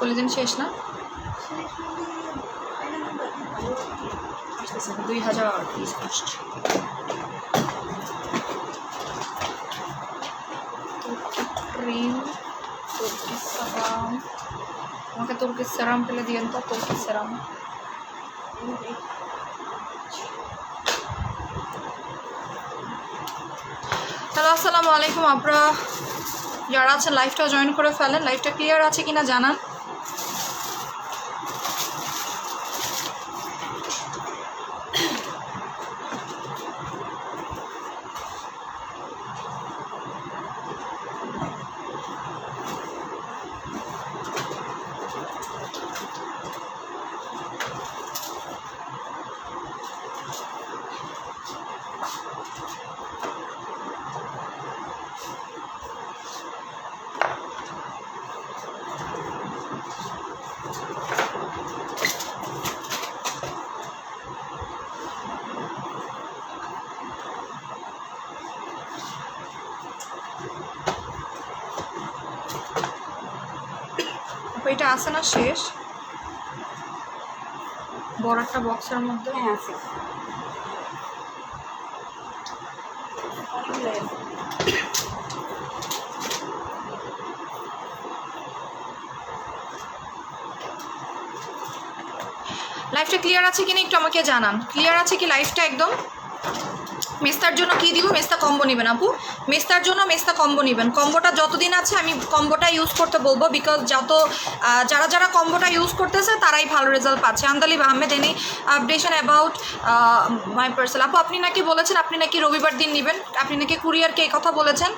কলিজেন শেষ না? 2000 পিস আসছে। ক্রিম, তুর্কি সেরাম, আমাকে তুর্কি সেরাম পেলে দিয়েন তো, তুর্কি সেরাম। হ্যালো, আসসালামু আলাইকুম। আপনারা যারা আছেন লাইভটা জয়েন করে ফেলেন। লাইভটা ক্লিয়ার আছে কিনা জানান। এটা আছে না শেষ বড় একটা বক্সের মধ্যে? হ্যাঁ আছে। লাইভটা ক্লিয়ার আছে কিনা একটু আমাকে জানান। ক্লিয়ার আছে কি লাইভটা একদম? মেস্তার জন্য কি দিব? মেস্তা কম্বো নেবেন আপু। মেস্তার জন্য মেস্তা কম্বো নেবেন। কম্বোটা যতদিন আছে আমি কম্বোটা ইউজ করতে বলবো, বিকজ যারা যারা কম্বোটা ইউজ করতেছে তারাই ভালো রেজাল্ট পাচ্ছে। Andalib Ahmed, any updation about my parcel? আপু আপনি নাকি বলেছেন আপনি নাকি রবিবার দিন নেবেন, আপনি নাকি কুরিয়ারকে এই কথা বলেছেন।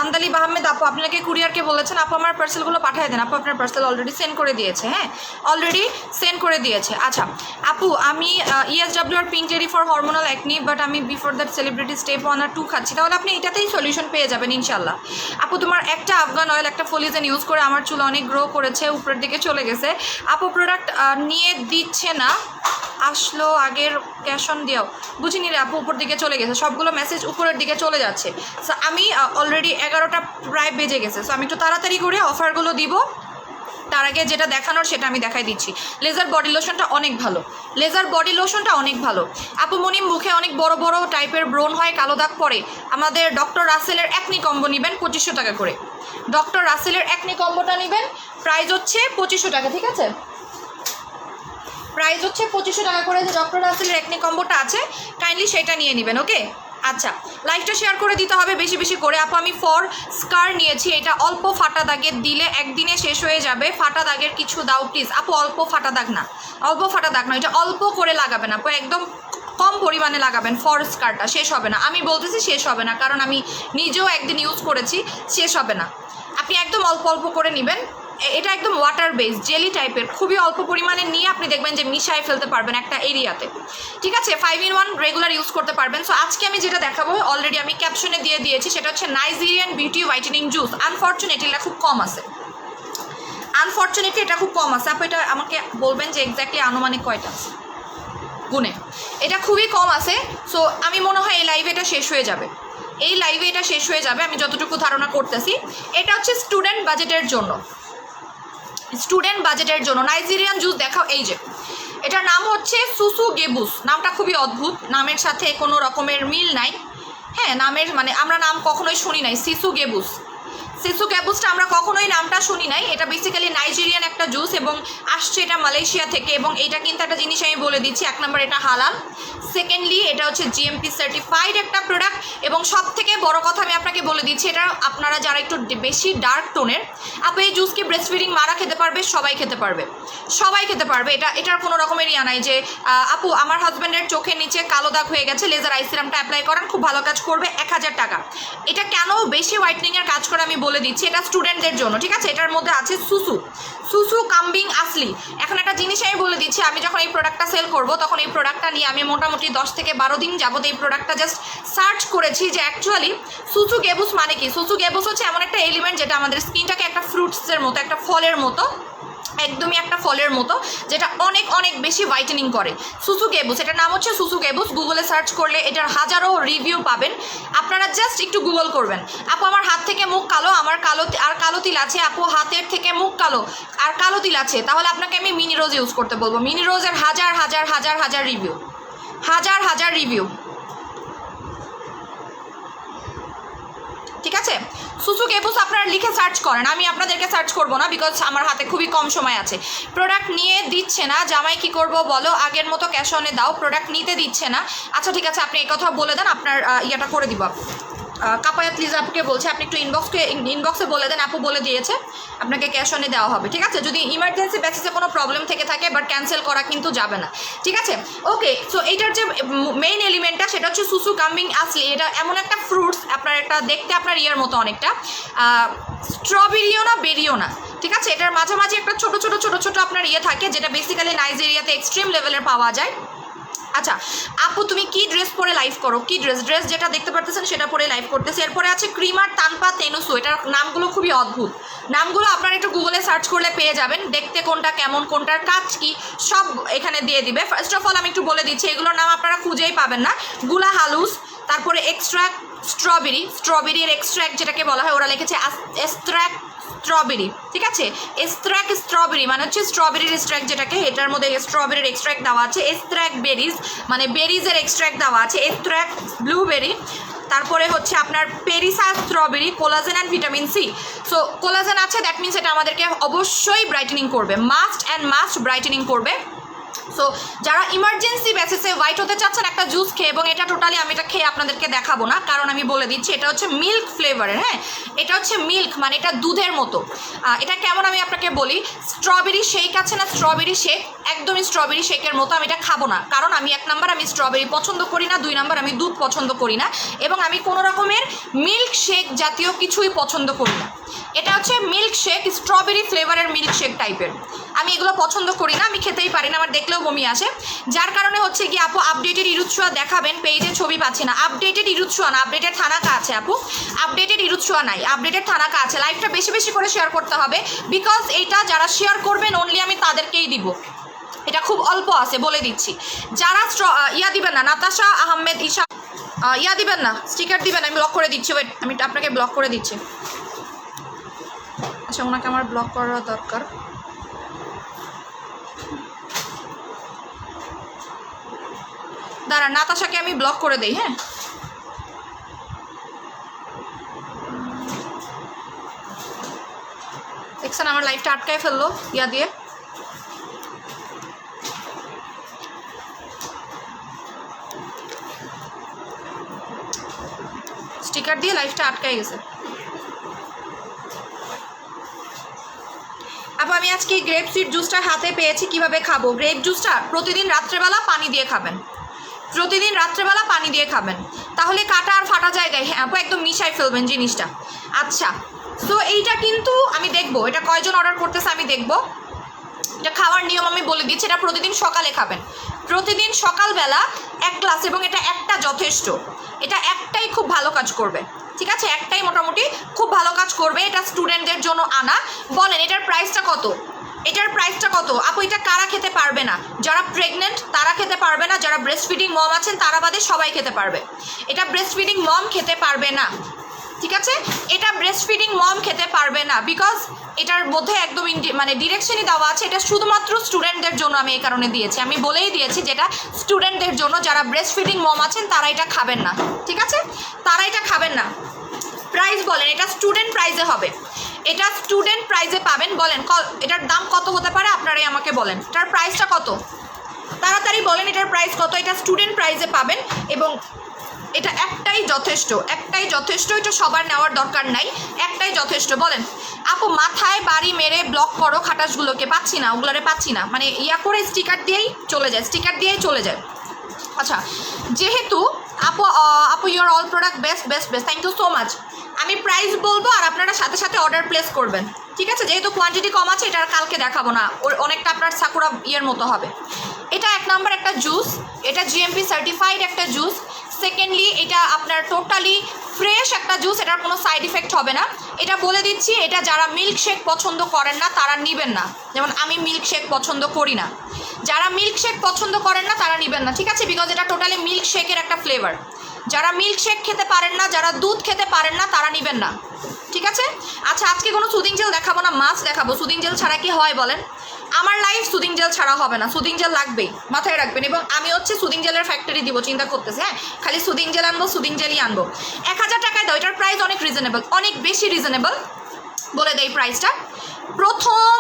আন্দালিব আহমেদ আপু, আপনাকে কুরিয়ারকে বলেছেন আপু আমার পার্সেলগুলো পাঠিয়ে দেন। আপু আপনার পার্সেল অলরেডি সেন্ড করে দিয়েছে। হ্যাঁ, অলরেডি সেন্ড করে দিয়েছে। আচ্ছা আপু, আমি ESW আর pink terry for hormonal acne, but আমি বিফোর দ্যাট সেলিব্রিটি স্টেপ 1 আর 2 খাচ্ছি, তাহলে আপনি এটাতেই সলিউশন পেয়ে যাবেন ইনশাল্লাহ। আপু তোমার একটা আফগান অয়েল একটা ফলিজেন ইউজ করে আমার চুল অনেক গ্রো করেছে, উপরের দিকে চলে গেছে। আপু প্রোডাক্ট নিয়ে দিচ্ছে না, আসলো আগের ক্যাশ অন দিয়াও, বুঝিনি রে আপু, উপর দিকে চলে গেছে সবগুলো মেসেজ, উপরের দিকে চলে যাচ্ছে। সো আমি অলরেডি 11টা প্রায় বেজে গেছে, সো আমি একটু তাড়াতাড়ি করে অফারগুলো দিব। তার আগে যেটা দেখানোর সেটা আমি দেখাই দিচ্ছি। লেজার বডি লোশনটা অনেক ভালো, লেজার বডি লোশনটা অনেক ভালো। আপু মনি মুখে অনেক বড় বড় টাইপের ব্রণ হয়, কালো দাগ পড়ে, আমাদের ডক্টর রাসেলের অ্যাকনি কম্বো নেবেন 2500 টাকা করে। ডক্টর রাসেলের অ্যাকনি কম্বোটা নেবেন, প্রাইস হচ্ছে 2500 টাকা, ঠিক আছে? প্রাইস হচ্ছে 2500 টাকা করে। যে ডক্টর রাসেলের অ্যাকনি কম্বোটা আছে কাইন্ডলি সেটা নিয়ে নেবেন, ওকে? আচ্ছা, লাইভটা শেয়ার করে দিতে হবে বেশি বেশি করে। আপু আমি ফর স্কার নিয়েছি, এটা অল্প ফাটা দাগের, দিলে একদিনে শেষ হয়ে যাবে। ফাটা দাগের কিছু দাও প্লিজ। আপু অল্প ফাটা দাগ না, অল্প ফাটা দাগ না, এটা অল্প করে লাগাবেন আপু, একদম কম পরিমাণে লাগাবেন। ফর স্কারটা শেষ হবে না, আমি বলতেছি শেষ হবে না, কারণ আমি নিজেও একদিন ইউজ করেছি, শেষ হবে না। আপনি একদম অল্প অল্প করে নেবেন। এটা একদম ওয়াটার বেস জেলি টাইপের, খুবই অল্প পরিমাণে নিয়ে আপনি দেখবেন যে মিশায় ফেলতে পারবেন একটা এরিয়াতে, ঠিক আছে? 5-in-1 রেগুলার ইউজ করতে পারবেন। সো আজকে আমি যেটা দেখাবো অলরেডি আমি ক্যাপশনে দিয়ে দিয়েছি, সেটা হচ্ছে Nigerian beauty whitening juice. Unfortunately এটা খুব কম আছে, আনফর্চুনেটলি এটা খুব কম আছে। আপু এটা আমাকে বলবেন যে এক্স্যাক্টলি আনুমানিক কয়টা আছে গুনে? এটা খুবই কম আছে। সো আমি মনে হয় এই লাইভে এটা শেষ হয়ে যাবে, এই লাইভে এটা শেষ হয়ে যাবে, আমি যতটুকু ধারণা করতেছি। এটা হচ্ছে স্টুডেন্ট বাজেটের জন্য, স্টুডেন্ট বাজেটের জন্য নাইজেরিয়ান জুস। দেখাও, এই যে এটার নাম হচ্ছে সুসু গেবুস। নামটা খুবই অদ্ভুত, নামের সাথে কোনো রকমের মিল নাই। হ্যাঁ, নামের মানে আমরা নাম কখনোই শুনি নাই, সিসু গেবুস। সিসু গ্যাবুসটা আমরা কখনোই নামটা শুনি নাই। এটা বেসিক্যালি নাইজেরিয়ান একটা জুস এবং আসছে এটা মালয়েশিয়া থেকে। এবং এটা কিন্তু একটা জিনিস আমি বলে দিচ্ছি, 1 নম্বর এটা হালাল, সেকেন্ডলি এটা হচ্ছে GMP সার্টিফাইড একটা প্রোডাক্ট, এবং সব থেকে বড় কথা আমি আপনাকে বলে দিচ্ছি, এটা আপনারা যারা একটু বেশি ডার্ক টোনের, আপু এই জুস কি ব্রেস্ট ফিডিং মারা খেতে পারবে? সবাই খেতে পারবে, সবাই খেতে পারবে। এটার কোনো রকমের ইয়া নাই যে আপু আমার হাজব্যান্ডের চোখের নিচে কালো দাগ হয়ে গেছে, লেজার আই সিরামটা অ্যাপ্লাই করেন, খুব ভালো কাজ করবে, 1000 টাকা। এটা কেন বেশি হোয়াইটনিংয়ের কাজ করে আমি বলে দিচ্ছি, এটা স্টুডেন্টদের জন্য, ঠিক আছে? এটার মধ্যে আছে সুসু কাম্বিং আসলি। এখন একটা জিনিস আমি বলে দিচ্ছি, আমি যখন এই প্রোডাক্টটা সেল করব তখন এই প্রোডাক্টটা নিয়ে আমি মোটামুটি 10 থেকে 12 দিন যাবত এই প্রোডাক্টটা জাস্ট সার্চ করেছি যে অ্যাকচুয়ালি সুসু গেবুস মানে কি। সুসু গেবুস হচ্ছে এমন একটা এলিমেন্ট যেটা আমাদের স্কিনটাকে একটা ফ্রুটসের মতো, একটা ফলের মতো একদমই একটা ফলের মতো, যেটা অনেক অনেক বেশি হোয়াইটেনিং করে। সুসুকেবুস, এটার নাম হচ্ছে সুসুকেবুস। গুগলে সার্চ করলে এটার হাজারো রিভিউ পাবেন। আপনারা জাস্ট একটু গুগল করবেন, আপু আমার হাত থেকে মুখ কালো, আমার কালো তিল আছে, আপু হাতের থেকে মুখ কালো আর কালো তিল আছে, তাহলে আপনাকে আমি মিনি রোজ ইউজ করতে বলবো। মিনি রোজের হাজার হাজার হাজার হাজার রিভিউ, হাজার হাজার রিভিউ, ঠিক আছে? সুসুকেবুস আপনারা লিখে সার্চ করেন, আমি আপনাদেরকে সার্চ করবো না, বিকজ আমার হাতে খুবই কম সময় আছে। প্রোডাক্ট নিয়ে দিচ্ছে না, জামাই কি করব বলো, আগের মতো ক্যাশ অনে দাও, প্রোডাক্ট নিতে দিচ্ছে না। আচ্ছা ঠিক আছে, আপনি এই কথা বলে দেন, আপনার ইয়েটা করে দিব। কাপায়াত লিজা আপুকে বলছে আপনি একটু ইনবক্সে বলে দেন, আপু বলে দিয়েছে আপনাকে ক্যাশ অনে দেওয়া হবে, ঠিক আছে? যদি ইমার্জেন্সি বেসিসে কোনো প্রবলেম থেকে থাকে, বাট ক্যান্সেল করা কিন্তু যাবে না, ঠিক আছে? ওকে, সো এইটার যে মেইন এলিমেন্টটা সেটা হচ্ছে সুসু কাম্বিং আসলি। এটা এমন একটা ফ্রুটস, আপনার একটা দেখতে আপনার ইয়ার মতো অনেকটা, স্ট্রবেরিও না বেরিও না, ঠিক আছে? এটার মাঝামাঝি একটা ছোটো ছোটো ছোটো ছোটো আপনার ইয়ে থাকে, যেটা বেসিক্যালি নাইজেরিয়াতে এক্সট্রিম লেভেলের পাওয়া যায়। আচ্ছা আপু তুমি কি ড্রেস পরে লাইভ করো? কি ড্রেস যেটা দেখতে পারতেছেন সেটা পরে লাইভ করতেছে। এরপরে আছে ক্রিমার তানপা তেনুসু, এটার নামগুলো খুবই অদ্ভুত, নামগুলো আপনারা একটু গুগলে সার্চ করলে পেয়ে যাবেন, দেখতে কোনটা কেমন, কোনটার কাজ কি, সব এখানে দিয়ে দিবে। ফার্স্ট অফ অল আমি একটু বলে দিচ্ছি, এগুলোর নাম আপনারা খুঁজেই পাবেন না। গুলা হালুস, তারপরে এক্সট্রাক্ট স্ট্রবেরির এক্সট্রাক্ট যেটাকে বলা হয়, ওরা লিখেছে এক্সট্রাক্ট স্ট্রবেরি, ঠিক আছে? এক্সট্রাক্ট স্ট্রবেরি মানে হচ্ছে স্ট্রবেরির এক্সট্রাক্ট, যেটাকে এটার মধ্যে স্ট্রবেরির এক্সট্রাক্ট দেওয়া আছে। এক্সট্রাক্ট বেরিজ মানে বেরিজের এক্সট্রাক্ট দেওয়া আছে। এক্সট্রাক্ট ব্লুবেরি, তারপরে হচ্ছে আপনার পেরিসা strawberry, collagen and vitamin C. So collagen আছে, দ্যাট মিনস এটা আমাদেরকে অবশ্যই ব্রাইটেনিং করবে, মাস্ট ব্রাইটেনিং করবে। সো যারা ইমার্জেন্সি বেসিসে হোয়াইট হতে চাচ্ছেন, একটা জুস খেয়ে, এবং এটা টোটালি আমি এটা খেয়ে আপনাদেরকে দেখাবো না, কারণ আমি বলে দিচ্ছি এটা হচ্ছে মিল্ক ফ্লেভারের, হ্যাঁ এটা হচ্ছে মিল্ক, মানে এটা দুধের মতো। এটা কেমন আমি আপনাকে বলি, স্ট্রবেরি শেক আছে না, স্ট্রবেরি শেক, একদমই স্ট্রবেরি শেকের মতো। আমি এটা খাবো না, কারণ আমি 1 নাম্বার আমি স্ট্রবেরি পছন্দ করি না, 2 নাম্বার আমি দুধ পছন্দ করি না, এবং আমি কোনো রকমের মিল্ক শেক জাতীয় কিছুই পছন্দ করি না। এটা হচ্ছে মিল্ক শেক, স্ট্রবেরি ফ্লেভারের মিল্ক শেক টাইপের, আমি এগুলো পছন্দ করি না, আমি খেতেই পারি না, আমার দেখলেও বমি আসে। যার কারণে হচ্ছে কি আপু আপডেটেড ইরুৎসুয়া দেখাবেন, পেজে ছবি পাচ্ছি না। আপডেটেড ইরুৎসুয়া না, আপডেটেড থানাকা আছে আপু, আপডেটেড ইরুৎসুয়া নাই, আপডেটেড থানাকা আছে। লাইভটা বেশি বেশি করে শেয়ার করতে হবে, বিকজ এইটা যারা শেয়ার করবেন অনলি আমি তাদেরকেই দিব, এটা খুব অল্প আছে বলে দিচ্ছি। যারা ইয়া দিবেন না, নাতাশা আহমেদ ঈশা ইয়া দিবেন না, স্টিকার দিবেন, আমি ব্লক করে দিচ্ছি, ওয়েট আমি আপনাকে ব্লক করে দিচ্ছি। আচ্ছা ওনাকে আমার ব্লক করা দরকার। দাঁড়া, নাতাশাকে আমি ব্লক করে দেই, হ্যাঁ দেখছেন আমার লাইফটা আটকায় ফেললো ইয়া দিয়ে। স্টিকার দিয়ে লাইফটা আটকায় গেছে। আপু আমি আজকে গ্রেপ সুইট জুসটা হাতে পেয়েছি, কিভাবে খাবো? গ্রেপ জুসটা প্রতিদিন রাত্রেবেলা পানি দিয়ে খাবেন, প্রতিদিন রাত্রেবেলা পানি দিয়ে খাবেন, তাহলে কাটা আর ফাটা জায়গায় হ্যাঁ আপু একদম মিশাই ফেলবেন জিনিসটা। আচ্ছা সো এইটা কিন্তু আমি দেখবো এটা কয়জন অর্ডার করতেছে, আমি দেখবো। এটা খাওয়ার নিয়ম আমি বলে দিচ্ছি, এটা প্রতিদিন সকালে খাবেন, প্রতিদিন সকালবেলা 1 গ্লাস, এবং এটা একটা যথেষ্ট, এটা একটাই খুব ভালো কাজ করবে, ঠিক আছে? একটাই মোটামুটি খুব ভালো কাজ করবে। এটা স্টুডেন্টদের জন্য আনা। বলেন এটার প্রাইসটা কত? এটার প্রাইসটা কত আপু? এটা কারা খেতে পারবে না? যারা প্রেগনেন্ট তারা খেতে পারবে না, যারা ব্রেস্ট ফিডিং মম আছেন তারা বাদে সবাই খেতে পারবে। এটা ব্রেস্ট ফিডিং মম খেতে পারবে না, ঠিক আছে? এটা ব্রেস্ট ফিডিং মম খেতে পারবে না, বিকজ এটার মধ্যে একদম মানে ডিরেকশনই দেওয়া আছে, এটা শুধুমাত্র স্টুডেন্টদের জন্য আমি এই কারণে দিয়েছি, আমি বলেই দিয়েছি যেটা স্টুডেন্টদের জন্য, যারা ব্রেস্ট ফিডিং মম আছেন তারা এটা খাবেন না, ঠিক আছে? তারা এটা খাবেন না। প্রাইস বলেন, এটা স্টুডেন্ট প্রাইজে হবে, এটা স্টুডেন্ট প্রাইজে পাবেন। বলেন এটার দাম কত হতে পারে, আপনারাই আমাকে বলেন এটার প্রাইসটা কত, তাড়াতাড়ি বলেন এটার প্রাইস কত। এটা স্টুডেন্ট প্রাইজে পাবেন, এবং এটা একটাই যথেষ্ট, একটাই যথেষ্ট, এটা সবার নেওয়ার দরকার নাই, একটাই যথেষ্ট। বলেন আপু মাথায় বাড়ি মেরে ব্লক করো খাটাসগুলোকে, পাচ্ছি না, ওগুলোরে পাচ্ছি না, মানে ইয়া করে স্টিকার দিয়েই চলে যায়, স্টিকার দিয়েই চলে যায়। আচ্ছা যেহেতু আপু your all product best best best, thank you so much. আমি প্রাইস বলবো আর আপনারা সাথে সাথে অর্ডার প্লেস করবেন, ঠিক আছে? যেহেতু কোয়ান্টিটি কম আছে, এটা কালকে দেখাবো না, অনেকটা আপনার সাকুরা ইয়ের মতো হবে। এটা 1 নাম্বার একটা জুস, এটা জিএমপি সার্টিফাইড একটা জুস। সেকেন্ডলি এটা আপনার টোটালি ফ্রেশ একটা জুস, এটার কোনো সাইড ইফেক্ট হবে না, এটা বলে দিচ্ছি। এটা যারা মিল্ক শেক পছন্দ করেন না তারা নেবেন না, যেমন আমি মিল্ক শেক পছন্দ করি না, যারা মিল্ক শেক পছন্দ করেন না তারা নেবেন না, ঠিক আছে? বিকজ এটা টোটালি মিল্ক শেকের একটা ফ্লেভার। যারা মিল্ক শেক খেতে পারেন না, যারা দুধ খেতে পারেন না তারা নেবেন না, ঠিক আছে? আচ্ছা, আজকে কোনো সুদিং জেল দেখাবো না, মাছ দেখাবো। সুদিং জেল ছাড়া কি হয় বলেন? আমার লাইফ সুদিং জেল ছাড়া হবে না, সুদিং জেল লাগবেই, মাথায় রাখবেন। এবং আমি হচ্ছে সুদিং জেলের ফ্যাক্টরি দিব, চিন্তা করতেছে। হ্যাঁ, খালি সুদিং জেল আনবো, সুদিং জেলই আনবো। 1000 টাকায় দাও, এটার প্রাইস অনেক রিজনেবল, অনেক বেশি রিজনেবল। বলে দেয় প্রাইসটা। প্রথম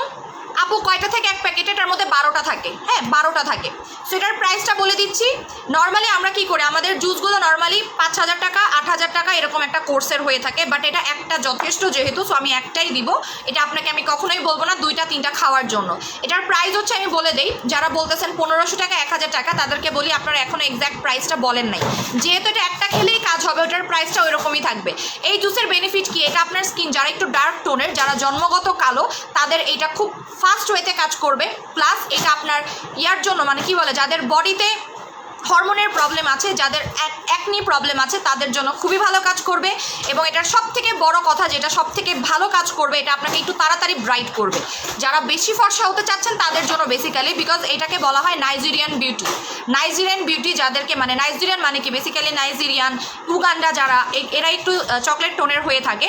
আপু কয়টা থেকে এক প্যাকেট? এটার মধ্যে 12টা থাকে। হ্যাঁ, 12টা থাকে। সো এটার প্রাইসটা বলে দিচ্ছি। নর্মালি আমরা কি করি, আমাদের জুসগুলো নর্মালি 5000 টাকা 8000 টাকা এরকম একটা কোর্সের হয়ে থাকে, বাট এটা একটা যথেষ্ট যেহেতু, সো আমি একটাই দিব। এটা আপনাকে আমি কখনোই বলবো না 2টা 3টা খাওয়ার জন্য। এটার প্রাইস হচ্ছে, আমি বলে দেই, যারা বলতেছেন 1500 টাকা 1000 টাকা তাদেরকে বলি আপনারা এখনো এক্স্যাক্ট প্রাইসটা বলেন নাই। যেহেতু এটা একটা খেলেই কাজ হবে, ওটার প্রাইসটা ওই রকমই থাকবে। এই জুসের বেনিফিট কি, এটা আপনার স্কিন যারা একটু ডার্ক টোনের, যারা জন্মগত কালো, তাদের এটা খুব ফাস্ট ওয়েতে কাজ করবে। প্লাস এটা আপনার ইয়ার জন্য, মানে কি বলে, যাদের বডিতে হরমোনের প্রবলেম আছে, যাদের অ্যাকনি প্রবলেম আছে, তাদের জন্য খুবই ভালো কাজ করবে। এবং এটার সব থেকে বড় কথা, যেটা সব থেকে ভালো কাজ করবে, এটা আপনাকে একটু তাড়াতাড়ি ব্রাইট করবে। যারা বেশি ফর্সা হতে চাচ্ছেন তাদের জন্য বেসিক্যালি, বিকজ এটাকে বলা হয় নাইজেরিয়ান বিউটি। নাইজেরিয়ান বিউটি যাদেরকে, মানে নাইজেরিয়ান মানে কি, বেসিক্যালি নাইজেরিয়ান, উগান্ডা, যারা এরা একটু চকলেট টোনের হয়ে থাকে,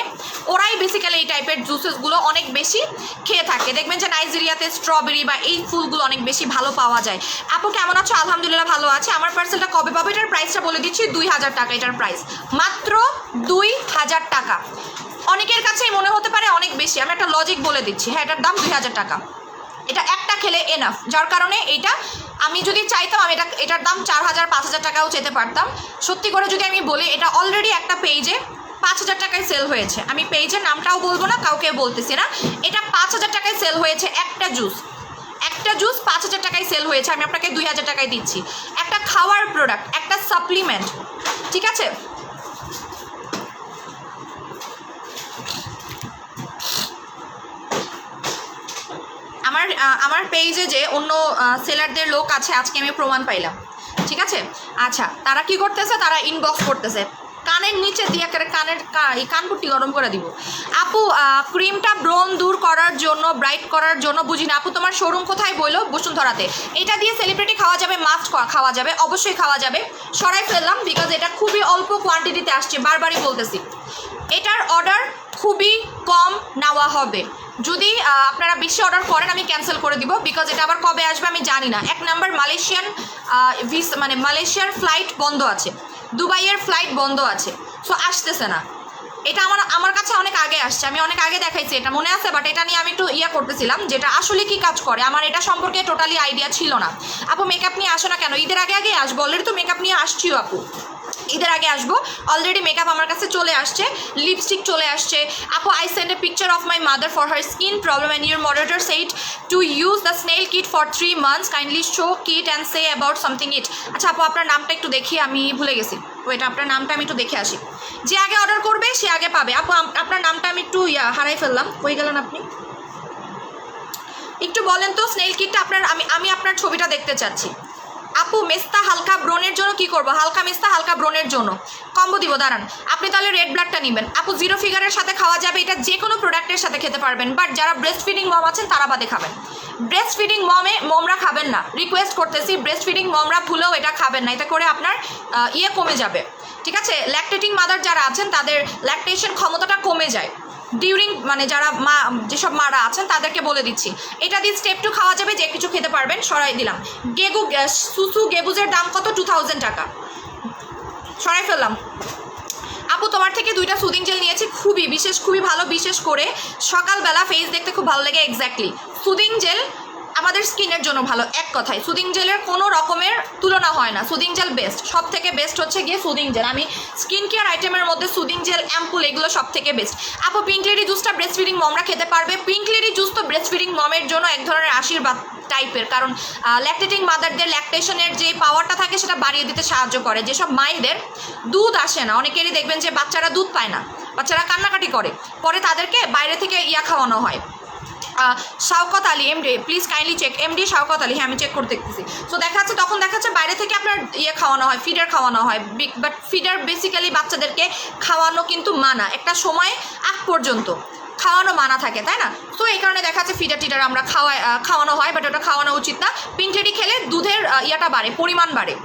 ওরাই বেসিক্যালি এই টাইপের জুসেসগুলো অনেক বেশি খেয়ে থাকে। দেখবেন যে নাইজেরিয়াতে স্ট্রবেরি বা এই ফুলগুলো অনেক বেশি ভালো পাওয়া যায়। আপু কেমন আছো? আলহামদুলিল্লাহ ভালো আছে। আমার পার্সেলটা কবে পাবো? এটার প্রাইসটা বলে দিচ্ছি, 2000 টাকা। এটার প্রাইস মাত্র 2000 টাকা। অনেকের কাছেই মনে হতে পারে অনেক বেশি, আমি একটা লজিক বলে দিচ্ছি। হ্যাঁ, এটার দাম 2000 টাকা। এটা একটা খেলে এনাফ, যার কারণে এইটা আমি যদি চাইতাম আমি এটার দাম 4000 5000 টাকাও চেতে পারতাম। সত্যি করে যদি আমি বলি, এটা অলরেডি একটা পেজে 5000 টাকায় সেল হয়েছে। আমি পেজের নামটাও বলবো না, কাউকে বলতেছি না। এটা 5000 টাকায় সেল হয়েছে। একটা জুস 5000 টাকায় সেল হয়েছে, আমি আপনাকে 2000 টাকায় দিচ্ছি। একটা খাওয়ার প্রোডাক্ট, একটা সাপ্লিমেন্ট, ঠিক আছে? আমার পেজে যে অন্য সেলারদের লোক আছে, আজকে আমি প্রমাণ পাইলাম, ঠিক আছে? আচ্ছা, তারা কি করতেছে, তারা ইনবক্স করতেছে, কানের নিচে দিয়ে কানপুট্টি গরম করে দিব। আপু ক্রিমটা ব্রণ দূর করার জন্য, ব্রাইট করার জন্য, বুঝি না আপু তোমার শোরুম কোথায় বললো? বসুন্ধরাতে। এটা দিয়ে সেলিব্রিটি খাওয়া যাবে, মাস্ট খাওয়া যাবে, অবশ্যই খাওয়া যাবে। সরাই ফেললাম বিকজ এটা খুবই অল্প কোয়ান্টিটিতে আসছে, বারবারই বলতেছি। এটার অর্ডার খুবই কম নেওয়া হবে। যদি আপনারা বেশি অর্ডার করেন আমি ক্যান্সেল করে দিব, বিকজ এটা আবার কবে আসবে আমি জানি না। এক নাম্বার, মালয়েশিয়ার ফ্লাইট বন্ধ আছে, দুবাইয়ের ফ্লাইট বন্ধ আছে, সো আসতেছে না। এটা আমার কাছে অনেক আগে আসছে, আমি অনেক আগে দেখাইছি, এটা মনে আছে। বাট এটা নিয়ে আমি একটু করতেছিলাম, যেটা আসলে কি কাজ করে, আমার এটা সম্পর্কে টোটালি আইডিয়া ছিল না। আপু মেকআপ নিয়ে আসো না কেন? ঈদের আগে আসবো, অলরেডি তো মেকআপ নিয়ে আসছিও আপু, ঈদের আগে আসবো। অলরেডি মেকআপ আমার কাছে চলে আসছে, লিপস্টিক চলে আসছে। আপু I send a picture of my mother for her skin problem and your moderator said to use the snail kit for 3 months, kindly show kit and say about something it. আচ্ছা আপু, আপনার নামটা একটু দেখি, আমি ভুলে গেছি। ওইটা আপনার নামটা আমি একটু দেখে আসি। যে আগে অর্ডার করবে সে আগে পাবে। আপু আপনার নামটা আমি একটু হারাই ফেললাম, কই গেলেন আপনি? একটু বলেন তো স্নেল কিটটা আপনার, আমি আপনার ছবিটা দেখতে চাচ্ছি। আপু মেস্তা হালকা ব্রণের জন্য কি করবো? হালকা মেস্তা হালকা ব্রণের জন্য কম্বো দিব, দাঁড়ান। আপনি তাহলে রেড ব্লাডটা নেবেন। আপু জিরো ফিগারের সাথে খাওয়া যাবে, এটা যে কোনো প্রোডাক্টের সাথে খেতে পারবেন, বাট যারা ব্রেস্ট ফিডিং মম আছেন তারা বাদে খাবেন। ব্রেস্ট ফিডিং মমরা খাবেন না, রিকোয়েস্ট করতেছি। ব্রেস্ট ফিডিং মমরা ভুলেও এটা খাবেন না, এতে করে আপনার কমে যাবে, ঠিক আছে? ল্যাকটেটিং মাদার যারা আছেন তাদের ল্যাকটেশন ক্ষমতাটা কমে যায় ডিউরিং, মানে যারা যেসব মারা আছেন তাদেরকে বলে দিচ্ছি। এটা দিয়ে স্টেপ 2 খাওয়া যাবে, যে কিছু খেতে পারবেন। সরাই দিলাম। সুসু গেবুজের দাম কত? 2000 টাকা। সরাই ফেললাম। আপু তোমার থেকে 2টা সুদিং জেল নিয়েছি, খুবই ভালো, বিশেষ করে সকালবেলা ফেস দেখতে খুব ভালো লাগে। এক্স্যাক্টলি, সুদিং জেল আমাদের স্কিনের জন্য ভালো। এক কথায় সুদিং জেলের কোনো রকমের তুলনা হয় না, সুদিং জেল বেস্ট, সব থেকে বেস্ট হচ্ছে গিয়ে সুদিং জেল। আমি স্কিন কেয়ার আইটেমের মধ্যে সুদিং জেল, অ্যাম্পুল, এগুলো সব থেকে বেস্ট। আপু পিঙ্ক লেডি জুসটা ব্রেস্ট ফিডিং মমরা খেতে পারবে। পিঙ্ক লেডি জুস তো ব্রেস্ট ফিডিং মমের জন্য এক ধরনের আশীর্বাদ টাইপের, কারণ ল্যাকটেটিং মাদারদের ল্যাকটেশনের যে পাওয়ারটা থাকে সেটা বাড়িয়ে দিতে সাহায্য করে। যেসব মায়েদের দুধ আসে না, অনেকেরই দেখবেন যে বাচ্চারা দুধ পায় না, বাচ্চারা কান্নাকাটি করে, পরে তাদেরকে বাইরে থেকে খাওয়ানো হয়, Shawkat Ali MD, please kindly check. MD Shawkat Ali, হ্যাঁ আমি চেক করতে দেখতেছি। সো দেখা যাচ্ছে তখন দেখা যাচ্ছে বাইরে থেকে আপনার খাওয়ানো হয়, ফিডার খাওয়ানো হয়, বাট ফিডার বেসিক্যালি বাচ্চাদেরকে খাওয়ানো কিন্তু মানা, একটা সময় আগ পর্যন্ত খাওয়ানো মানা থাকে, তাই না? সো এই কারণে দেখা যাচ্ছে ফিডার টিডার আমরা খাওয়ানো হয়, বাট ওটা খাওয়ানো উচিত না। পিনটেডি খেলে দুধের ইয়াটা বাড়ে, পরিমাণ বাড়ে।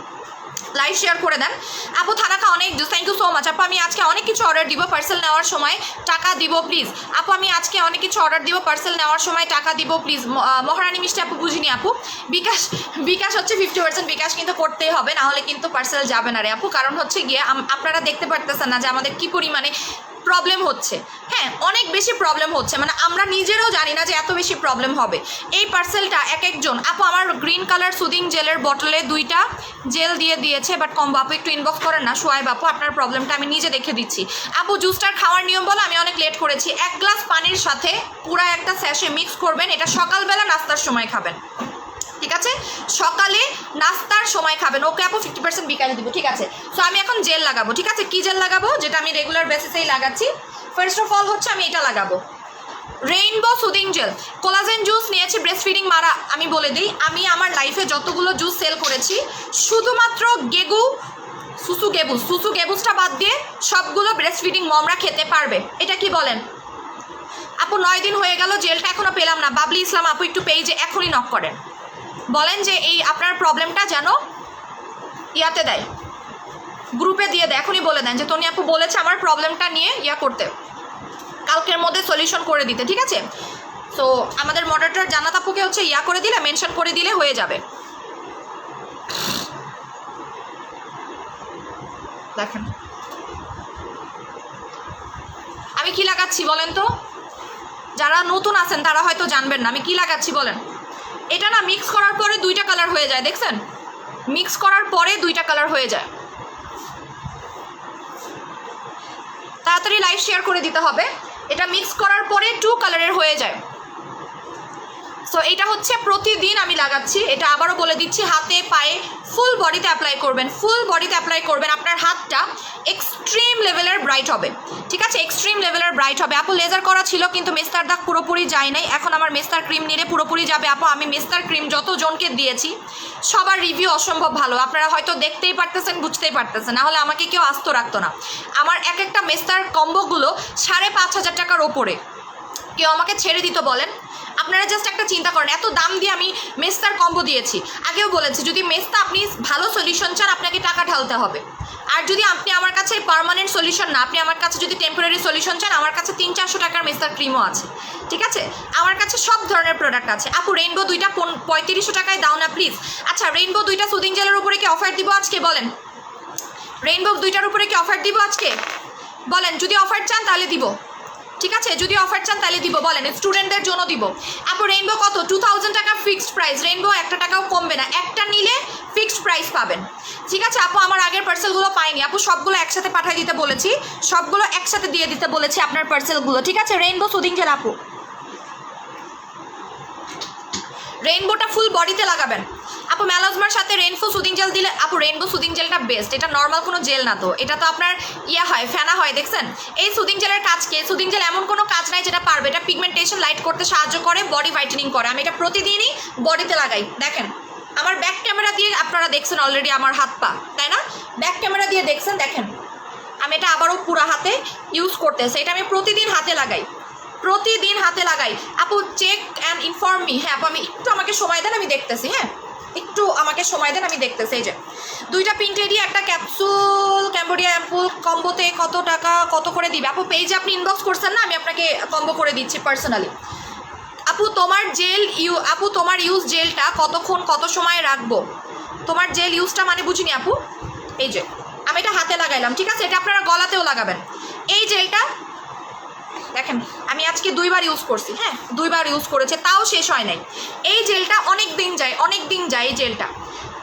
লাইভ শেয়ার করে দেন। আপু থানাকা অনেক থ্যাংক ইউ সো মাচ। আপু আমি আজকে অনেক কিছু অর্ডার দিব, পার্সেল নেওয়ার সময় টাকা দিব প্লিজ। আপু আমি আজকে অনেক কিছু অর্ডার দিব, পার্সেল নেওয়ার সময় টাকা দিব প্লিজ। মহারানী মিষ্টি আপু বুঝিনি আপু। বিকাশ হচ্ছে 50%, বিকাশ কিন্তু করতেই হবে, না হলে কিন্তু পার্সেল যাবে না রে আপু। কারণ হচ্ছে গিয়ে আপনারা দেখতে পারতেছেন না যে আমাদের কী পরিমাণে প্রবলেম হচ্ছে। হ্যাঁ অনেক বেশি প্রবলেম হচ্ছে, মানে আমরা নিজেরাও জানি না যে এত বেশি প্রবলেম হবে। এই পার্সেলটা এক একজন আপু আমার গ্রিন কালার সুদিং জেলের বটলে 2টা জেল দিয়ে দিয়েছে, বাট কম। আপু একটু ইনবক্স করেন না সোয়াইব আপু, আপনার প্রবলেমটা আমি নিজে দেখে দিচ্ছি। আপু জুসটার খাওয়ার নিয়ম বলো, আমি অনেক লেট করেছি। 1 গ্লাস পানির সাথে পুরা একটা স্যাশে মিক্স করবেন, এটা সকালবেলা নাস্তার সময় খাবেন, ঠিক আছে? সকালে নাস্তার সময় খাবেন। ওকে আপু 50% বিকালে দিব, ঠিক আছে? সো আমি এখন জেল লাগাবো, ঠিক আছে? কি জেল লাগাবো, যেটা আমি রেগুলার বেসিসেই লাগাচ্ছি। ফার্স্ট অফ অল হচ্ছে আমি এটা লাগাবো, rainbow soothing jail. Collagen juice নিয়েছি ব্রেস্ট ফিডিং মারা। আমি বলে দিই, আমি আমার লাইফে যতগুলো জুস সেল করেছি শুধুমাত্র সুসু গেবুসটা বাদ দিয়ে সবগুলো ব্রেস্ট ফিডিং মমরা খেতে পারবে। এটা কি বলেন আপু? 9 দিন হয়ে গেল, জেলটা এখনো পেলাম না। বাবলি ইসলাম আপু একটু পেজে এখনই নক করেন, বলেন যে এই আপনার প্রবলেমটা যেন ইয়াতে দেয়, গ্রুপে দিয়ে দেয়। এখনই বলে দেন যে তনি আপু বলেছে আমার প্রবলেমটা নিয়ে ইয়া করতে, কালকের মধ্যে সলিউশন করে দিতে, ঠিক আছে? সো আমাদের মডারেটর জান্নাত আপুকে হচ্ছে ইয়া করে দিলে, মেনশন করে দিলে হয়ে যাবে। দেখেন আমি কি লাগাচ্ছি বলেন তো, যারা নতুন আছেন তারা হয়তো জানবেন না আমি কি লাগাচ্ছি বলেন। এটা না মিক্স করার পরে 2টা কালার হয়ে যায়, দেখছেন? মিক্স করার পরে 2টা কালার হয়ে যায়। তাড়াতাড়ি লাইভ শেয়ার করে দিতে হবে। এটা মিক্স করার পরে 2 কালারের হয়ে যায়। সো এটা হচ্ছে প্রতিদিন আমি লাগাচ্ছি। এটা আবারও বলে দিচ্ছি, হাতে পায়ে ফুল বডিতে অ্যাপ্লাই করবেন, ফুল বডিতে অ্যাপ্লাই করবেন। আপনার হাতটা এক্সট্রিম লেভেলের ব্রাইট হবে, ঠিক আছে? এক্সট্রিম লেভেলের ব্রাইট হবে। আপু লেজার করা ছিল কিন্তু মেস্তার দাগ পুরোপুরি যায় নাই, এখন আমার মেস্তার ক্রিম নিলে পুরোপুরি যাবে। আপু আমি মেস্তার ক্রিম যতজনকে দিয়েছি সবার রিভিউ অসম্ভব ভালো, আপনারা হয়তো দেখতেই পারতেছেন, বুঝতেই পারতেছেন, না হলে আমাকে কেউ আস্ত রাখতো না। আমার এক একটা মেস্তার কম্বোগুলো 5,500 টাকার ওপরে, কেউ আমাকে ছেড়ে দিত বলেন? আপনারা জাস্ট একটা চিন্তা করেন, এত দাম দিয়ে আমি মেস্তার কম্বো দিয়েছি। আগেও বলেছি যদি মেস্তা আপনি ভালো সলিউশন চান আপনাকে টাকা ঢালতে হবে, আর যদি আপনি আমার কাছে পার্মানেন্ট সলিউশন না, আপনি আমার কাছে যদি টেম্পোরারি সলিউশন চান, আমার কাছে 300-400 টাকার মেস্তার ক্রিমও আছে, ঠিক আছে? আমার কাছে সব ধরনের প্রোডাক্ট আছে। আপু রেইনবো 2টা 3500 টাকায় দাও না প্লিজ। আচ্ছা রেইনবো 2টা সুদিং জেলের উপরে কি অফার দিব আজকে বলেন? রেইনবো 2টার উপরে কি অফার দিব আজকে বলেন? যদি অফার চান তাহলে দিব, ঠিক আছে? যদি অফার চান তাহলে দিব, বলেন? স্টুডেন্টদের জন্য দিব। আপু রেইনবো কত? 2000 টাকা ফিক্সড প্রাইস। রেইনবো 1 টাকাও কমবে না, একটা নিলে ফিক্সড প্রাইস পাবেন, ঠিক আছে? আপু আমার আগের পার্সেলগুলো পাইনি আপু, সবগুলো একসাথে পাঠিয়ে দিতে বলেছি, সবগুলো একসাথে দিয়ে দিতে বলেছি আপনার পার্সেলগুলো, ঠিক আছে? রেইনবো সুদিং জেল আপু, রেইনবোটা ফুল বডিতে লাগাবেন। আপু মেলাজমার সাথে রেইনবো সুদিং জেল দিলে, আপু রেইনবো সুদিং জেলটা বেস্ট, এটা নর্মাল কোনো জেল না তো, এটা তো আপনার ইয়া হয়, ফেনা হয়, দেখছেন? এই সুদিং জেলের কাজ কি? সুদিং জেল এমন কোনো কাজ নাই যেটা পারবে, এটা পিগমেন্টেশন লাইট করতে সাহায্য করে, বডি হোয়াইটেনিং করে। আমি এটা প্রতিদিনই বডিতে লাগাই। দেখেন আমার ব্যাক ক্যামেরা দিয়ে আপনারা দেখছেন অলরেডি আমার হাত পা, তাই না? ব্যাক ক্যামেরা দিয়ে দেখছেন, দেখেন আমি এটা আবারও পুরো হাতে ইউজ করতেছি। এটা আমি প্রতিদিন হাতে লাগাই, প্রতিদিন হাতে লাগাই। আপু চেক অ্যান্ড ইনফর্ম মি। হ্যাঁ আপু আমি একটু আমাকে সময় দেন, আমি দেখতেছি। হ্যাঁ একটু আমাকে সময় দেন, আমি দেখতেছি। এই যে 2টা পিনটেডি একটা ক্যাপসুল ক্যাম্বোডিয়া অ্যাম্পুল কম্বোতে কত টাকা কত করে দিবে? আপু পেজে আপনি ইনবক্স করছেন না, আমি আপনাকে কম্বো করে দিচ্ছি পার্সোনালি। আপু তোমার ইউজ জেলটা কতক্ষণ কত সময় রাখবো? তোমার জেল ইউজটা মানে বুঝিনি আপু। এই যে আমি এটা হাতে লাগাইলাম, ঠিক আছে? এটা আপনারা গলাতেও লাগাবেন। এই জেলটা দেখেন আমি আজকে 2বার ইউজ করছি, হ্যাঁ 2বার ইউজ করেছে, তাও শেষ হয় নাই। এই জেলটা অনেক দিন যায় এই জেলটা।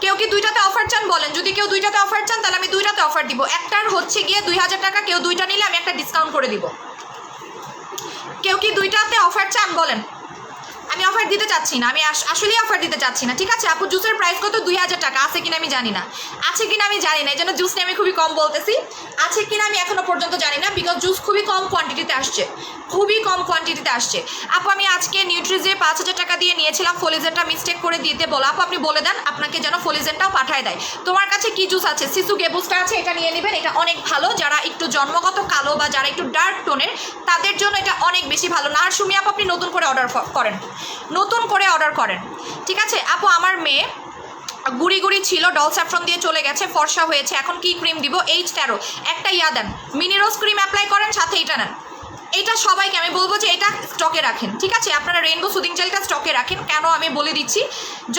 কেউ কি 2টাতে অফার চান বলেন? যদি কেউ 2টাতে অফার চান তাহলে আমি 2টাতে অফার দিব। একটার হচ্ছে গিয়ে 2000 টাকা, কেউ 2টা নিলে আমি একটা ডিসকাউন্ট করে দিব। কেউ কি 2টাতে অফার চান বলেন? আমি অফার দিতে চাচ্ছি না, আমি আসলেই অফার দিতে চাচ্ছি না, ঠিক আছে আপু। জুসের প্রাইস কত? 2000 টাকা। আছে কিনা আমি জানি না, আছে কিনা আমি জানি না, এই জন্য জুস নিয়ে আমি খুবই কম বলতেছি। আছে কিনা আমি এখনো পর্যন্ত জানি না, বিকজ জুস খুবই কম কোয়ান্টিটিতে আসছে, খুবই কম কোয়ান্টিটিতে আসছে। আপু আমি আজকে নিউট্রিজে 5000 টাকা দিয়ে নিয়েছিলাম, ফলিজেনটা মিস্টেক করে দিতে বলো। আপু আপনি বলে দেন আপনাকে যেন ফলিজেনটাও পাঠায় দেয়। তোমার কাছে কি জুস আছে? সিসু গেবুসটা আছে, এটা নিয়ে নেবেন, এটা অনেক ভালো। যারা একটু জন্মগত কালো বা যারা একটু ডার্ক টোনের তাদের জন্য এটা অনেক বেশি ভালো। নার্সুমি আপু আপনি নতুন করে অর্ডার করেন, নতুন করে অর্ডার করেন, ঠিক আছে আপু। আমার মেয়ে গুড়ি গুড়ি ছিল, ডল স্যাফরন দিয়ে চলে গেছে, ফর্সা হয়েছে, এখন কি ক্রিম দিব? H13 একটা ইয়া দেন, মিনিরোজ ক্রিম অ্যাপ্লাই করেন, সাথে এটা নেন। এটা সবাইকে আমি বলবো যে এটা স্টকে রাখেন, ঠিক আছে? আপনারা রেইনবো সুদিং জেলটা স্টকে রাখেন। কেন আমি বলে দিচ্ছি,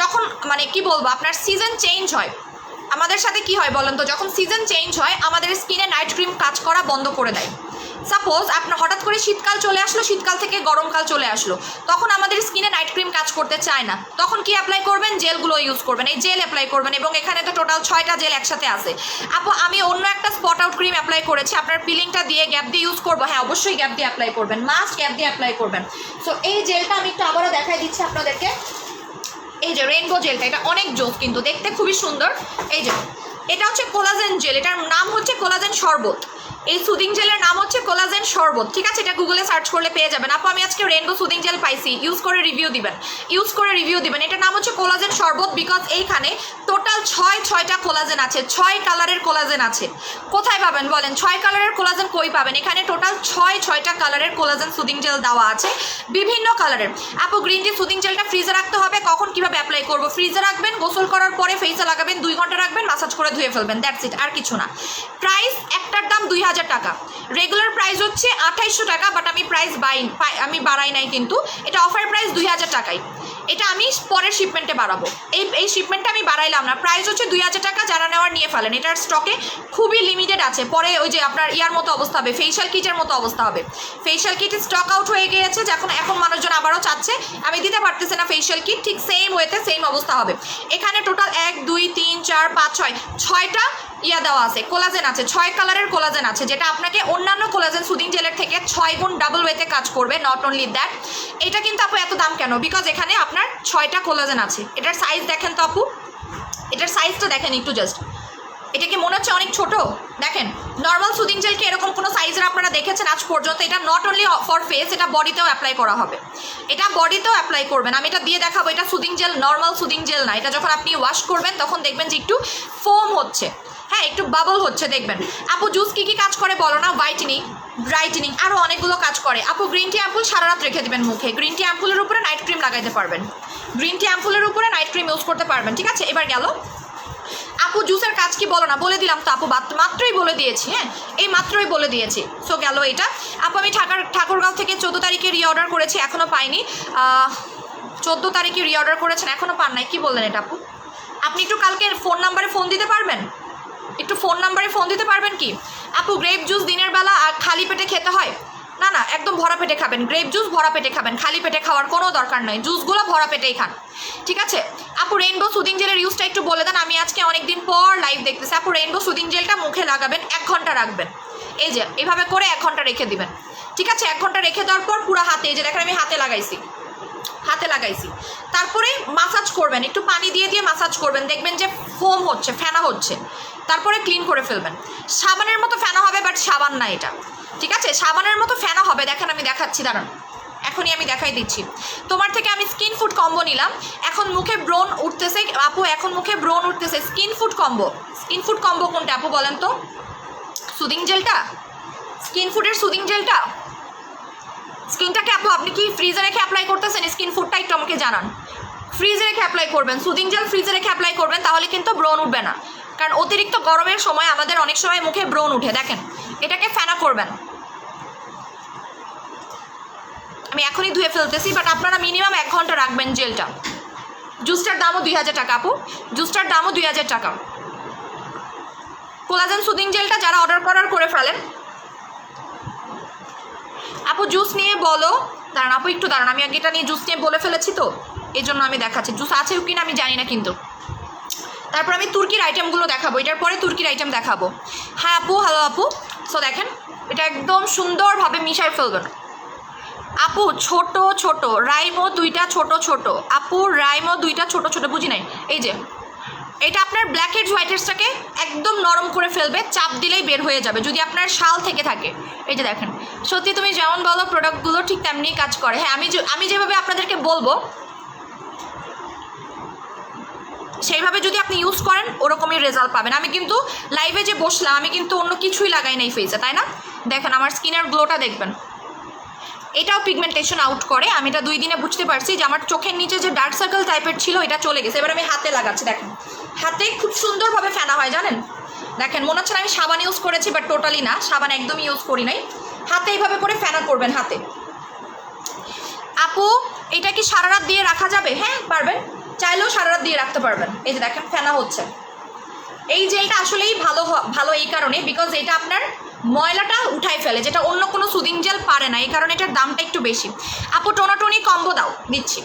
যখন মানে কি বলবো, আপনার সিজন চেঞ্জ হয়, আমাদের সাথে কি হয় বলেন তো, যখন সিজন চেঞ্জ হয় আমাদের স্কিনে নাইট ক্রিম কাজ করা বন্ধ করে দেয়। সাপোজ আপনার হঠাৎ করে শীতকাল চলে আসলো, শীতকাল থেকে গরমকাল চলে আসলো, তখন আমাদের স্কিনে নাইট ক্রিম কাজ করতে চায় না, তখন কি অ্যাপ্লাই করবেন? জেলগুলো ইউজ করবেন, এই জেল অ্যাপ্লাই করবেন। এবং এখানে তো টোটাল 6টা জেল একসাথে আছে। আপু আমি অন্য একটা স্পট আউট ক্রিম অ্যাপ্লাই করেছি, আপনার পিলিংটা দিয়ে গ্যাপ দিয়ে ইউজ করবো? হ্যাঁ অবশ্যই গ্যাপ দিয়ে অ্যাপ্লাই করবেন, মাস্ট গ্যাপ দিয়ে অ্যাপ্লাই করবেন। সো এই জেলটা আমি একটু আবারও দেখাই দিচ্ছি আপনাদেরকে, এই যে রেইনবো জেলটা, এটা অনেক জোস কিন্তু, দেখতে খুবই সুন্দর। এই যে এটা হচ্ছে কোলাজেন জেল, এটার নাম হচ্ছে কোলাজেন শরবত। এই সুদিং জেলের নাম হচ্ছে কোলাজেন শরবত, ঠিক আছে? এটা গুগলে সার্চ করলে পেয়ে যাবেন। আপু আমি আজকে রেইনবো সুদিং জেল পাইছি, ইউজ করে রিভিউ দিবেন, ইউজ করে রিভিউ দিবেন। এটার নাম হচ্ছে কোলাজেন শরবত, বিকজ এইখানে টোটাল 6টা কোলাজেন আছে, 6 কালারের কোলাজেন আছে। কোথায় পাবেন বলেন? 6 কালারের কোলাজেন কই পাবেন? এখানে টোটাল 6টা কালারের কোলাজেন সুদিং জেল দেওয়া আছে, বিভিন্ন কালারের। আপু গ্রিন টি সুদিং জেলটা ফ্রিজে রাখতে হবে, কখন কিভাবে অ্যাপ্লাই করবো? ফ্রিজে রাখবেন, গোসল করার পরে ফেসে লাগাবেন, 2 ঘন্টা রাখবেন, মাসাজ করে ধুয়ে ফেলবেন, দ্যাটস ইট, আর কিছু না। প্রাইস একটার দাম 2000 টাকা, রেগুলার প্রাইস হচ্ছে 2800 টাকা, বাট আমি প্রাইস আমি বাড়াই নাই, কিন্তু এটা অফার প্রাইস 2000 টাকাই। এটা আমি পরের শিপমেন্টে বাড়াবো, এই শিপমেন্টটা আমি বাড়াইলাম না। প্রাইস হচ্ছে 2000 টাকা, যারা নেওয়ার নিয়ে ফেলেন, এটার স্টকে খুবই লিমিটেড আছে। পরে ওই যে আপনার ইয়ার মতো অবস্থা হবে, ফেশিয়াল কিটের মতো অবস্থা হবে। ফেশিয়াল কিট স্টক আউট হয়ে গিয়েছে, এখন মানুষজন আবারও চাচ্ছে, আমি দিতে পারতেছি না ফেশিয়াল কিট, ঠিক সেম ওয়েতে সেম অবস্থা হবে। এখানে টোটাল 1 2 3 4 5 6টা ইয়া দেওয়া আছে, কোলাজেন আছে, 6 কালারের কোলাজেন আছে, যেটা আপনাকে অন্যান্য কোলাজেন সুদিং জেলের থেকে 6 গুণ ডাবল ওয়েতে কাজ করবে। নট অনলি দ্যাট, এটা কিন্তু আপু এত দাম কেন? বিকজ এখানে আপনার 6টা কোলাজেন আছে। এটার সাইজ দেখেন তো আপু, এটার সাইজটা দেখেন একটু জাস্ট, এটা কি মনে হচ্ছে অনেক ছোট? দেখেন নর্মাল সুদিং জেলকে এরকম কোনো সাইজের আপনারা দেখেছেন আজ পর্যন্ত? এটা নট অনলি ফর ফেস, এটা বডিতেও অ্যাপ্লাই করা হবে, এটা বডিতেও অ্যাপ্লাই করবেন। আমি এটা দিয়ে দেখাবো, এটা soothing jail, normal soothing jail না। এটা যখন আপনি ওয়াশ করবেন তখন দেখবেন যে একটু ফোম হচ্ছে, হ্যাঁ একটু বাবল হচ্ছে, দেখবেন। আপু জুস কি কাজ করে বলো না? হোয়াইটেনিং, ব্রাইটেনিং, আরও অনেকগুলো কাজ করে। আপু গ্রিন টি অ্যাম্পুল সারা রাত রেখে দেবেন মুখে, গ্রিন টি অ্যাম্পুলের উপরে নাইট ক্রিম লাগাইতে পারবেন, গ্রিন টি অ্যাম্পুলের উপরে নাইট ক্রিম ইউজ করতে পারবেন, ঠিক আছে? এবার গেল আপু জুসের কাজ কি বলো না? বলে দিলাম তো আপু, মাত্রই বলে দিয়েছি, হ্যাঁ এই মাত্রই বলে দিয়েছি। সো গেল এটা। আপু আমি ঠাকুরগাঁও থেকে 14 তারিখে রিঅর্ডার করেছি, এখনও পাইনি। 14 তারিখে রিঅর্ডার করেছেন, এখনও পান নাই, কি বললেন এটা আপু? আপনি একটু কালকে ফোন নাম্বারে ফোন দিতে পারবেন, একটু ফোন নাম্বারে ফোন দিতে পারবেন কি? আপু গ্রেপ জুস দিনের বেলা খালি পেটে খেতে হয়? না না, একদম ভরা পেটে খাবেন, গ্রেপ জুস ভরা পেটে খাবেন, খালি পেটে খাওয়ার কোনো দরকার নয়, জুসগুলো ভরা পেটেই খান, ঠিক আছে? আপু রেইনবো সুদিং জেলের ইউজটা একটু বলে দেন, আমি আজকে অনেকদিন পর লাইভ দেখতেছি। আপু রেইনবো সুদিং জেলটা মুখে লাগাবেন, 1 ঘন্টা রাখবেন, এই যে এভাবে করে 1 ঘন্টা রেখে দিবেন, ঠিক আছে? 1 ঘন্টা রেখে দেওয়ার পর পুরো হাতে, এই যে দেখেন আমি হাতে লাগাইছি, তারপরে মাসাজ করবেন, একটু পানি দিয়ে মাসাজ করবেন, দেখবেন যে ফোম হচ্ছে, ফেনা হচ্ছে, তারপরে ক্লিন করে ফেলবেন। সাবানের মতো ফেনা হবে, বাট সাবান না এটা, ঠিক আছে? সাবানের মতো ফেনা হবে, দেখেন আমি দেখাচ্ছি, দাঁড়ান এখনই আমি দেখাই দিচ্ছি। তোমার থেকে আমি স্কিন ফুড কম্বো নিলাম, এখন মুখে ব্রণ উঠতেছে আপু, এখন মুখে ব্রণ উঠতেছে। স্কিন ফুড কম্বো কোনটা আপু বলেন তো? সুদিং জেলটা, স্কিন ফুডের সুদিং জেলটা। স্কিনটাকে আপু আপনি কি ফ্রিজে রেখে অ্যাপ্লাই করতেছেন? স্কিন ফুডটা একটু আমাকে জানান। ফ্রিজে রেখে অ্যাপ্লাই করবেন, সুদিং জেল ফ্রিজে রেখে অ্যাপ্লাই করবেন, তাহলে কিন্তু ব্রণ উঠবে না, কারণ অতিরিক্ত গরমের সময় আমাদের অনেক সময় মুখে ব্রণ উঠে। দেখেন এটাকে ফেনা করবেন, আমি এখনই ধুয়ে ফেলতেছি, বাট আপনারা মিনিমাম 1 ঘন্টা রাখবেন জেলটা। জুসটার দামও 2000 টাকা আপু, জুসটার দামও 2000 টাকা। কোলাজেন সুদিং জেলটা যারা অর্ডার করে ফেলেন। আপু জুস নিয়ে বলো, দাঁড়ান আপু একটু দাঁড়ান, আমি আগে এটা নিয়ে জুস নিয়ে বলে ফেলেছি তো এই জন্য আমি দেখাচ্ছি, জুস আছে কিনা আমি জানি না কিন্তু। তারপর আমি তুর্কির আইটেমগুলো দেখাবো, এটার পরে তুর্কির আইটেম দেখাবো। হ্যাঁ আপু, হ্যালো আপু। সো দেখেন এটা একদম সুন্দরভাবে মিশাই ফেলবেন। আপু ছোট ছোট রাইমো দুইটা ছোট ছোট, আপু রাইমো দুইটা ছোট ছোট, বুঝি নাই। এই যে এটা আপনার ব্ল্যাক হেডস হোয়াইট হেডসটাকে একদম নরম করে ফেলবে, চাপ দিলেই বের হয়ে যাবে যদি আপনার শাল থেকে থাকে। এই যে দেখেন, সত্যি তুমি যেমন বলো প্রোডাক্টগুলো ঠিক তেমনিই কাজ করে। হ্যাঁ, আমি যেভাবে আপনাদেরকে বলবো সেইভাবে যদি আপনি ইউজ করেন ওরকমই রেজাল্ট পাবেন। আমি কিন্তু লাইভে যে বসলাম আমি কিন্তু অন্য কিছুই লাগাই নাই ফেসে, তাই না? দেখেন আমার স্কিনের গ্লোটা দেখবেন, এটাও পিগমেন্টেশন আউট করে। আমি এটা 2 দিনে বুঝতে পারছি যে আমার চোখের নিচে যে ডার্ক সার্কেল টাইপের ছিল এটা চলে গেছে। এবার আমি হাতে লাগাচ্ছি, দেখেন হাতে খুব সুন্দরভাবে ফেনা হয় জানেন। দেখেন মনে হচ্ছে আমি সাবান ইউজ করেছি, বাট টোটালি না, সাবান একদমই ইউজ করি নাই। হাতে এইভাবে করে ফেনা করবেন হাতে। আপু এটা কি সারা রাত দিয়ে রাখা যাবে? হ্যাঁ পারবেন, চাইলেও সারা রাত দিয়ে রাখতে পারবেন। এই যে দেখেন ফেনা হচ্ছে। এই জেলটা আসলেই ভালো এই কারণে, বিকজ এটা আপনার ময়লাটা উঠাই ফেলে, যেটা অন্য কোনো সুদিং জেল পারে না, এই কারণে এটার দামটা একটু বেশি। আপু টোনাটনি কম্বো দাও, দিচ্ছি।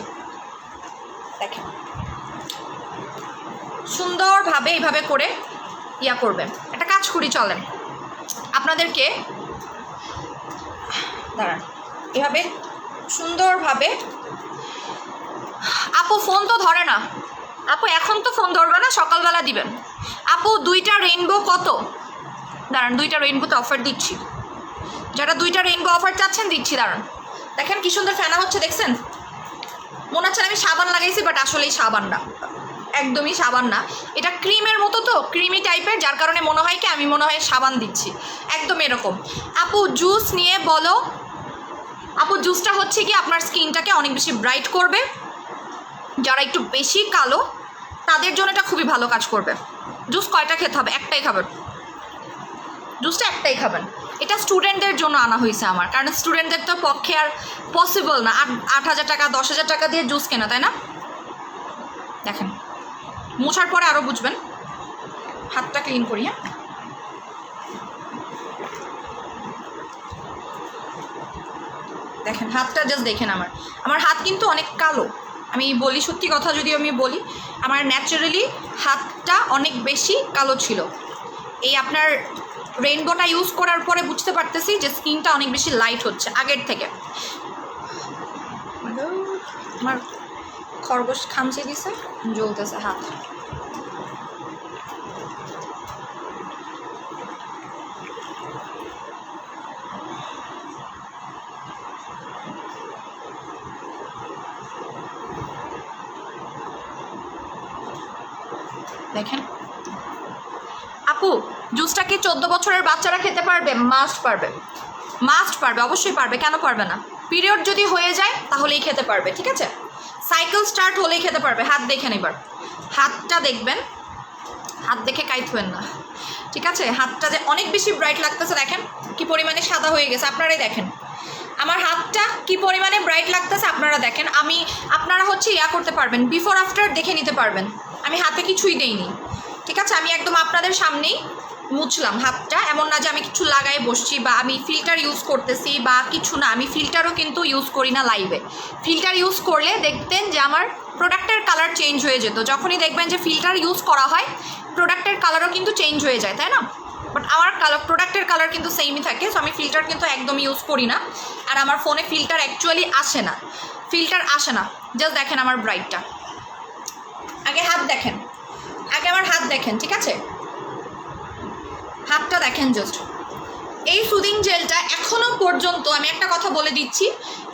দেখেন সুন্দরভাবে এইভাবে করে ইয়া করবেন। একটা কাজ করি চলেন, আপনাদেরকে দাঁড়ান এভাবে সুন্দরভাবে। আপু ফোন তো ধরে না, আপু এখন তো ফোন ধরবে না, সকালবেলা দিবেন। আপু 2টা রেইনবো কত? দাঁড়ান 2টা রেইনবোতে অফার দিচ্ছি, যারা 2টা রেইনবো অফার চাচ্ছেন দিচ্ছি। দাঁড়ান দেখেন কি সুন্দর ফেনা হচ্ছে, দেখছেন? মনে হচ্ছে আমি সাবান লাগাইছি, বাট আসলেই সাবান না, একদমই সাবান না। এটা ক্রিমের মতো, তো ক্রিমি টাইপের, যার কারণে মনে হয় কি আমি মনে হয় সাবান দিচ্ছি, একদম এরকম। আপু জুস নিয়ে বলো। আপু জুসটা হচ্ছে কি আপনার স্কিনটাকে অনেক বেশি ব্রাইট করবে, যারা একটু বেশি কালো তাদের জন্য এটা খুবই ভালো কাজ করবে। জুস কয়টা খেতে হবে? একটাই খাবেন, জুসটা একটাই খাবেন। এটা স্টুডেন্টদের জন্য আনা হয়েছে আমার, কারণ স্টুডেন্টদের তো পক্ষে আর পসিবল না 8,000 টাকা 10,000 টাকা দিয়ে জুস কেনা, তাই না? দেখেন মোছার পরে আরও বুঝবেন। হাতটা ক্লিন করি। হ্যাঁ দেখেন হাতটা জাস্ট দেখেন, আমার হাত কিন্তু অনেক কালো। আমি বলি সত্যি কথা, যদি আমি বলি আমার ন্যাচারালি হাতটা অনেক বেশি কালো ছিল। এই আপনার রেইনবোটা ইউজ করার পরে বুঝতে পারতেছি যে স্কিনটা অনেক বেশি লাইট হচ্ছে আগের থেকে। আমার খরগোশ খামচে দিছে, জ্বলতেছে হাত। দেখেন আপু জুসটা কি 14 বছরের বাচ্চারা খেতে পারবে? মাস্ট পারবে, মাস্ট পারবে, অবশ্যই পারবে, কেন পারবে না? পিরিয়ড যদি হয়ে যায় তাহলেই খেতে পারবে, ঠিক আছে? সাইকেল স্টার্ট হলেই খেতে পারবে। হাত দেখেন, এবার হাতটা দেখবেন, হাত দেখে কাইত হবেন না, ঠিক আছে? হাতটা যে অনেক বেশি ব্রাইট লাগতেছে, দেখেন কি পরিমাণে সাদা হয়ে গেছে। আপনারাই দেখেন আমার হাতটা কি পরিমাণে ব্রাইট লাগতেছে, আপনারা দেখেন। আপনারা হচ্ছে ইয়া করতে পারবেন, বিফোর আফটার দেখে নিতে পারবেন। আমি হাতে কিছুই দেইনি, ঠিক আছে? আমি একদম আপনাদের সামনেই মুছলাম হাতটা, এমন না যে আমি কিছু লাগাই বসছি বা আমি ফিল্টার ইউজ করতেছি বা কিছু না। আমি ফিল্টারও কিন্তু ইউজ করি না লাইভে। ফিল্টার ইউজ করলে দেখতেন যে আমার প্রোডাক্টের কালার চেঞ্জ হয়ে যেত। যখনই দেখবেন যে ফিল্টার ইউজ করা হয় প্রোডাক্টের কালারও কিন্তু চেঞ্জ হয়ে যায়, তাই না? বাট আমার প্রোডাক্টের কালার কিন্তু সেমই থাকে। সো আমি ফিল্টার কিন্তু একদম ইউজ করি না, আর আমার ফোনে ফিল্টার অ্যাকচুয়ালি আসে না, ফিল্টার আসে না। জাস্ট দেখেন আমার ব্রাইটটা, আগে হাত দেখেন, আগে আমার হাত দেখেন, ঠিক আছে? হাতটা দেখেন জাস্ট। এই সুদিং জেলটা এখনও পর্যন্ত, আমি একটা কথা বলে দিচ্ছি,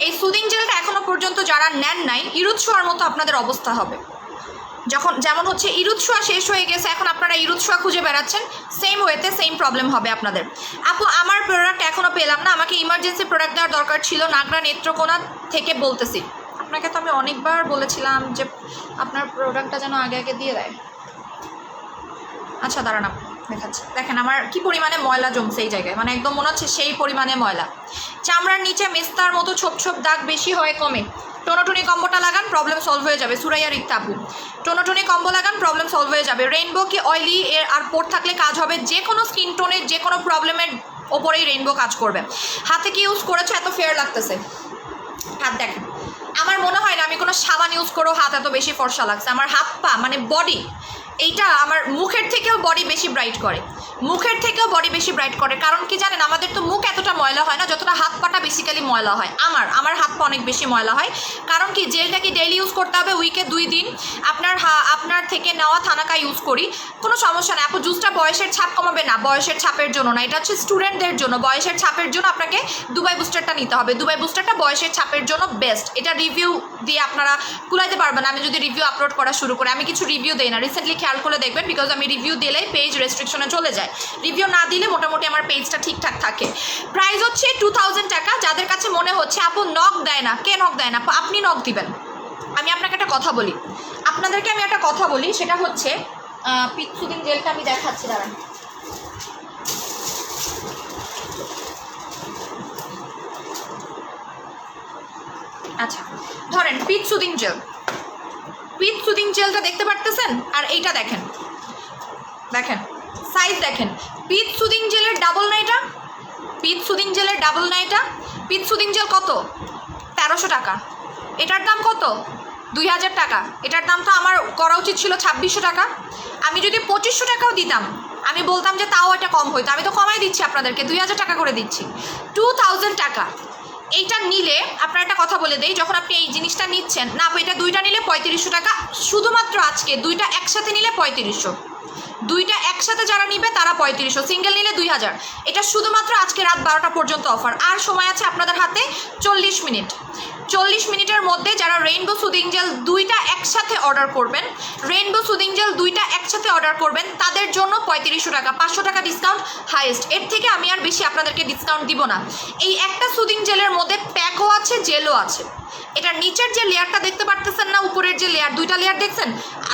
এই সুদিং জেলটা এখনও পর্যন্ত যারা নেন নাই, ইরুদ শোয়ার মতো আপনাদের অবস্থা হবে। যেমন হচ্ছে ইরুদ শোয়া শেষ হয়ে গেছে, এখন আপনারা ইরুদ শোয়া খুঁজে বেড়াচ্ছেন, সেম ওয়েতে সেম প্রবলেম হবে আপনাদের। আপু আমার প্রোডাক্ট এখনও পেলাম না, আমাকে ইমার্জেন্সি প্রোডাক্ট দেওয়ার দরকার ছিল। নাগরা নেত্রকোনা থেকে বলতেছি। আপনাকে তো আমি অনেকবার বলেছিলাম যে আপনার প্রোডাক্টটা যেন আগে আগে দিয়ে দেয়। আচ্ছা দাঁড়ান দেখাচ্ছি। দেখেন আমার কি পরিমাণে ময়লা জমছে এই জায়গায়, মানে একদম মনে হচ্ছে সেই পরিমাণে ময়লা। চামড়ার নিচে মেস্তার মতো ছোপ ছোপ দাগ বেশি হয়, কমে। টোনোটনি কম্বোটা লাগান, প্রবলেম সলভ হয়ে যাবে। সুরাইয়া রিক্তা আপু টোনোটনি কম্বো লাগান, প্রবলেম সলভ হয়ে যাবে। রেইনবো কি অয়েলি এর আর পোর থাকলে কাজ হবে? যে কোনো স্কিন টোনের যে কোনো প্রবলেমের ওপরেই রেইনবো কাজ করবে। হাতে কি ইউজ করেছো এত ফেয়ার লাগতেছে? হাত দেখেন, আমার মনে হয় না আমি কোনো সাবান ইউজ করেও হাত এত বেশি ফর্সা লাগছে। আমার হাত পা মানে বডি, এইটা আমার মুখের থেকেও বডি বেশি ব্রাইট করে, মুখের থেকেও বডি বেশি ব্রাইট করে। কারণ কি জানেন, আমাদের তো মুখ এতটা ময়লা হয় না যতটা হাত পাটা বেসিক্যালি ময়লা হয়, আমার হাত পা অনেক বেশি ময়লা হয়। কারণ কি, জেলটা কি ডেইলি ইউজ করতে হবে, উইকে 2 দিন আপনার থেকে নেওয়া থানাকা ইউজ করি, কোনো সমস্যা নেই। আপু জুসটা বয়সের ছাপ কমাবে না, বয়সের ছাপের জন্য না, এটা হচ্ছে স্টুডেন্টদের জন্য। বয়সের ছাপের জন্য আপনাকে দুবাই বুস্টারটা নিতে হবে। দুবাই বুস্টারটা বয়সের ছাপের জন্য বেস্ট। এটা রিভিউ দিয়ে আপনারা কুলাইতে পারবেন। আমি যদি রিভিউ আপলোড করা শুরু করি, আমি কিছু রিভিউ দেই না, রিসেন্টলি খেয়াল করে দেখবেন, বিকজ আমি রিভিউ দিলেই পেজ রেস্ট্রিকশনে চলে যায়। রিভিউ না দিলে মোটামুটি আমার পেজটা ঠিকঠাক থাকে। প্রাইস হচ্ছে 2000 টাকা। যাদের কাছে মনে হচ্ছে আপু নক দেয় না, কে নক দেয় না, আপনি নক দিবেন। আমি আপনাকে একটা কথা বলি, আপনাদেরকে আমি একটা কথা বলি, সেটা হচ্ছে পিট সুদিং জেলটা আমি দেখাচ্ছি, দাঁড়ান। আচ্ছা ধরেন পিট সুদিং জেলটা দেখতে পারতেছেন, আর এইটা দেখেন সাইজ দেখেন। পিট সুদিং জেলের ডাবল না এটা, পিট সুদিং জেলের ডাবল না এটা। পিট সুদিং জেল কত? 1300 টাকা। এটার দাম কত? 2000 টাকা। এটার দাম তো আমার করা উচিত ছিল 2600 টাকা। আমি যদি 2500 টাকাও দিতাম, আমি বলতাম যে তাও এটা কম হইতো। আমি তো কমাই দিচ্ছি আপনাদেরকে, 2000 টাকা করে দিচ্ছি, 2000 টাকা। এইটা নিলে আপনার একটা কথা বলে দেই, যখন আপনি এই জিনিসটা নিচ্ছেন না, এটা দুইটা নিলে 3500 টাকা, শুধুমাত্র আজকে দুইটা একসাথে নিলে 3500, দুইটা একসাথে যারা নিবে তারা 3500, সিঙ্গেল নিলে 2000। এটা শুধুমাত্র আজকে রাত 12টা পর্যন্ত অফার। আর সময় আছে আপনাদের হাতে 40 মিনিট। 40 মিনিটের মধ্যে যারা রেইনবো সুদিং জেল দুইটা একসাথে অর্ডার করবেন, তাদের জন্য 3500 টাকা, 500 টাকা ডিসকাউন্ট হাইয়েস্ট। এর থেকে আমি আর বেশি আপনাদেরকে ডিসকাউন্ট দিব না। এই একটা সুদিং জেলের মধ্যে প্যাকও আছে, জেলও আছে। এটার নিচের যে লেয়ারটা দেখতে পারতেছেন না, উপরের যে লেয়ার, 2টা লেয়ার দেখছেন?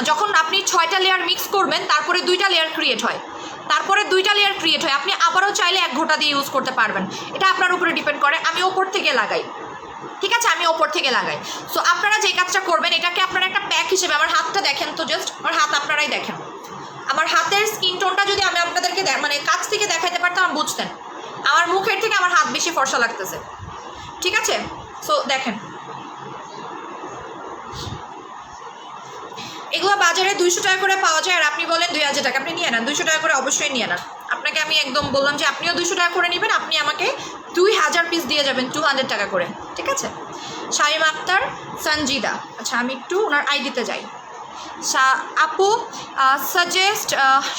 যখন আপনি 6টা লেয়ার মিক্স করবেন, তারপরে 2টা লেয়ার ক্রিয়েট হয়, আপনি আবারও চাইলে 1 ঘন্টা দিয়ে ইউজ করতে পারবেন। এটা আপনার উপরে ডিপেন্ড করে। আমি ওপর থেকে লাগাই, ঠিক আছে, সো আপনারা যে কাজটা করবেন, এটাকে আপনারা একটা প্যাক হিসেবে, আমার হাতটা দেখেন তো, জাস্ট আমার হাত আপনারাই দেখেন। আমার হাতের স্কিন টোনটা যদি আমি আপনাদেরকে মানে কাছ থেকে দেখাইতে পারতাম, বুঝতেন আমার মুখের থেকে আমার হাত বেশি ফর্সা লাগতেছে, ঠিক আছে? সো দেখেন, এগুলো বাজারে 200 টাকা করে পাওয়া যায়, আর আপনি বলেন 2000 টাকা, আপনি নিয়ে নেন, 200 টাকা করে অবশ্যই নিয়ে নেন। আপনাকে আমি একদম বললাম যে আপনিও 200 টাকা করে নেবেন, আপনি আমাকে 2000 পিস দিয়ে যাবেন 200 টাকা করে, ঠিক আছে? শামিমা আক্তার সঞ্জিদা, আচ্ছা আমি একটু ওনার আইডিতে যাই। আপু সাজেস্ট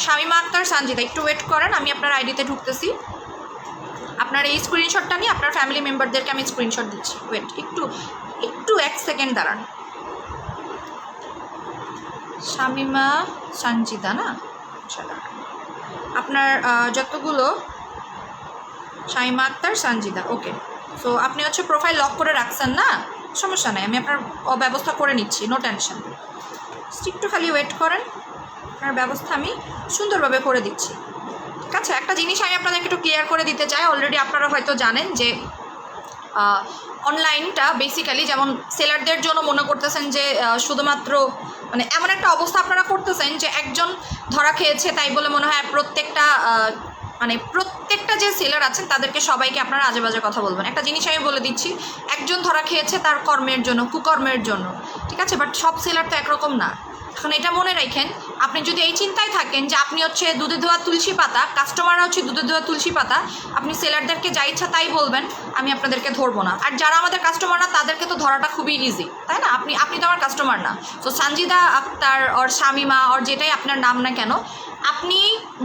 শামিমা আক্তার সঞ্জিদা, একটু ওয়েট করেন, আমি আপনার আইডিতে ঢুকতেছি। আপনার এই স্ক্রিনশটটা নিয়ে আপনার ফ্যামিলি মেম্বারদেরকে আমি স্ক্রিনশট দিচ্ছি। ওয়েট একটু 1 সেকেন্ড দাঁড়ান। শামিমা সঞ্জিদা না, আপনার যতগুলো শামিমা আক্তার সঞ্জিদা, ওকে। সো আপনি হচ্ছে প্রোফাইল লক করে রাখছেন না, সমস্যা নেই, আমি আপনার ব্যবস্থা করে নিচ্ছি, নো টেনশন। একটু খালি ওয়েট করেন, আপনার ব্যবস্থা আমি সুন্দরভাবে করে দিচ্ছি, ঠিক আছে? একটা জিনিস আমি আপনাদেরকে একটু ক্লিয়ার করে দিতে চাই। অলরেডি আপনারা হয়তো জানেন যে অনলাইনটা বেসিক্যালি যেমন সেলারদের জন্য মনে করতেছেন যে শুধুমাত্র মানে এমন একটা অবস্থা আপনারা করতেছেন যে একজন ধরা খেয়েছে তাই বলে মনে হয় প্রত্যেকটা যে সেলার আছেন তাদেরকে সবাইকে আপনারা আজে বাজে কথা বলবেন। একটা জিনিস আমি বলে দিচ্ছি, একজন ধরা খেয়েছে তার কর্মের জন্য, কুকর্মের জন্য, ঠিক আছে? বাট সব সেলার তো একরকম না। এখন এটা মনে রাখেন, আপনি যদি এই চিন্তায় থাকেন যে আপনি হচ্ছে দুধে ধোয়া তুলসী পাতা, কাস্টমাররা হচ্ছে দুধে ধোয়া তুলসী পাতা, আপনি সেলারদেরকে যা ইচ্ছা তাই বলবেন, আমি আপনাদেরকে ধরবো না। আর যারা আমাদের কাস্টমার না তাদেরকে তো ধরাটা খুবই ইজি, তাই না? আপনি তো আমার কাস্টমার না। তো সঞ্জিদা আক্তার ওর শামিমা ওর যেটাই আপনার নাম না কেন, আপনি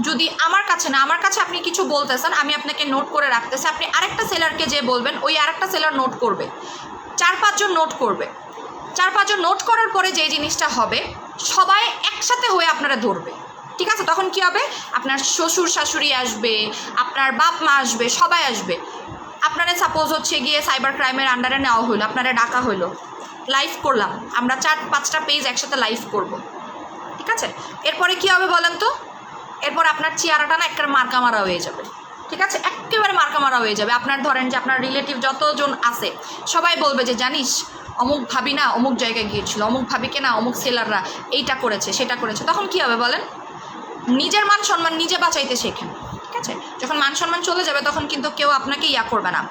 যদি আমার কাছে আপনি কিছু বলতেছেন, আমি আপনাকে নোট করে রাখতেছি। আপনি আরেকটা সেলারকে যে বলবেন, ওই আরেকটা সেলার নোট করবে, 4-5 জন নোট করবে। 4-5 জন নোট করার পরে যে জিনিসটা হবে, সবাই একসাথে হয়ে আপনারা ধরবে, ঠিক আছে? তখন কি হবে, আপনার শ্বশুর শাশুড়ি আসবে, আপনার বাপ মা আসবে, সবাই আসবে। আপনারা সাপোজ হচ্ছে গিয়ে সাইবার ক্রাইমের আন্ডারে নেওয়া হলো, আপনারা ডাকা হলো, লাইভ করলাম, আমরা 4-5টা পেজ একসাথে লাইভ করব, ঠিক আছে? এরপরে কি হবে বলেন তো? এরপর আপনার চেহারাটা না একটা মার্কা মারা হয়ে যাবে, ঠিক আছে? একেবারে মার্কা মারা হয়ে যাবে। আপনার ধরেন যে আপনার রিলেটিভ যতজন আছে সবাই বলবে যে জানিস অমুক ভাবি না অমুক জায়গায় গিয়েছিল, অমুক ভাবিকে না অমুক সেলাররা এইটা করেছে সেটা করেছে। তখন কি হবে বলেন? নিজের মান সম্মান নিজে বাঁচাইতে শেখেন, ঠিক আছে? যখন মান সম্মান চলে যাবে তখন কিন্তু কেউ আপনাকে করবে না।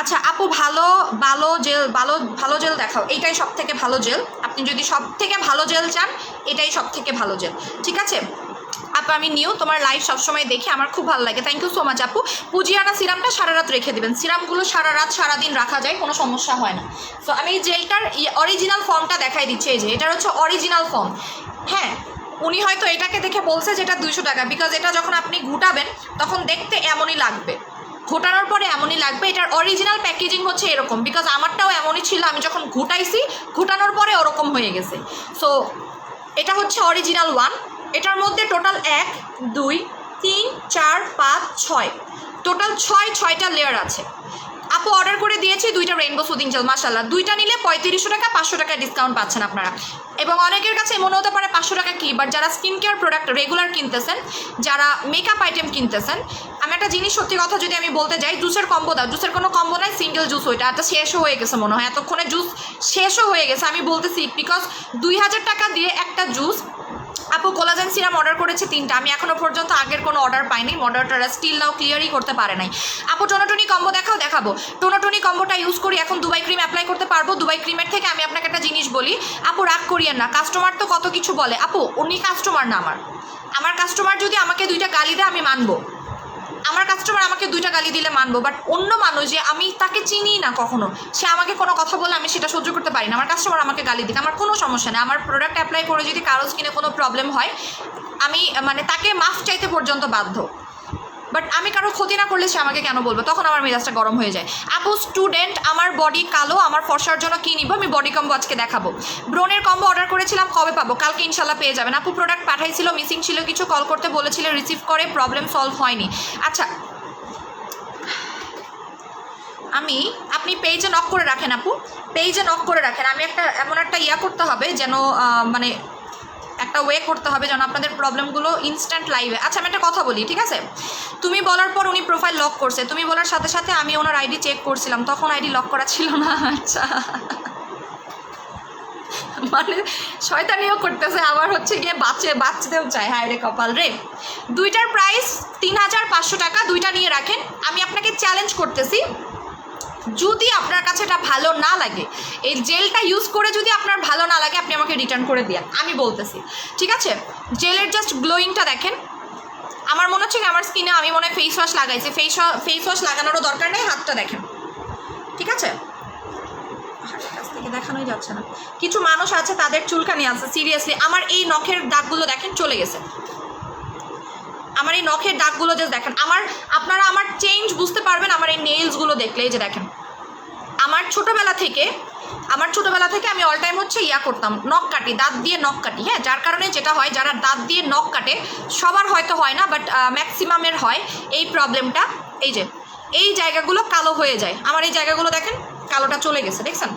আচ্ছা আপু, ভালো জেল দেখাও। এইটাই সব থেকে ভালো জেল। আপনি যদি সব থেকে ভালো জেল চান, এটাই সব থেকে ভালো জেল, ঠিক আছে? আপু আমি নিউ, তোমার লাইভ সবসময় দেখি, আমার খুব ভালো লাগে, থ্যাংক ইউ সো মাচ আপু। পুজিয়ানা সিরামটা সারা রাত রেখে দেবেন, সিরামগুলো সারা রাত সারাদিন রাখা যায়, কোনো সমস্যা হয় না। সো আমি এই জেলটার অরিজিনাল ফর্মটা দেখাই দিচ্ছি, এই যে এটার হচ্ছে অরিজিনাল ফর্ম। হ্যাঁ, উনি হয়তো এটাকে দেখে বলছে যে এটা 200 টাকা, বিকজ এটা যখন আপনি ঘুটাবেন তখন দেখতে এমনই লাগবে, ঘোটানোর পরে এমনই লাগবে। এটার অরিজিনাল প্যাকেজিং হচ্ছে এরকম, বিকজ আমারটাও এমনই ছিল, আমি যখন ঘুটাইছি ঘুটানোর পরে ওরকম হয়ে গেছে। সো এটা হচ্ছে অরিজিনাল ওয়ান। এটার মধ্যে টোটাল 1 2 3 4 5 6 টোটাল 6টা লেয়ার আছে। আপু অর্ডার করে দিয়েছি 2টা রেইনবো সুদিং জেল, মাশাআল্লাহ 2টা নিলে 3500 টাকা, 500 টাকা ডিসকাউন্ট পাচ্ছেন আপনারা। এবং অনেকের কাছে মনে হতে পারে 500 টাকা কি, বাট যারা স্কিন কেয়ার প্রোডাক্ট রেগুলার কিনতেছেন, যারা মেকআপ আইটেম কিনতেছেন, আমি একটা জিনিস সত্যি কথা যদি আমি বলতে যাই, জুসের কম্বো দাও, জুসের কোনো কম্বো নাই, সিঙ্গেল জুস, ওইটা একটা শেষও হয়ে গেছে মনে হয়, এতক্ষণে জুস শেষও হয়ে গেছে আমি বলতেছি, বিকজ 2000 টাকা দিয়ে একটা জুস। আপু কোলাজেন সিরাম অর্ডার করেছে 3টা, আমি এখনো পর্যন্ত আগের কোনো অর্ডার পাইনি, মডারেটাররা স্টিল নাও ক্লিয়ারই করতে পারে নাই। আপু টোনাটুনি কম্বো দেখাবো, টোনাটুনি কম্বোটা ইউজ করি, এখন দুবাই ক্রিম অ্যাপ্লাই করতে পারবো। দুবাই ক্রিমের থেকে আমি আপনাকে একটা জিনিস বলি, আপু রাগ করিয়েন না, কাস্টমার তো কত কিছু বলে, আপু উনি কাস্টমার না আমার কাস্টমার যদি আমাকে 2টা গালি দেয় আমি মানবো, আমার কাস্টমার আমাকে 2টা গালি দিলে মানবো, বাট অন্য মানুষ যে আমি তাকে চিনি না কখনো, সে আমাকে কোনো কথা বলে আমি সেটা সহ্য করতে পারি না। আমার কাস্টমার আমাকে গালি দিক, আমার কোনো সমস্যা নেই, আমার প্রোডাক্ট অ্যাপ্লাই করে যদি কারো স্কিনে কোনো প্রবলেম হয় আমি মানে তাকে মাফ চাইতে পর্যন্ত বাধ্য, বাট আমি কারো ক্ষতি না করলে সে আমাকে কেন বলবো, তখন আমার মেজাজটা গরম হয়ে যায়। আপু স্টুডেন্ট, আমার বডি কালো, আমার ফর্সার জন্য কী নিব, আমি বডি কম্বো আজকে দেখাবো। ব্রোনের কম্বো অর্ডার করেছিলাম, কবে পাবো? কালকে ইনশাল্লাহ পেয়ে যাবেন। আপু প্রোডাক্ট পাঠাইছিল, মিসিং ছিল কিছু, কল করতে বলেছিল, রিসিভ করে, প্রবলেম সলভ হয়নি। আচ্ছা আপনি পেজে নক করে রাখেন আপু, পেজে নক করে রাখেন, আমি এমন একটা করতে হবে যেন মানে একটা ওয়ে করতে হবে যেন আপনাদের প্রবলেমগুলো ইনস্ট্যান্ট লাইভে। আচ্ছা আমি একটা কথা বলি, ঠিক আছে? তুমি বলার পর উনি প্রোফাইল লক করছে, তুমি বলার সাথে সাথে আমি ওনার আইডি চেক করছিলাম, তখন আইডি লক করা ছিল না। আচ্ছা মানে শয়তানিও করতেছে, আবার হচ্ছে গিয়ে বাঁচতেও চায়, হায় রে কপাল রে। 2টার প্রাইস 3500 টাকা, 2টা নিয়ে রাখেন। আমি আপনাকে চ্যালেঞ্জ করতেছি, যদি আপনার কাছে এটা ভালো না লাগে, এই জেলটা ইউজ করে যদি আপনার ভালো না লাগে, আপনি আমাকে রিটার্ন করে দিন, আমি বলতেছি, ঠিক আছে? জেলের জাস্ট গ্লোয়িংটা দেখেন, আমার মনে হচ্ছে কি আমার স্কিনে আমি মনে হয় ফেস ওয়াশ লাগাইছি, ফেস ওয়াশ লাগানোরও দরকার নেই, হাতটা দেখেন, ঠিক আছে? কাছ থেকে দেখানোই যাচ্ছে না, কিছু মানুষ আছে তাদের চুলকানি আছে, সিরিয়াসলি আমার এই নখের দাগগুলো দেখেন চলে গেছে, আমার এই নখের দাগগুলো জাস্ট দেখেন, আপনারা আমার চেঞ্জ বুঝতে পারবেন আমার এই নেইলসগুলো দেখলে। এই যে দেখেন, আমার ছোটোবেলা থেকে আমি অল টাইম হচ্ছে করতাম, নখ কাটি, দাঁত দিয়ে নখ কাটি, হ্যাঁ, যার কারণে যেটা হয়, যারা দাঁত দিয়ে নখ কাটে, সবার হয়তো হয় না, বাট ম্যাক্সিমামের হয় এই প্রবলেমটা। এই যে এই জায়গাগুলো কালো হয়ে যায়, আমার এই জায়গাগুলো দেখেন কালোটা চলে গেছে, দেখছেন?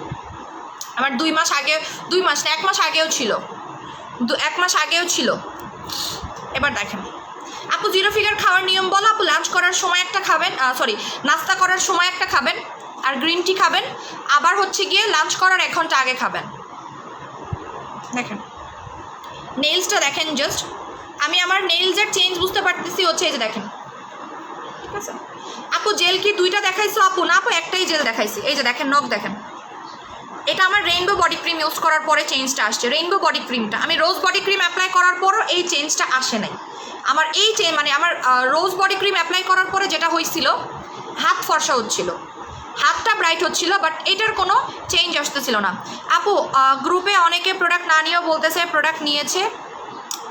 আমার 2 মাস আগে, 2 মাস না 1 মাস আগেও ছিল, 1 মাস আগেও ছিল। এবার দেখেন আপু, 0 ফিগার খাওয়ার নিয়ম বলো। আপু লাঞ্চ করার সময় একটা খাবেন, নাস্তা করার সময় একটা খাবেন, আর গ্রিন টি খাবেন, আবার হচ্ছে গিয়ে লাঞ্চ করার 1 ঘন্টা আগে খাবেন। দেখেন নেইলসটা দেখেন, জাস্ট আমি আমার নেইলসের চেঞ্জ বুঝতে পারতেছি হচ্ছে, এই যে দেখেন, ঠিক আছে? আপু জেল কি 2টা দেখাইছো? আপু না আপু, একটাই জেল দেখাইছি। এই যে দেখেন নখ দেখেন, এটা আমার রেইনবো বডি ক্রিম ইউজ করার পরে চেঞ্জটা আসছে, রেইনবো বডি ক্রিমটা। আমি রোজ বডি ক্রিম অ্যাপ্লাই করার পরও এই চেঞ্জটা আসে নাই আমার, এই মানে আমার রোজ বডি ক্রিম অ্যাপ্লাই করার পরে যেটা হয়েছিল, হাত ফর্সা হচ্ছিল, হাতটা ব্রাইট হচ্ছিল, বাট এটার কোনো চেঞ্জ আসতেছিল না। আপু গ্রুপে অনেকে প্রোডাক্ট না নিয়েও বলতেছে প্রোডাক্ট নিয়েছে,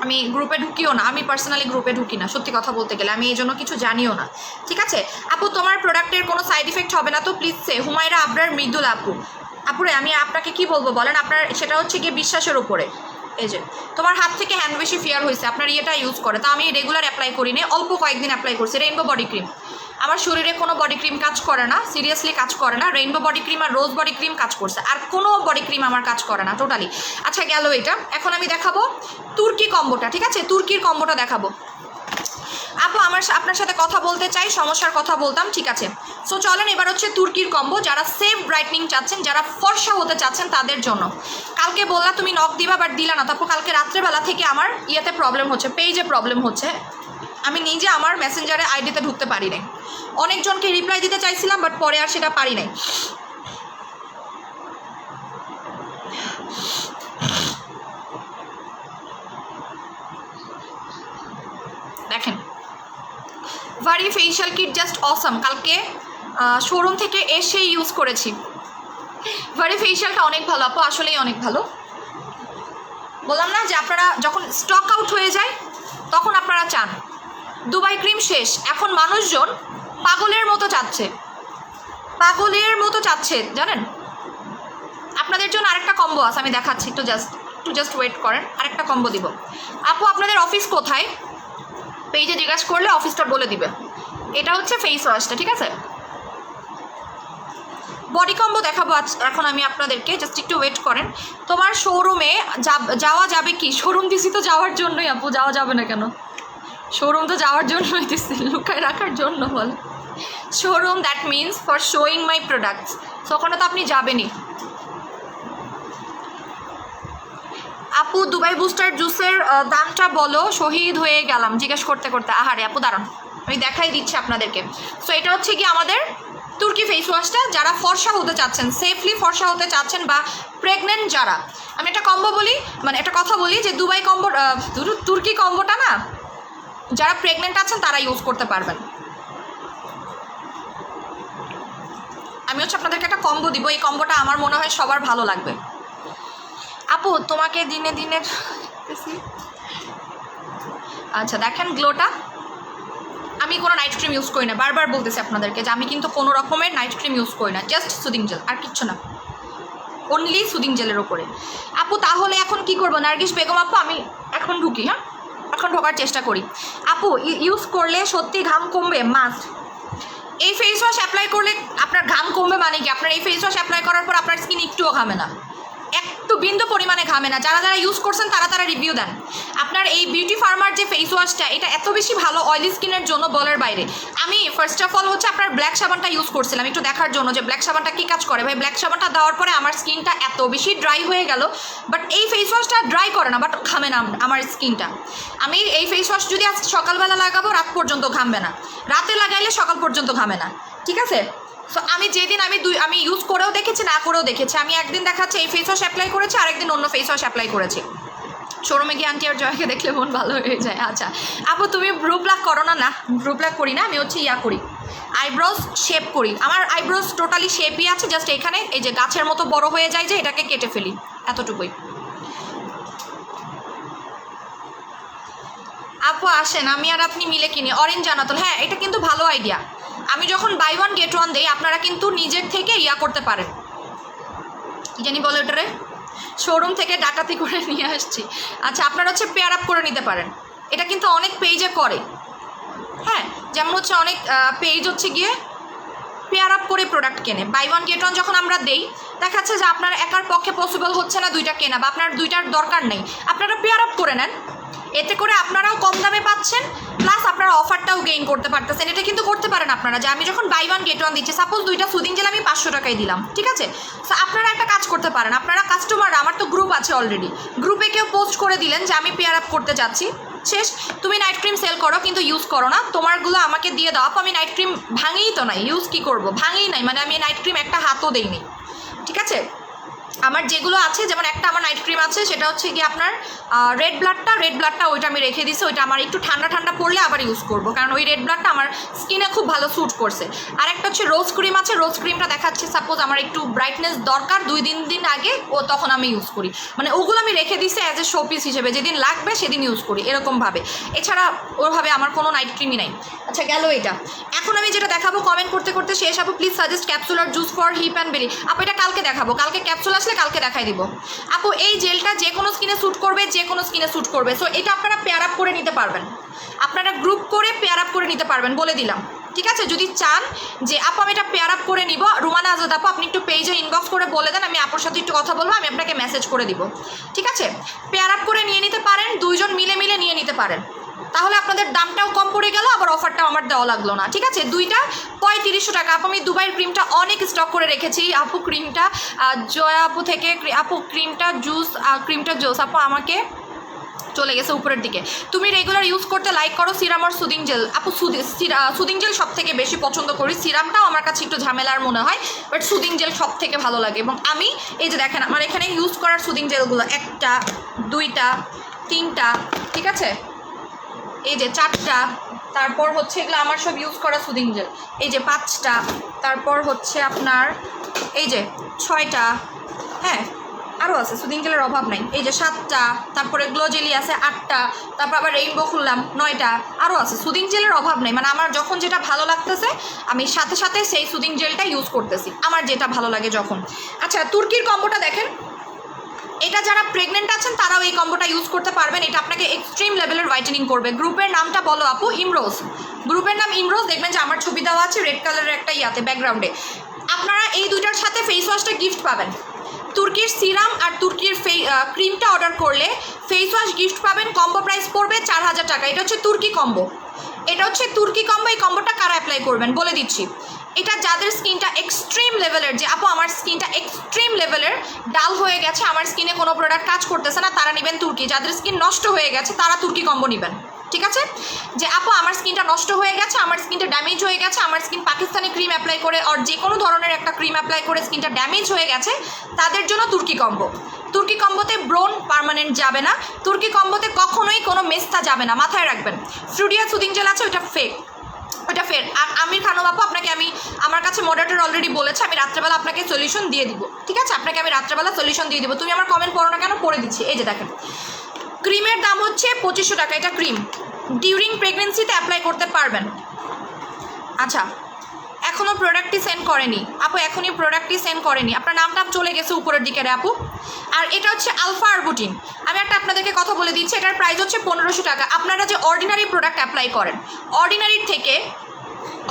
আমি গ্রুপে ঢুকিও না, আমি পার্সোনালি গ্রুপে ঢুকি না, সত্যি কথা বলতে গেলে আমি এই জন্য কিছু জানিও না, ঠিক আছে? আপু তোমার প্রোডাক্টের কোনো সাইড ইফেক্ট হবে না তো? প্লিজ সে হুমায়রা আবরার মৃদুল আপুরে আমি আপনাকে কি বলবো বলেন, আপনার সেটা হচ্ছে গিয়ে বিশ্বাসের উপরে। এই যে তোমার হাত থেকে হ্যান্ড বেশি ফেয়ার হয়েছে, আপনার ইয়েটা ইউজ করে, তো আমি রেগুলার অ্যাপ্লাই করি না, অল্প কয়েকদিন অ্যাপ্লাই করছি। রেইনবো বডি ক্রিম, আমার শরীরে কোনো বডি ক্রিম কাজ করে না, সিরিয়াসলি কাজ করে না। রেইনবো বডি ক্রিম আর রোজ বডি ক্রিম কাজ করছে, আর কোনো বডি ক্রিম আমার কাজ করে না টোটালি। আচ্ছা গেল এটা, এখন আমি দেখাবো তুর্কি কম্বোটা, ঠিক আছে? তুর্কির কম্বোটা দেখাবো। আপু আপনার সাথে কথা বলতে চাই, সমস্যার কথা বলতাম, ঠিক আছে? সো চলেন এবার হচ্ছে তুর্কির কম্বো, যারা সেফ ব্রাইটনিং চাচ্ছেন, যারা ফর্সা হতে চাচ্ছেন তাদের জন্য। কালকে বললা তুমি নক দিবা, বাট দিলা না, তারপর কালকে রাত্রেবেলা থেকে আমার ইয়েতে প্রবলেম হচ্ছে, পেজে প্রবলেম হচ্ছে, আমি নিজে আমার মেসেঞ্জারে আইডিতে ঢুকতে পারি নাই, অনেকজনকে রিপ্লাই দিতে চাইছিলাম, বাট পরে আর সেটা পারি নাই। ভারি ফেশিয়াল কিট জাস্ট অসাম, কালকে শোরুম থেকে এসে ইউজ করেছি। ভারি ফেশিয়ালটা অনেক ভালো আপু, আসলেই অনেক ভালো। বললাম না যে আপনারা যখন স্টক আউট হয়ে যায় তখন আপনারা চান। দুবাই ক্রিম শেষ, এখন মানুষজন পাগলের মতো চাচ্ছে জানেন। আপনাদের জন্য আরেকটা কম্বো আছে, আমি দেখাচ্ছি, একটু জাস্ট ওয়েট করেন, আরেকটা কম্বো দিব। আপু আপনাদের অফিস কোথায় পেজে জিজ্ঞাসা করলে অফিসটা বলে দিবে। এটা হচ্ছে ফেস ওয়াশটা, ঠিক আছে। বডি কম্বো দেখাবো এখন আমি আপনাদেরকে, জাস্ট একটু ওয়েট করেন। তোমার শোরুমে যাওয়া যাবে কি? শোরুম দিছি তো যাওয়ার জন্যই আপু, যাওয়া যাবে না কেন? শোরুম তো যাওয়ার জন্যই দিছি, লুকায় রাখার জন্য বল। Showroom that means for showing my products, তো ওখানে তো আপনি যাবেনই। আপু দুবাই বুস্টার জুসের দামটা বলো, শহীদ হয়ে গেলাম জিজ্ঞেস করতে করতে। আহারে আপু দাঁড়ান, আমি দেখাই দিচ্ছি আপনাদেরকে। সো এটা হচ্ছে কি আমাদের তুর্কি ফেস ওয়াশটা, যারা ফর্সা হতে চাচ্ছেন, সেফলি ফর্সা হতে চাচ্ছেন, বা প্রেগনেন্ট যারা। আমি একটা কম্বো বলি, মানে একটা কথা বলি যে দুবাই কম্বো, তুর্কি কম্বোটা না, যারা প্রেগনেন্ট আছেন তারা ইউজ করতে পারবেন। আমি হচ্ছে আপনাদেরকে একটা কম্বো দিব, এই কম্বোটা আমার মনে হয় সবার ভালো লাগবে। আপু তোমাকে দিনে দিনে আচ্ছা দেখেন গ্লোটা, আমি কোনো নাইট ক্রিম ইউজ করি না, বারবার বলতেছি আপনাদেরকে যে আমি কিন্তু কোনো রকমের নাইট ক্রিম ইউজ করি না, জাস্ট সুদিং জেল, আর কিচ্ছু না, অনলি সুদিং জেলের ওপরে। আপু তাহলে এখন কি করবো? নার্গিস বেগম আপু আমি এখন ঢুকি, হ্যাঁ এখন ঢোকার চেষ্টা করি। আপু ইউজ করলে সত্যি ঘাম কমবে? মাস্ট। এই ফেস ওয়াশ অ্যাপ্লাই করলে আপনার ঘাম কমবে মানে কি? আপনার এই ফেস ওয়াশ অ্যাপ্লাই করার পর আপনার স্কিন একটুও ঘামে না, একটু বিন্দু পরিমাণে ঘামে না। যারা ইউজ করছেন তারা রিভিউ দেন। আপনার এই বিউটি ফার্মার যে ফেস ওয়াশটা, এটা এত বেশি ভালো অয়েলি স্কিনের জন্য বলার বাইরে। আমি ফার্স্ট অফ অল হচ্ছে আপনার ব্ল্যাক সাবানটা ইউজ করছিলাম একটু দেখার জন্য যে ব্ল্যাক সাবানটা কী কাজ করে। ভাই ব্ল্যাক সাবানটা দেওয়ার পরে আমার স্কিনটা এত বেশি ড্রাই হয়ে গেল, বাট এই ফেস ওয়াশটা ড্রাই করে না, বাট ঘামে না আমার স্কিনটা। আমি এই ফেস ওয়াশ যদি আজ সকালবেলা লাগাবো রাত পর্যন্ত ঘামবে না, রাতে লাগাইলে সকাল পর্যন্ত ঘামে না, ঠিক আছে। সো আমি যেদিন আমি ইউজ করেও দেখেছি, না করেও দেখেছি। আমি একদিন দেখাচ্ছে এই ফেস ওয়াশ অ্যাপ্লাই করেছি, আরেকদিন অন্য ফেস ওয়াশ অ্যাপ্লাই করেছি। শোরুমে গিয়ে আন্টি আর জয়কে দেখলে মন ভালো হয়ে যায়। আচ্ছা আপু তুমি ব্রু প্লাক করো না? না ব্রু প্লাক করি না, আমি হচ্ছে করি, আইব্রোজ শেপ করি। আমার আইব্রোজ টোটালি শেপই আছে, জাস্ট এখানে এই যে গাছের মতো বড় হয়ে যায় যে, এটাকে কেটে ফেলি, এতটুকুই। আপু আসেন, আমি আর আপনি মিলে কিনি অরেঞ্জ জানাতল। হ্যাঁ এটা কিন্তু ভালো আইডিয়া। আমি যখন বাই ওয়ান গেট ওয়ান দেই, আপনারা কিন্তু নিজের থেকে করতে পারেন, কি জানি বলে ওটারে, শোরুম থেকে ডাকাতি করে নিয়ে আসছি। আচ্ছা আপনারা হচ্ছে পেয়ার আপ করে নিতে পারেন, এটা কিন্তু অনেক পেজে করে। হ্যাঁ যেমন হচ্ছে অনেক পেজ হচ্ছে গিয়ে পেয়ার আপ করে প্রোডাক্ট কেনে। বাই ওয়ান গেট ওয়ান যখন আমরা দেই, দেখাচ্ছে যে আপনার একার পক্ষে পসিবল হচ্ছে না দুইটা কেনা, বা আপনার দুইটার দরকার নেই, আপনারা পেয়ার আপ করে নেন। এতে করে আপনারাও কম দামে পাচ্ছেন, প্লাস আপনারা অফারটাও গেইন করতে পারতেছেন। এটা কিন্তু করতে পারেন আপনারা, যে আমি যখন বাই ওয়ান গেট ওয়ান দিচ্ছি, সাপোজ দুইটা সুদিং জেল আমি 500 টাকায় দিলাম, ঠিক আছে। সো আপনারা একটা কাজ করতে পারেন, আপনারা কাস্টমার, আমার তো গ্রুপ আছে অলরেডি, গ্রুপে কেউ পোস্ট করে দিলেন যে আমি পেয়ার আপ করতে চাচ্ছি, শেষ। তুমি নাইট ক্রিম সেল করো কিন্তু ইউজ করো না, তোমারগুলো আমাকে দিয়ে দাও। আমি নাইট ক্রিম ভাঙিই তো নাই, ইউজ কি করবো, ভাঙিই নাই, মানে আমি নাইট ক্রিম একটা হাতও দেইনি, ঠিক আছে। আমার যেগুলো আছে, যেমন একটা আমার নাইট ক্রিম আছে, সেটা হচ্ছে কি আপনার রেড ব্লাডটা ওইটা আমি রেখে দিছি, ওইটা আমার একটু ঠান্ডা পড়লে আবার ইউজ করবো, কারণ ওই রেড ব্লাডটা আমার স্কিনে খুব ভালো স্যুট করছে। আর একটা হচ্ছে রোজ ক্রিম আছে, রোজ ক্রিমটা দেখাচ্ছে সাপোজ আমার একটু ব্রাইটনেস দরকার 2-3 দিন আগে, তখন আমি ইউজ করি, মানে ওগুলো আমি রেখে দিছি অ্যাজ এ শোপিস হিসেবে, যেদিন লাগবে সেদিন ইউজ করি এরকমভাবে। এছাড়া ওরভাবে আমার কোনো নাইট ক্রিমই নাই। আচ্ছা গেল এটা। এখন আমি যেটা দেখাবো, কমেন্ট করতে করতে শেষ। আপু please suggest capsular juice for hip and belly. আপু এটা কালকে দেখাবো, কালকে ক্যাপসুল আসলে কালকে দেখাই দিব। আপু এই জেলটা যে কোনো স্কিনে স্যুট করবে, যে কোনো স্কিনে স্যুট করবে। সো এটা আপনারা পেয়ার আপ করে নিতে পারবেন, আপনারা গ্রুপ করে পেয়ার আপ করে নিতে পারবেন, বলে দিলাম, ঠিক আছে। যদি চান যে আপু আমি এটা পেয়ার আপ করে নিব, রুমানা আজাদ আপু আপনি একটু পেজে ইনবক্স করে বলে দেন, আমি আপুর সাথে একটু কথা বলবো, আমি আপনাকে মেসেজ করে দিব, ঠিক আছে। পেয়ার আপ করে নিয়ে নিতে পারেন, দুইজন মিলে নিয়ে নিতে পারেন, তাহলে আপনাদের দামটাও কম পড়ে গেল, আবার অফারটাও আমার দেওয়া লাগলো না, ঠিক আছে। দুইটা 3500 টাকা। আপু আমি দুবাইয়ের ক্রিমটা অনেক স্টক করে রেখেছি আপু, ক্রিমটা জয়া আপু থেকে, আপু ক্রিমটা জুস আপু আমাকে চলে গেছে উপরের দিকে। তুমি রেগুলার ইউজ করতে লাইক করো সিরাম আর সুদিং জেল। আপু সুদিং জেল সব থেকে বেশি পছন্দ করি, সিরামটাও আমার কাছে একটু ঝামেলার মনে হয়, বাট সুদিং জেল সব থেকে ভালো লাগে। এবং আমি এই যে দেখেন আমার এখানে ইউজ করার সুদিং জেলগুলো 1টা 2টা 3টা, ঠিক আছে, এই যে 4টা তারপর হচ্ছে এগুলো আমার সব ইউজ করা সুদিং জেল, এই যে 5টা, তারপর হচ্ছে আপনার এই যে 6টা, হ্যাঁ আরও আছে, সুদিং জেলের অভাব নাই, এই যে 7টা, তারপরে গ্লো জেলি আছে 8টা, তারপর আবার রেইনবো খুললাম 9টা, আরও আছে। সুদিং জেলের অভাব নেই, মানে আমার যখন যেটা ভালো লাগতেছে আমি সাথে সাথে সেই সুদিং জেলটা ইউজ করতেছি, আমার যেটা ভালো লাগে যখন। আচ্ছা তুর্কির কম্বোটা দেখেন, এটা যারা প্রেগনেন্ট আছেন তারাও এই কম্বোটা ইউজ করতে পারবেন। এটা আপনাকে এক্সট্রিম লেভেলের হোয়াইটেনিং করবে। গ্রুপের নামটা বলো আপু? ইমরোজ। গ্রুপের নাম ইমরোজ, দেখবেন যে আমার ছবি দেওয়া আছে রেড কালারের একটা ইয়াতে ব্যাকগ্রাউন্ডে। আপনারা এই দুইটার সাথে ফেস ওয়াশটা গিফট পাবেন। তুর্কির সিরাম আর তুর্কির ক্রিমটা অর্ডার করলে ফেস ওয়াশ গিফট পাবেন। কম্বো প্রাইস পড়বে 4000 টাকা। এটা হচ্ছে তুর্কি কম্বো, এটা হচ্ছে তুর্কি কম্বো। এই কম্বোটা কারা অ্যাপ্লাই করবেন বলে দিচ্ছি। এটা যাদের স্কিনটা এক্সট্রিম লেভেলের, যে আপু আমার স্কিনটা এক্সট্রিম লেভেলের ডাল হয়ে গেছে, আমার স্কিনে কোনো প্রোডাক্ট কাজ করতেছে না, তারা নেবেন তুর্কি। যাদের স্কিন নষ্ট হয়ে গেছে তারা তুর্কি কম্বো নেবেন, ঠিক আছে? যে আপু আমার স্কিনটা নষ্ট হয়ে গেছে, আমার স্কিনটা ড্যামেজ হয়ে গেছে, আমার স্কিন পাকিস্তানি ক্রিম অ্যাপ্লাই করে আর যে কোনো ধরনের একটা ক্রিম অ্যাপ্লাই করে স্কিনটা ড্যামেজ হয়ে গেছে, তাদের জন্য তুর্কি কম্বো। তুর্কি কম্বোতে ব্রোন পার্মানেন্ট যাবে না, তুর্কি কম্বোতে কখনোই কোনো মেস্তা যাবে না, মাথায় রাখবেন। ফ্রুডিয়া সুদিং জেল আছে, ওটা ফেক, ওটা ফের। আর আমির খানম আপু আপনাকে আমি, আমার কাছে মডারেটর অলরেডি বলেছে আমি রাত্রেবেলা আপনাকে সলিউশন দিয়ে দিব, ঠিক আছে? আপনাকে আমি রাত্রেবেলা সলিউশন দিয়ে দিব। তুমি আমার কমেন্ট পড়ো না কেন, পড়ে দিচ্ছি। এই যে দেখেন, ক্রিমের দাম হচ্ছে 2500 টাকা। এটা ক্রিম ডিউরিং প্রেগনেন্সিতে অ্যাপ্লাই করতে পারবেন। আচ্ছা এখনও প্রোডাক্টটি সেন্ড করেনি আপু, এখনই প্রোডাক্টটি সেন্ড করেনি, আপনার নামটা চলে গেছে উপরের দিকে রে আপু। আর এটা হচ্ছে আলফা আরবুটিন। আমি একটা আপনাদেরকে কথা বলে দিচ্ছি, এটার প্রাইস হচ্ছে 1500 টাকা। আপনারা যে অর্ডিনারি প্রোডাক্ট অ্যাপ্লাই করেন, অর্ডিনারির থেকে,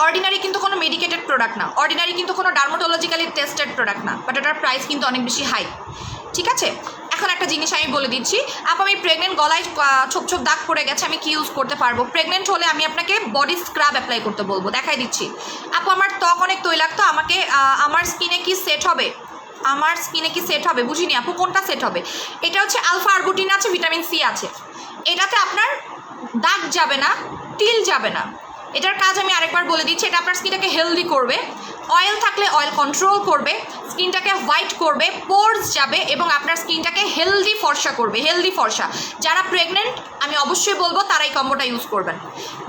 অর্ডিনারি কিন্তু কোনো মেডিকেটেড প্রোডাক্ট না, অর্ডিনারি কিন্তু কোনো ডার্মাটোলজিক্যালি টেস্টেড প্রোডাক্ট না, বাট এটার প্রাইস কিন্তু অনেক বেশি হাই, ঠিক আছে? এখন একটা জিনিস আমি বলে দিচ্ছি আপু, আমি প্রেগনেন্ট, গলায় ছোপ ছোপ দাগ পড়ে গেছে, আমি কি ইউজ করতে পারবো? প্রেগনেন্ট হলে আমি আপনাকে বডি স্ক্রাব অ্যাপ্লাই করতে বলবো, দেখাই দিচ্ছি। আপু আমার ত্বক অনেক তৈলাক্ত, আমাকে আমার স্কিনে কি সেট হবে? আমার স্কিনে কি সেট হবে? বুঝিনি আপু, কোনটা সেট হবে? এটা হচ্ছে আলফা আরবুটিন আছে, ভিটামিন সি আছে, এটাতে আপনার দাগ যাবে না, তিল যাবে না। এটার কাজ আমি আরেকবার বলে দিচ্ছি, এটা আপনার স্কিনটাকে হেলদি করবে, অয়েল থাকলে অয়েল কন্ট্রোল করবে, স্কিনটাকে হোয়াইট করবে, পোরস যাবে এবং আপনার স্কিনটাকে হেলদি ফর্সা করবে, হেলদি ফর্সা। যারা প্রেগনেন্ট আমি অবশ্যই বলবো তারা এই কম্বোটা ইউজ করবেন।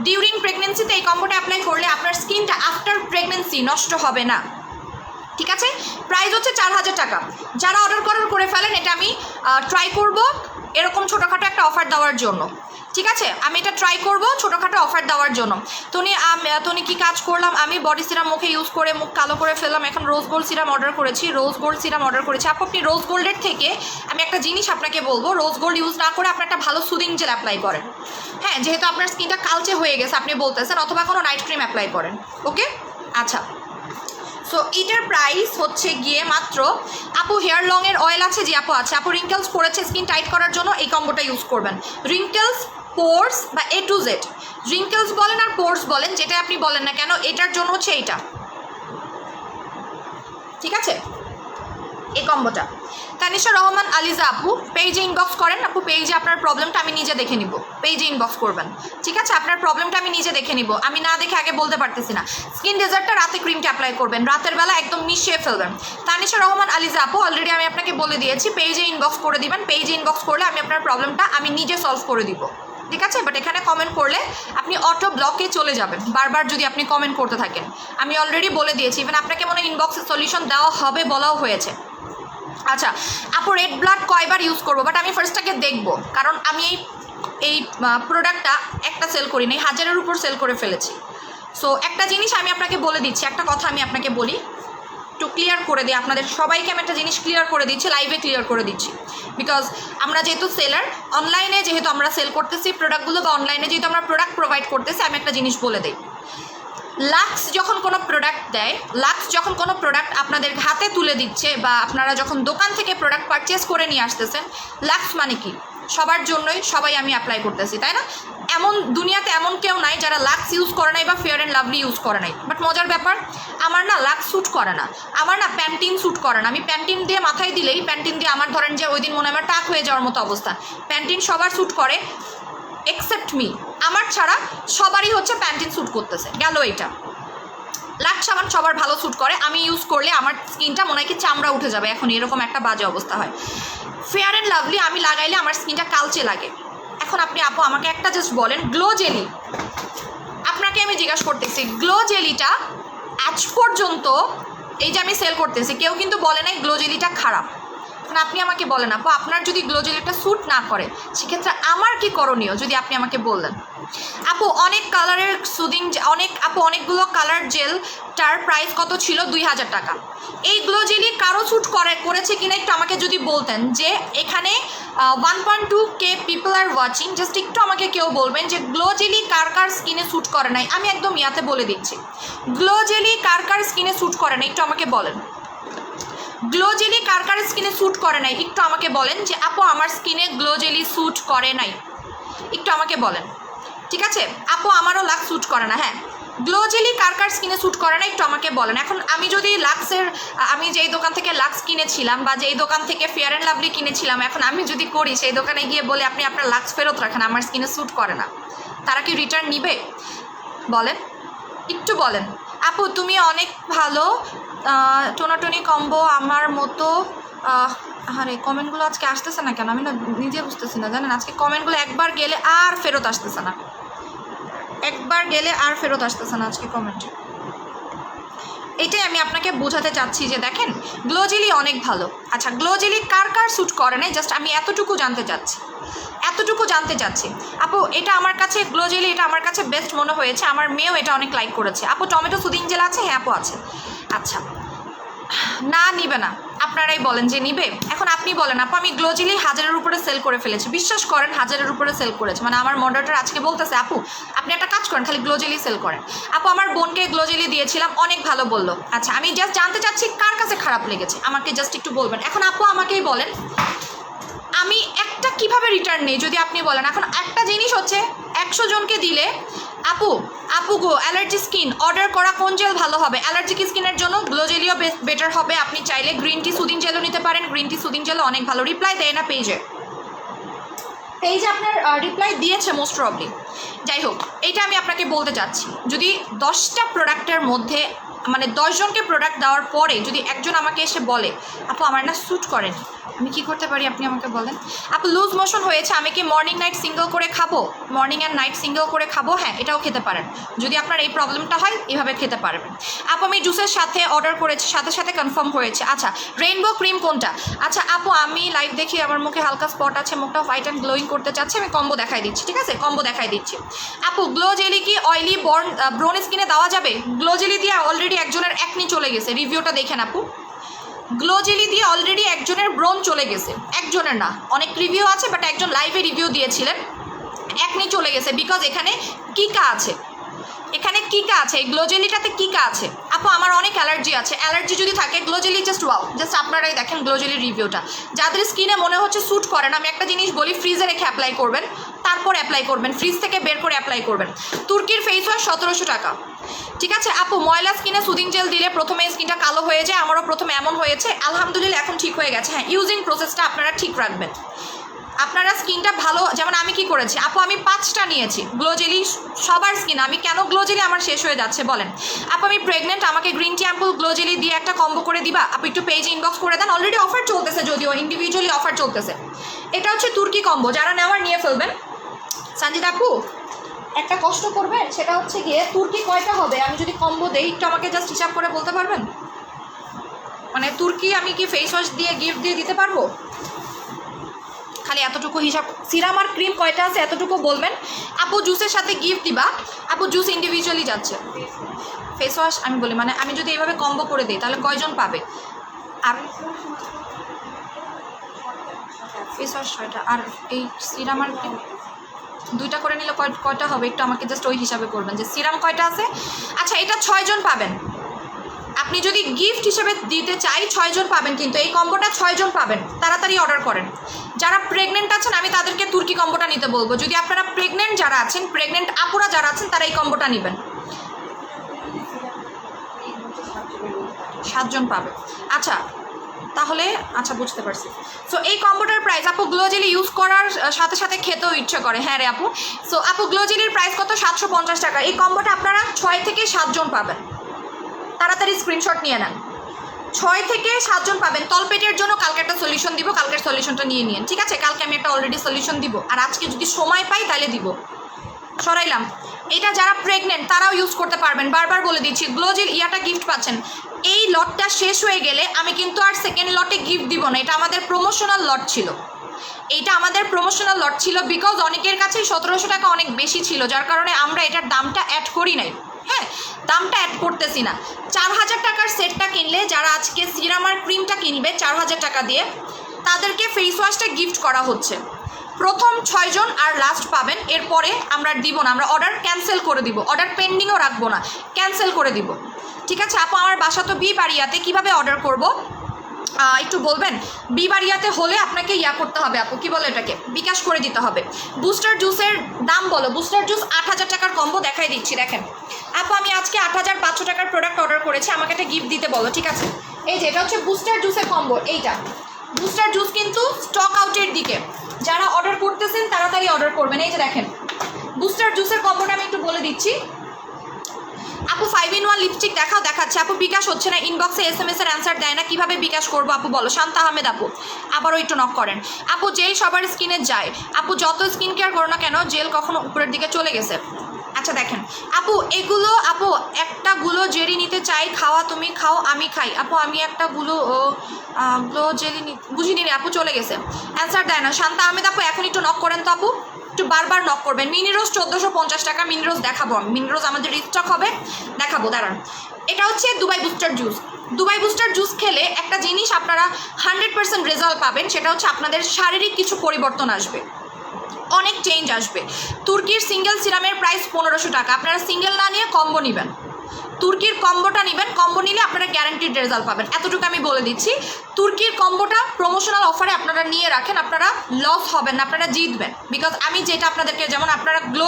ডিউরিং প্রেগনেন্সিতে এই কম্বোটা অ্যাপ্লাই করলে আপনার স্কিনটা আফটার প্রেগনেন্সি নষ্ট হবে না, ঠিক আছে? প্রাইস হচ্ছে 4000 টাকা। যারা অর্ডার করে ফেলেন, এটা আমি ট্রাই করব এরকম ছোটোখাটো একটা অফার দেওয়ার জন্য, ঠিক আছে? আমি এটা ট্রাই করব ছোটোখাটো অফার দেওয়ার জন্য। তুমি কি কাজ করলাম, আমি বডি সিরাম মুখে ইউজ করে মুখ কালো করে ফেললাম, এখন রোজ গোল্ড সিরাম অর্ডার করেছি, রোজ গোল্ড সিরাম অর্ডার করেছি। আপনি রোজ গোল্ডের থেকে আমি একটা জিনিস আপনাকে বলবো, রোজ গোল্ড ইউজ না করে আপনি একটা ভালো সুদিং জেল অ্যাপ্লাই করেন, হ্যাঁ, যেহেতু আপনার স্কিনটা কালচে হয়ে গেছে আপনি বলতেছেন, অথবা কোনো নাইট ক্রিম অ্যাপ্লাই করেন, ওকে? আচ্ছা, সো এটার প্রাইস হচ্ছে গিয়ে মাত্র, আপু হেয়ার লংয়ের অয়েল আছে? জি আপু আছে। আপু রিঙ্কেলস পড়েছে, স্কিন টাইট করার জন্য এই কম্বোটা ইউজ করবেন। রিঙ্কেলস, পোর্স বা A to Z, রিঙ্কেলস বলেন আর পোর্স বলেন, যেটা আপনি বলেন না কেন, এটার জন্য হচ্ছে এইটা, ঠিক আছে? এই কম্বোটা। তানিশা রহমান আলিজা আপু পেজে ইনবক্স করেন। আপু পেজে আপনার প্রবলেমটা আমি নিজে দেখে নিব, পেজে ইনবক্স করবেন, ঠিক আছে? আপনার প্রবলেমটা আমি নিজে দেখে নিব, আমি না দেখে আগে বলতে পারতেছি না। স্কিন ডেজার্টটা রাতে ক্রিমটা অ্যাপ্লাই করবেন, রাতের বেলা একদম মিশিয়ে ফেলবেন। তানিশা রহমান আলিজা আপু অলরেডি আমি আপনাকে বলে দিয়েছি, পেজে ইনবক্স করে দিবেন। পেজে ইনবক্স করলে আমি আপনার প্রবলেমটা আমি নিজে সলভ করে দিব, ঠিক আছে? বাট এখানে কমেন্ট করলে আপনি অটো ব্লকে চলে যাবেন বারবার যদি আপনি কমেন্ট করতে থাকেন। আমি অলরেডি বলে দিয়েছি, ইভেন আপনাকে মনে ইনবক্সে সলিউশন দেওয়া হবে বলাও হয়েছে। আচ্ছা আপু রেড ব্লাড কয়বার ইউজ করবো? বাট আমি ফার্স্টটাকে দেখবো, কারণ আমি এই প্রোডাক্টটা একটা সেল করি নাই, 1000-এর উপর সেল করে ফেলেছি। সো একটা জিনিস আমি আপনাকে বলে দিচ্ছি, একটা কথা আমি আপনাকে বলি, একটু ক্লিয়ার করে দিই আপনাদের সবাইকে, আমি একটা জিনিস ক্লিয়ার করে দিচ্ছি, লাইভে ক্লিয়ার করে দিচ্ছি। বিকজ আমরা যেহেতু সেলার, অনলাইনে যেহেতু আমরা সেল করতেছি প্রোডাক্টগুলো, বা অনলাইনে যেহেতু আমরা প্রোডাক্ট প্রোভাইড করতেছি, আমি একটা জিনিস বলে দিই, লাক্স যখন কোনো প্রোডাক্ট দেয়, লাক্স যখন কোনো প্রোডাক্ট আপনাদের হাতে তুলে দিচ্ছে, বা আপনারা যখন দোকান থেকে প্রোডাক্ট পারচেস করে নিয়ে আসতেছেন, লাক্স মানে কি? সবার জন্যই, সবাই আমি অ্যাপ্লাই করতেছি, তাই না? এমন দুনিয়াতে এমন কেউ নাই যারা লাক্স ইউজ করে নাই বা ফেয়ার অ্যান্ড লাভলি ইউজ করে নাই। বাট মজার ব্যাপার, আমার না লাক্স স্যুট করে না, আমার না প্যান্টিন স্যুট করে না। আমি প্যান্টিন দিয়ে মাথায় দিলেই, প্যান্টিন দিয়ে আমার ধরেন যে ওই দিন মনে আমার টাক হয়ে যাওয়ার মতো অবস্থা। প্যান্টিন সবার স্যুট করে এক্সেপ্ট মি, আমার ছাড়া সবারই হচ্ছে প্যান্টিন স্যুট করতেছে, গেল এইটা। লাক্স সাবান সবার ভালো স্যুট করে, আমি ইউজ করলে আমার স্কিনটা মনে হয় কি চামড়া উঠে যাবে, এখন এরকম একটা বাজে অবস্থা হয়। ফেয়ার অ্যান্ড লাভলি আমি লাগাইলে আমার স্কিনটা কালচে লাগে। এখন আপনি আপু আমাকে একটা জাস্ট বলেন, গ্লো জেলি আপনাকে আমি জিজ্ঞাসা করতেছি গ্লো জেলিটা আজ পর্যন্ত এই যে আমি সেল করতেছি কেউ কিন্তু বলে নাই গ্লো জেলিটা খারাপ। এখন আপনি আমাকে বলেন আপু, আপনার যদি গ্লো জেলিটা স্যুট না করে সেক্ষেত্রে আমার কি করণীয় যদি আপনি আমাকে বললেন। আপু অনেক কালারের সুদিং অনেকগুলো কালার জেলটার প্রাইস কত ছিল? 2000 টাকা। এই গ্লো জেলি কারো স্যুট করেছে কিনা একটু আমাকে যদি বলতেন, যে এখানে 1.2K people are watching, just একটু আমাকে কেউ বলবেন যে গ্লো জেলি কার কার স্কিনে স্যুট করে নাই। আমি একদম ইয়াতে বলে দিচ্ছি, গ্লো জেলি কার কার স্কিনে স্যুট করে নাই একটু আমাকে বলেন। গ্লো জেলি কার কার স্কিনে স্যুট করে নাই একটু আমাকে বলেন, যে আপু আমার স্কিনে গ্লো জেলি স্যুট করে নাই, একটু আমাকে বলেন। ঠিক আছে আপু, আমারও লাক্স স্যুট করে না। হ্যাঁ, গ্লো জেলি কার কার স্কিনে স্যুট করে না একটু আমাকে বলেন। এখন আমি যদি আমি যেই দোকান থেকে লাক্স কিনেছিলাম বা যেই দোকান থেকে ফেয়ার অ্যান্ড লাভলি কিনেছিলাম, এখন আমি যদি করি সেই দোকানে গিয়ে বলে আপনি আপনার লাক্স ফেরত রাখেন, আমার স্কিনে স্যুট করে না, তারা কি রিটার্ন নিবে? বলেন, একটু বলেন। আপু তুমি অনেক ভালো, টোনাটনি কম্বো আমার মতো। আরে কমেন্টগুলো আজকে আসতেছে না কেন, আমি না নিজে বুঝতেছি না জানেন। আজকে কমেন্টগুলো একবার গেলে আর ফেরত আসতেছে না, আজকে কমেন্ট। এটাই আমি আপনাকে বোঝাতে চাচ্ছি যে দেখেন গ্লো জেলি অনেক ভালো। আচ্ছা, গ্লো জেলি কার কার স্যুট করে নাই জাস্ট আমি এতটুকু জানতে চাচ্ছি। আপু এটা আমার কাছে গ্লো জেলি এটা আমার কাছে বেস্ট মনে হয়েছে, আমার মেয়েও এটা অনেক লাইক করেছে। আপু টমেটো সুদিং জেল আছে? হ্যাঁ আপু আছে। আচ্ছা, না নিবে না, আপনারাই বলেন যে নিবে। এখন আপনি বলেন আপু আমি গ্লো জেলি 1000-এর উপরে সেল করে ফেলেছি, বিশ্বাস করেন 1000-এর উপরে সেল করেছে। মানে আমার মডারেটর আজকে বলতেছে আপু আপনি একটা কাজ করেন খালি গ্লো জেলি সেল করেন। আপু আমার বোনকে গ্লো জেলি দিয়েছিলাম, অনেক ভালো বললো। আচ্ছা, আমি জাস্ট জানতে চাচ্ছি কার কাছে খারাপ লেগেছে আমাকে জাস্ট একটু বলবেন। এখন আপু আমাকেই বলেন আমি একটা কিভাবে রিটার্ন নেই যদি আপনি বলেন। এখন একটা জিনিস হচ্ছে 100 জনকে দিলে আপু গো অ্যালার্জি স্কিন অর্ডার করা কোন জেল ভালো হবে? অ্যালার্জিক স্কিনের জন্য গ্লো জেলিও বেটার হবে। আপনি চাইলে গ্রিন টি সুদিং জেলও নিতে পারেন, গ্রিন টি সুদিং জেলও অনেক ভালো। রিপ্লাই দেয় না পেজে আপনার রিপ্লাই দিয়েছে মোস্ট প্রবলি। যাই হোক, এইটা আমি আপনাকে বলতে চাচ্ছি, যদি 10টা প্রোডাক্টের মধ্যে মানে 10 জনকে প্রোডাক্ট দেওয়ার পরে যদি একজন আমাকে এসে বলে আপু আমার না স্যুট করেনি, আমি কি করতে পারি আপনি আমাকে বলেন। আপু লুজ মোশন হয়েছে, আমি কি মর্নিং নাইট সিঙ্গেল করে খাবো? মর্নিং অ্যান্ড নাইট সিঙ্গেল করে খাবো? হ্যাঁ, এটাও খেতে পারেন। যদি আপনার এই প্রবলেমটা হয় এভাবে খেতে পারবেন। আপু আমি জুসের সাথে অর্ডার করেছি, সাথে কনফার্ম হয়েছে। আচ্ছা, রেইনবো ক্রিম কোনটা? আচ্ছা আপু আমি লাইভ দেখি আমার মুখে হালকা স্পট আছে, মুখটা হোয়াইট অ্যান্ড গ্লোয়িং করতে চাচ্ছি, আমি কম্বো দেখাই দিচ্ছি। ঠিক আছে, কম্বো দেখাই দিচ্ছি। আপু গ্লো জেলি কি অয়েলি ব্রোন স্কিনে দেওয়া যাবে? গ্লো জেলি দিয়ে অলরেডি একজনের একনি চলে গেছে, রিভিউটা দেখেন আপু। গ্লো জেলি দিয়ে অলরেডি একজনের ব্রণ চলে গেছে, একজনের না অনেক রিভিউ আছে, বাট একজন লাইভে রিভিউ দিয়েছিলেন, একনি চলে গেছে। বিকজ এখানে কিকা আছে, এই গ্লো জেলিটাতে কিকা আছে। আপু আমার অনেক অ্যালার্জি আছে, অ্যালার্জি যদি থাকে glow jelly just wow, just আপনারাই দেখেন গ্লো জেলির রিভিউটা। যাদের স্কিনে মনে হচ্ছে স্যুট করে না, আমি একটা জিনিস বলি, ফ্রিজে রেখে অ্যাপ্লাই করবেন, তারপর অ্যাপ্লাই করবেন, ফ্রিজ থেকে বের করে অ্যাপ্লাই করবেন। তুর্কির ফেস ওয়াশ 1700 টাকা। ঠিক আছে আপু, ময়লা স্কিনে সুদিং জেল দিলে প্রথমে স্কিনটা কালো হয়ে যায়, আমারও প্রথমে এমন হয়েছে, আলহামদুলিল্লাহ এখন ঠিক হয়ে গেছে। হ্যাঁ, ইউজিং প্রসেসটা আপনারা ঠিক রাখবেন, আপনারা স্কিনটা ভালো। যেমন আমি কি করেছি আপু, আমি 5টা নিয়েছি গ্লো জেলি, সবার স্কিন। আমি কেন গ্লো জেলি আমার শেষ হয়ে যাচ্ছে বলেন? আপু আমি প্রেগনেন্ট, আমাকে green tea ampoule glow jelly দিয়ে একটা কম্বো করে দিবা? আপু একটু পেজে ইনবক্স করে দেন, অলরেডি অফার চলতেছে, যদিও ইন্ডিভিজুয়ালি অফার চলতেছে। এটা হচ্ছে তুর্কি কম্বো, যারা নেওয়ার নিয়ে ফেলবেন। সঞ্জিত আপু একটা কষ্ট করবেন, সেটা হচ্ছে গিয়ে তুর্কি কয়টা হবে আমি যদি কম্বো দেই একটু আমাকে জাস্ট হিসাব করে বলতে পারবেন? মানে তুর্কি আমি কি ফেস ওয়াশ দিয়ে গিফট দিয়ে দিতে পারবো? খালি এতটুকু হিসাব, সিরাম আর ক্রিম কয়টা আছে এতটুকু বলবেন। আপু জুসের সাথে গিফট দিবা? আপু জুস ইন্ডিভিজুয়ালি যাচ্ছে, ফেস ওয়াশ আমি বলি মানে আমি যদি এইভাবে কম্বো করে দিই তাহলে কয়জন পাবে? আর ফেস ওয়াশ 6টা, আর এই সিরাম আর 2টা করে নিলে কয়টা হবে একটু আমাকে জাস্ট ওই হিসাবে করবেন যে সিরাম কয়টা আছে। আচ্ছা, এটা 6 জন পাবেন, আপনি যদি গিফট হিসেবে দিতে চাই 6 জন পাবেন, কিন্তু এই কম্বোটা 6 জন পাবেন, তাড়াতাড়ি অর্ডার করেন। যারা প্রেগনেন্ট আছেন আমি তাদেরকে তুর্কি কম্বোটা নিতে বলবো। যদি আপনারা প্রেগনেন্ট যারা আছেন, প্রেগনেন্ট আপুরা যারা আছেন তারা এই কম্বোটা নেবেন, 7 জন পাবে। আচ্ছা তাহলে আচ্ছা বুঝতে পারছি। সো এই কম্বোটার প্রাইস আপু, গ্লো জেলি ইউজ করার সাথে সাথে খেতেও ইচ্ছা করে। হ্যাঁ রে আপু। সো আপু গ্লো জেলির প্রাইস কত? 750 টাকা। এই কম্বোটা আপনারা 6 থেকে 7 জন পাবেন, তাড়াতাড়ি স্ক্রিনশট নিয়ে নেন। 6 থেকে 7 জন পাবেন। তলপেটের জন্য কালকে একটা সলিউশন দিব, কালকের সলিউশনটা নিয়ে নিন। ঠিক আছে, কালকে আমি একটা অলরেডি সলিউশন দিব, আর আজকে যদি সময় পাই তাহলে দিব। সরাইলাম এটা যারা প্রেগনেন্ট তারাও ইউজ করতে পারবেন, বারবার বলে দিচ্ছি। গ্লো জেল ইয়াটা গিফট পাচ্ছেন। এই লটটা শেষ হয়ে গেলে আমি কিন্তু আর সেকেন্ড লটে গিফট দিব না, এটা আমাদের প্রমোশনাল লট ছিল। এইটা আমাদের প্রমোশনাল লট ছিল বিকজ অনেকের কাছেই 1700 টাকা অনেক বেশি ছিল, যার কারণে আমরা এটার দামটা অ্যাড করি নাই। হ্যাঁ, দামটা অ্যাড করতেছি না। 4000 টাকার সেটটা কিনলে যারা আজকে সিরাম আর ক্রিমটা কিনবে 4000 টাকা দিয়ে, তাদেরকে ফেস ওয়াশটা গিফট করা হচ্ছে। প্রথম 6 জন আর লাস্ট পাবেন, এরপরে আমরা দিব না, আমরা অর্ডার ক্যান্সেল করে দিব, অর্ডার পেন্ডিংও রাখবো না, ক্যান্সেল করে দিব। ঠিক আছে আপু, আমার বাসা তো বিবাড়িয়াতে, কীভাবে অর্ডার করব একটু বলবেন? বিবাড়িয়াতে হলে আপনাকে ইয়া করতে হবে আপু, কি বলে এটাকে, বিকাশ করে দিতে হবে। বুস্টার জুসের দাম বলো। বুস্টার জুস 8000 টাকার কম্বো দেখাই দিচ্ছি, দেখেন আপু আমি আজকে 8500 টাকার প্রোডাক্ট অর্ডার করেছি, আমাকে একটা গিফট দিতে বলো। ঠিক আছে, এই যে এটা হচ্ছে বুস্টার জুসের কম্বো। এইটা বুস্টার জুস কিন্তু স্টক আউটের দিকে, যারা অর্ডার করতেছেন তাড়াতাড়ি অর্ডার করবেন। এই যে দেখেন বুস্টার জুসের কম্বোটা আমি একটু বলে দিচ্ছি। আপু 5-in-1 লিপস্টিক দেখাও, দেখাচ্ছে আপু। বিকাশ হচ্ছে না, ইনবক্সে SMS এর অ্যান্সার দেয় না, কিভাবে বিকাশ করবো আপু বলো? শান্তা আহমেদ আপু আবারও একটু নক করেন। আপু জেল সবার স্কিনে যায় আপু, যত স্কিন কেয়ার করো না কেন জেল কখনো উপরের দিকে চলে গেছে। আচ্ছা দেখেন আপু, এগুলো আপু একটা গুলো জেলি নিতে চাই, খাওয়া তুমি খাও আমি খাই। আপু আমি একটা গুলো জেলি বুঝিনি রে আপু, চলে গেছে, অ্যান্সার দেয় না। শান্তা আহমেদ আপু এখন একটু নক করেন তো আপু, একটু বারবার নক করবেন। মিনি রোজ 1450 টাকা, মিনি রোজ দেখাবো আমি, মিনি রোজ আমাদের রিস্টক হবে, দেখাবো দাঁড়ান। এটা হচ্ছে Dubai booster juice. Dubai booster juice খেলে একটা জিনিস আপনারা 100% রেজাল্ট পাবেন, সেটা হচ্ছে আপনাদের শারীরিক কিছু পরিবর্তন আসবে, অনেক চেঞ্জ আসবে। তুর্কির সিঙ্গেল সিরামের প্রাইস 1500 টাকা, আপনারা সিঙ্গেল না নিয়ে কম্বো নেবেন, তুর্কির কম্বোটা নেবেন, কম্বো নিলে আপনারা গ্যারান্টিড রেজাল্ট পাবেন, এতটুকু আমি বলে দিচ্ছি। তুর্কির কম্বোটা প্রমোশনাল অফারে আপনারা নিয়ে রাখেন, আপনারা লস হবেন না, আপনারা জিতবেন। বিকজ আমি যেটা আপনাদেরকে, যেমন আপনারা গ্লো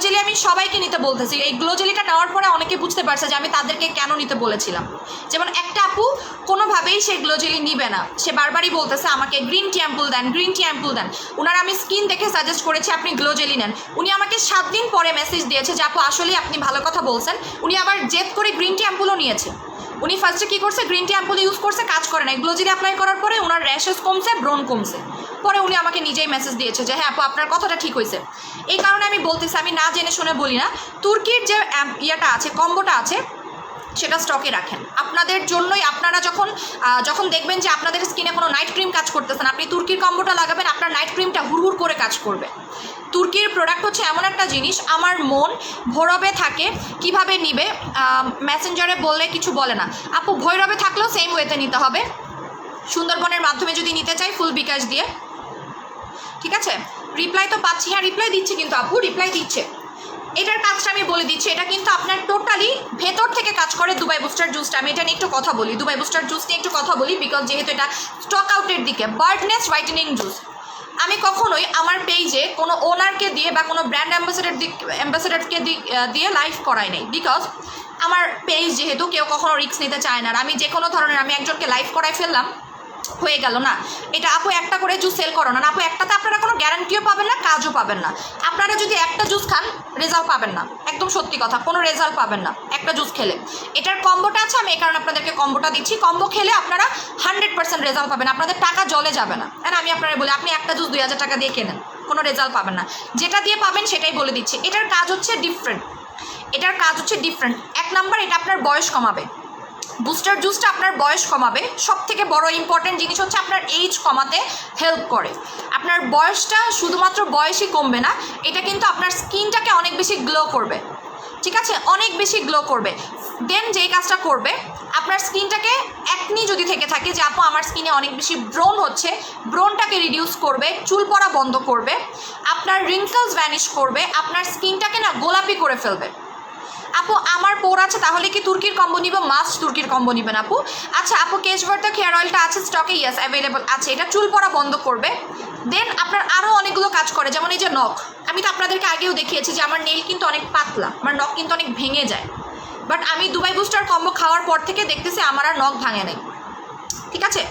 জেলি আমি সবাইকে নিতে বলতেছি। এই গ্লো জেলিটা নেওয়ার পরে অনেকে বুঝতে পারছে যে আমি তাদেরকে কেন নিতে বলেছিলাম। যেমন একটা আপু কোনোভাবেই সে গ্লো জেলি নিবে না, সে বারবারই বলতেছে আমাকে গ্রিন টি অ্যাম্পুল দেন, গ্রিন টি অ্যাম্পুল দেন। ওনার আমি স্কিন দেখে সাজেস্ট করেছি আপনি গ্লো জেলি নেন। উনি আমাকে 7 দিন পরে মেসেজ দিয়েছে যে আপু আসলেই আপনি ভালো কথা বলছেন। উনি আবার জেদ করে গ্রিন টি অ্যাম্পুলও নিয়েছে। উনি ফার্স্টে কী করছে, গ্রিন টি অ্যাম্পুল ইউজ করছে, কাজ করে না। গ্লো জেলি অ্যাপ্লাই করার পরে ওনার র্যাশেস কমছে, ব্রণ কমছে। পরে উনি আমাকে নিজেই মেসেজ দিয়েছে যে হ্যাঁ আপু আপনার কথাটা ঠিক হয়েছে। এই কারণে আমি বলতেছি, আমি না জেনে শুনে বলি না। তুর্কির যে ইয়েটা আছে, কম্বোটা আছে, সেটা স্টকে রাখেন আপনাদের জন্যই। আপনারা যখন দেখবেন যে আপনাদের স্কিনে কোনো নাইট ক্রিম কাজ করতেছে না, আপনি তুর্কির কম্বোটা লাগাবেন, আপনার নাইট ক্রিমটা হুড়হুড় করে কাজ করবে। তুর্কির প্রোডাক্ট হচ্ছে এমন একটা জিনিস, আমার মন ভৈরবে থাকে, কিভাবে নিবে মেসেঞ্জারে বললে কিছু বলে না আপু। ভৈরবে থাকলেও সেম ওয়েতে নিতে হবে, সুন্দরবনের মাধ্যমে যদি নিতে চাই ফুল বিকাশ দিয়ে। ঠিক আছে, রিপ্লাই তো পাচ্ছি, হ্যাঁ রিপ্লাই দিচ্ছে কিন্তু আপু, রিপ্লাই দিচ্ছে। এটার কাজটা আমি বলে দিচ্ছি, এটা কিন্তু আপনার টোটালি ভেতর থেকে কাজ করে দুবাই বুস্টার জুসটা। আমি এটা নিয়ে একটু কথা বলি, দুবাই বুস্টার জুস নিয়ে একটু কথা বলি, বিকজ যেহেতু এটা স্টক আউটের দিকে। বার্ডনেস হোয়াইটেনিং জুস আমি কখনোই আমার পেজে কোনো ওনারকে দিয়ে বা কোনো ব্র্যান্ড অ্যাম্বাসেডারকে দিয়ে লাইভ করাই নাই, বিকজ আমার পেজ যেহেতু কেউ কখনো রিস্ক নিতে চায় না। আর আমি যে কোনো ধরনের, আমি একজনকে লাইভ করাই ফেললাম হয়ে গেল না। এটা আপু একটা করে জুস সেল করো না আপু, একটাতে আপনারা কোনো গ্যারান্টিও পাবেন না, কাজও পাবেন না। আপনারা যদি একটা জুস খান রেজাল্ট পাবেন না, একদম সত্যি কথা, কোনো রেজাল্ট পাবেন না একটা জুস খেলে। এটার কম্বোটা আছে, আমি এই কারণে আপনাদেরকে কম্বোটা দিচ্ছি। কম্বো খেলে আপনারা 100% রেজাল্ট পাবেন, আপনাদের টাকা জলে যাবে না। আমি আপনারা বলি আপনি একটা জুস 2000 টাকা দিয়ে কেনেন, কোনো রেজাল্ট পাবেন না। যেটা দিয়ে পাবেন সেটাই বলে দিচ্ছি। এটার কাজ হচ্ছে ডিফারেন্ট, এক নাম্বার এটা আপনার বয়স কমাবে। বুস্টার জুসটা আপনার বয়স কমাবে, সব থেকে বড় ইম্পর্টেন্ট জিনিস হচ্ছে আপনার এজ কমাতে হেল্প করে। আপনার বয়সটা শুধুমাত্র বয়সই কমবে না, এটা কিন্তু আপনার স্কিনটাকে অনেক বেশি গ্লো করবে। ঠিক আছে, অনেক বেশি গ্লো করবে। দেন যেই কাজটা করবে, আপনার স্কিনটাকে একনি যদি থেকে থাকে যে আপু আমার স্কিনে অনেক বেশি ব্রণ হচ্ছে, ব্রণটাকে রিডিউস করবে, চুল পড়া বন্ধ করবে, আপনার রিঙ্কলস ভ্যানিশ করবে, আপনার স্কিনটাকে না গোলাপি করে ফেলবে। আপু আমার পোর আছে, তাহলে কি তুর্কির কম্বো নিব? মাস্ট তুর্কির কম্বো নিবেন আপু। আচ্ছা আপু কেশবর্ধক হেয়ার অয়েলটা আছে স্টকে? ইয়েস অ্যাভেলেবল আছে, এটা চুল পড়া বন্ধ করবে। দেন আপনার আরও অনেকগুলো কাজ করে, যেমন এই যে নখ, আমি তো আপনাদেরকে আগেও দেখিয়েছি যে আমার নেল কিন্তু অনেক পাতলা, আমার নখ কিন্তু অনেক ভেঙে যায়, বাট আমি দুবাই বুস্টার কম্বো খাওয়ার পর থেকে দেখতেছি আমার আর নখ ভাঙে নেই। ঠিক আছে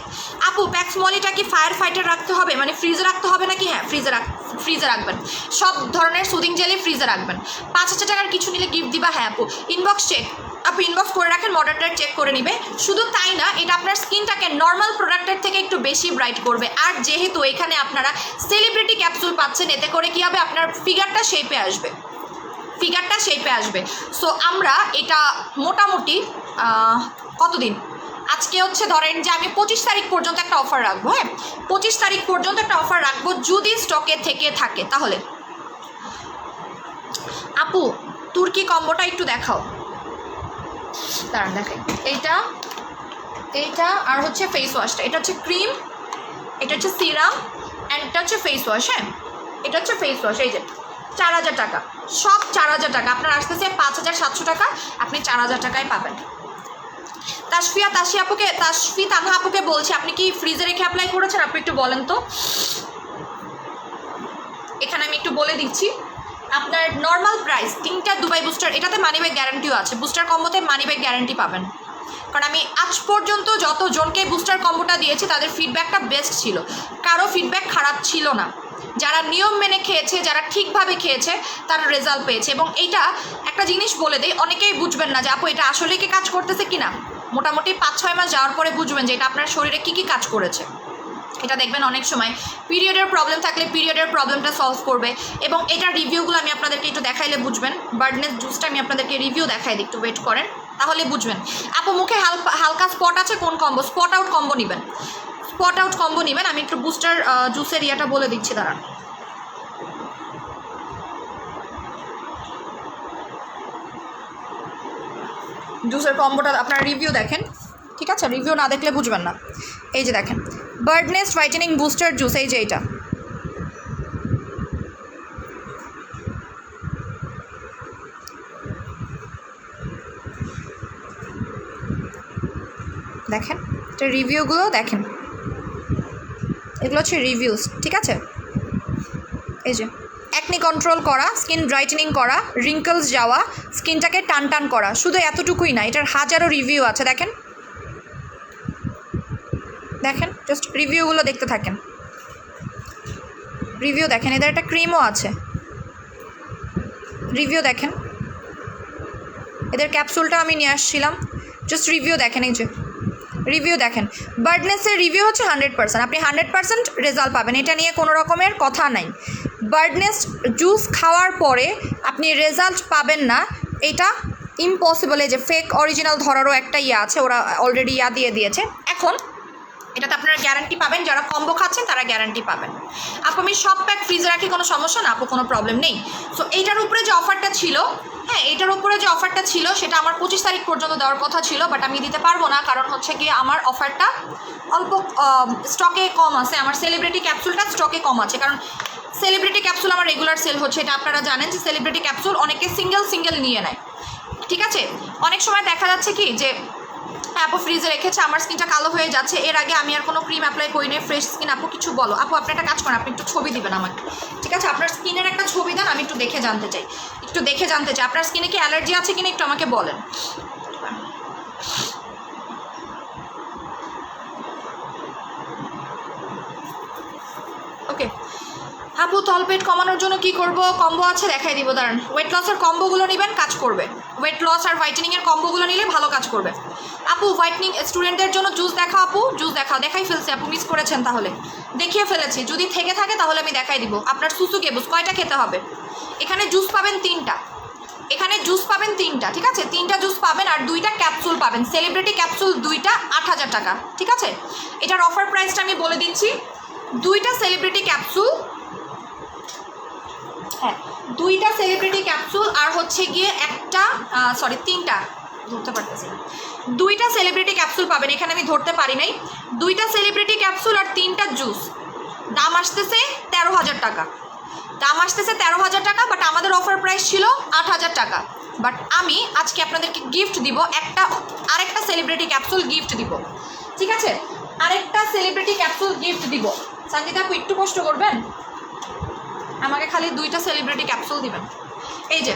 আপু, প্যাক্স মলিটা কি ফায়ার ফাইটার রাখতে হবে, মানে ফ্রিজে রাখতে হবে নাকি? হ্যাঁ ফ্রিজে রাখবেন, সব ধরনের সুদিং জেলি ফ্রিজে রাখবেন। 5000 টাকার কিছু নিলে গিফট দিবা? হ্যাঁ আপু। ইনবক্স চেক আপু, ইনবক্স করে রাখেন, মডারেটর চেক করে নিবে। শুধু তাই না, এটা আপনার স্কিনটাকে নর্মাল প্রোডাক্টের থেকে একটু বেশি ব্রাইট করবে। আর যেহেতু এখানে আপনারা সেলিব্রিটি ক্যাপসুল পাচ্ছেন, এতে করে কী হবে, আপনার ফিগারটা শেপে আসবে। ফিগারটা শেপে আসবে। সো আমরা এটা মোটামুটি কতদিন, আজকে হচ্ছে ধরেন যে আমি 25 তারিখ পর্যন্ত একটা অফার রাখবো। হ্যাঁ, 25 তারিখ পর্যন্ত একটা অফার রাখবো, যদি স্টকে থেকে থাকে তাহলে। আপু তুর্কি কম্বোটা একটু দেখাও, দাঁড়ান দেখাই। এইটা আর হচ্ছে ফেস ওয়াশটা, এটা হচ্ছে ক্রিম, এটা হচ্ছে সিরাম, অ্যান্ড এটা হচ্ছে ফেস ওয়াশ। হ্যাঁ, এটা হচ্ছে ফেস ওয়াশ। এই যে 4000 টাকা, সব 4000 টাকা। আপনার আসতেছে 5700 টাকা, আপনি 4000 টাকায় পাবেন। তাসফি তানহা আপুকে বলছি, আপনি কি ফ্রিজে রেখে অ্যাপ্লাই করেছেন? আপনি একটু বলেন তো। এখানে আমি একটু বলে দিচ্ছি, আপনার নর্মাল প্রাইস 3টা দুবাই বুস্টার, এটাতে মানি ব্যাগ গ্যারান্টিও আছে। বুস্টার কম্বোতে মানি ব্যাগ গ্যারান্টি পাবেন, কারণ আমি আজ পর্যন্ত যতজনকে বুস্টার কম্বোটা দিয়েছি তাদের ফিডব্যাকটা বেস্ট ছিল, কারো ফিডব্যাক খারাপ ছিল না। যারা নিয়ম মেনে খেয়েছে, যারা ঠিকভাবে খেয়েছে, তারা রেজাল্ট পেয়েছে। এবং এইটা একটা জিনিস বলে দেই, অনেকেই বুঝবেন না যে আপু এটা আসলে কি কাজ করতেছে কিনা। মোটামুটি 5-6 মাস যাওয়ার পরে বুঝবেন যে এটা আপনার শরীরে কী কী কাজ করেছে। এটা দেখবেন অনেক সময় পিরিয়ডের প্রবলেম থাকলে পিরিয়ডের প্রবলেমটা সলভ করবে। এবং এটার রিভিউগুলো আমি আপনাদেরকে একটু দেখাইলে বুঝবেন। বার্ডনেস জুসটা আমি আপনাদেরকে রিভিউ দেখাই দিই, একটু ওয়েট করেন, তাহলে বুঝবেন। আপু মুখে হালকা স্পট আছে, কোন কম্বো? স্পট আউট কম্বো নেবেন, স্পট আউট কম্বো নেবেন। আমি একটু বুস্টার জুসের ইয়াটা বলে দিচ্ছি, দাঁড়ান। জুসের কম্বোটা আপনার রিভিউ দেখেন, ঠিক আছে? রিভিউ না দেখলে বুঝবেন না। এই যে দেখেন, বার্ডনেস হোয়াইটেনিং বুস্টার জুস, এই যে এইটা। দেখেন এটা রিভিউগুলো দেখেন, এগুলো হচ্ছে রিভিউস, ঠিক আছে? এই যে অ্যাকনি কন্ট্রোল করা, স্কিন ব্রাইটেনিং করা, রিঙ্কলস যাওয়া, স্কিনটাকে টান টান করা, শুধু এতটুকুই না, এটার হাজারো রিভিউ আছে। দেখেন দেখেন, জাস্ট রিভিউগুলো দেখতে থাকেন, রিভিউ দেখেন। এদের একটা ক্রিমও আছে, রিভিউ দেখেন। এদের ক্যাপসুলটা আমি নিয়ে আসছিলাম, জাস্ট রিভিউ দেখেন। এই যে রিভিউ দেখেন, বার্ডনেসের রিভিউ হচ্ছে 100%, আপনি 100% রেজাল্ট পাবেন, এটা নিয়ে কোনো রকমের কথা নাই। বার্ডনেস জুস খাওয়ার পরে আপনি রেজাল্ট পাবেন না, এটা ইম্পসিবল। এই যে ফেক অরিজিনাল ধরারও একটা ইয়ে আছে, ওরা অলরেডি ইয়া দিয়ে দিয়েছে। এখন এটাতে আপনারা গ্যারান্টি পাবেন, যারা কম্বো খাচ্ছেন তারা গ্যারান্টি পাবেন। আপু আমি সব প্যাক ফ্রিজে রাখি, কোনো সমস্যা না আপু, কোনো প্রবলেম নেই। সো এইটার উপরে যে অফারটা ছিল, হ্যাঁ এইটার উপরে যে অফারটা ছিল সেটা আমার 25 তারিখ পর্যন্ত দেওয়ার কথা ছিল, বাট আমি দিতে পারবো না, কারণ হচ্ছে কি আমার অফারটা অল্প স্টকে কম আছে। আমার সেলিব্রিটি ক্যাপসুলটা স্টকে কম আছে, কারণ সেলিব্রিটি ক্যাপসুল আমার রেগুলার সেল হচ্ছে, এটা আপনারা জানেন যে সেলিব্রিটি ক্যাপসুল অনেকে সিঙ্গেল নিয়ে নেয়, ঠিক আছে? অনেক সময় দেখা যাচ্ছে কি যে আপু ফ্রিজে রেখেছে, আমার স্কিনটা কালো হয়ে যাচ্ছে, এর আগে আমি আর কোনো ক্রিম অ্যাপ্লাই করি না, ফ্রেশ স্কিন। আপু কিছু বলো। আপু আপনি একটা কাজ করেন, আপনি একটু ছবি দিবেন আমাকে, ঠিক আছে? আপনার স্কিনের একটা ছবি দেন, আমি একটু দেখে জানতে চাই, আপনার স্কিনে কি অ্যালার্জি আছে কিনা একটু আমাকে বলেন। ওকে আপু, তলপেট কমানোর জন্য কি করব? কম্বো আছে, দেখাই দিব, দাঁড়ান। ওয়েট লসের কম্বোগুলো নেবেন, কাজ করবে। ওয়েট লস আর হোয়াইটেনিংয়ের কম্বোগুলো নিলে ভালো কাজ করবে। আপু হোয়াইটনিং স্টুডেন্টদের জন্য জুস দেখাও। আপু জুস দেখাই ফেলছি আপু, মিস করেছেন তাহলে? দেখিয়ে ফেলেছি, যদি থেকে থাকে তাহলে আমি দেখাই দিব। আপনার সুসুকে বুস কয়টা খেতে হবে? এখানে জুস পাবেন 3টা, ঠিক আছে? 3টা জুস পাবেন আর 2টা ক্যাপসুল পাবেন। সেলিব্রিটি ক্যাপসুল 2টা 8000 টাকা, ঠিক আছে? এটার অফার প্রাইসটা আমি বলে দিচ্ছি। 2টা সেলিব্রিটি ক্যাপসুল, হ্যাঁ 2টা সেলিব্রিটি ক্যাপসুল আর হচ্ছে গিয়ে 3টা ধরতে পারতেছি না, 2টা সেলিব্রিটি ক্যাপসুল পাবেন। এখানে আমি ধরতে পারি নাই। 2টা সেলিব্রিটি ক্যাপসুল আর 3টা জুস, দাম আসতেছে 13,000 টাকা, বাট আমাদের অফার প্রাইস ছিল 8,000 টাকা। বাট আমি আজকে আপনাদেরকে গিফট দিব, আরেকটা সেলিব্রিটি ক্যাপসুল গিফট দিব, ঠিক আছে? আরেকটা সেলিব্রিটি ক্যাপসুল গিফট দিব। সঞ্জিতা আপু একটু কষ্ট করবেন, আমাকে খালি 2টা সেলিব্রিটি ক্যাপসুল দিবেন। এই যে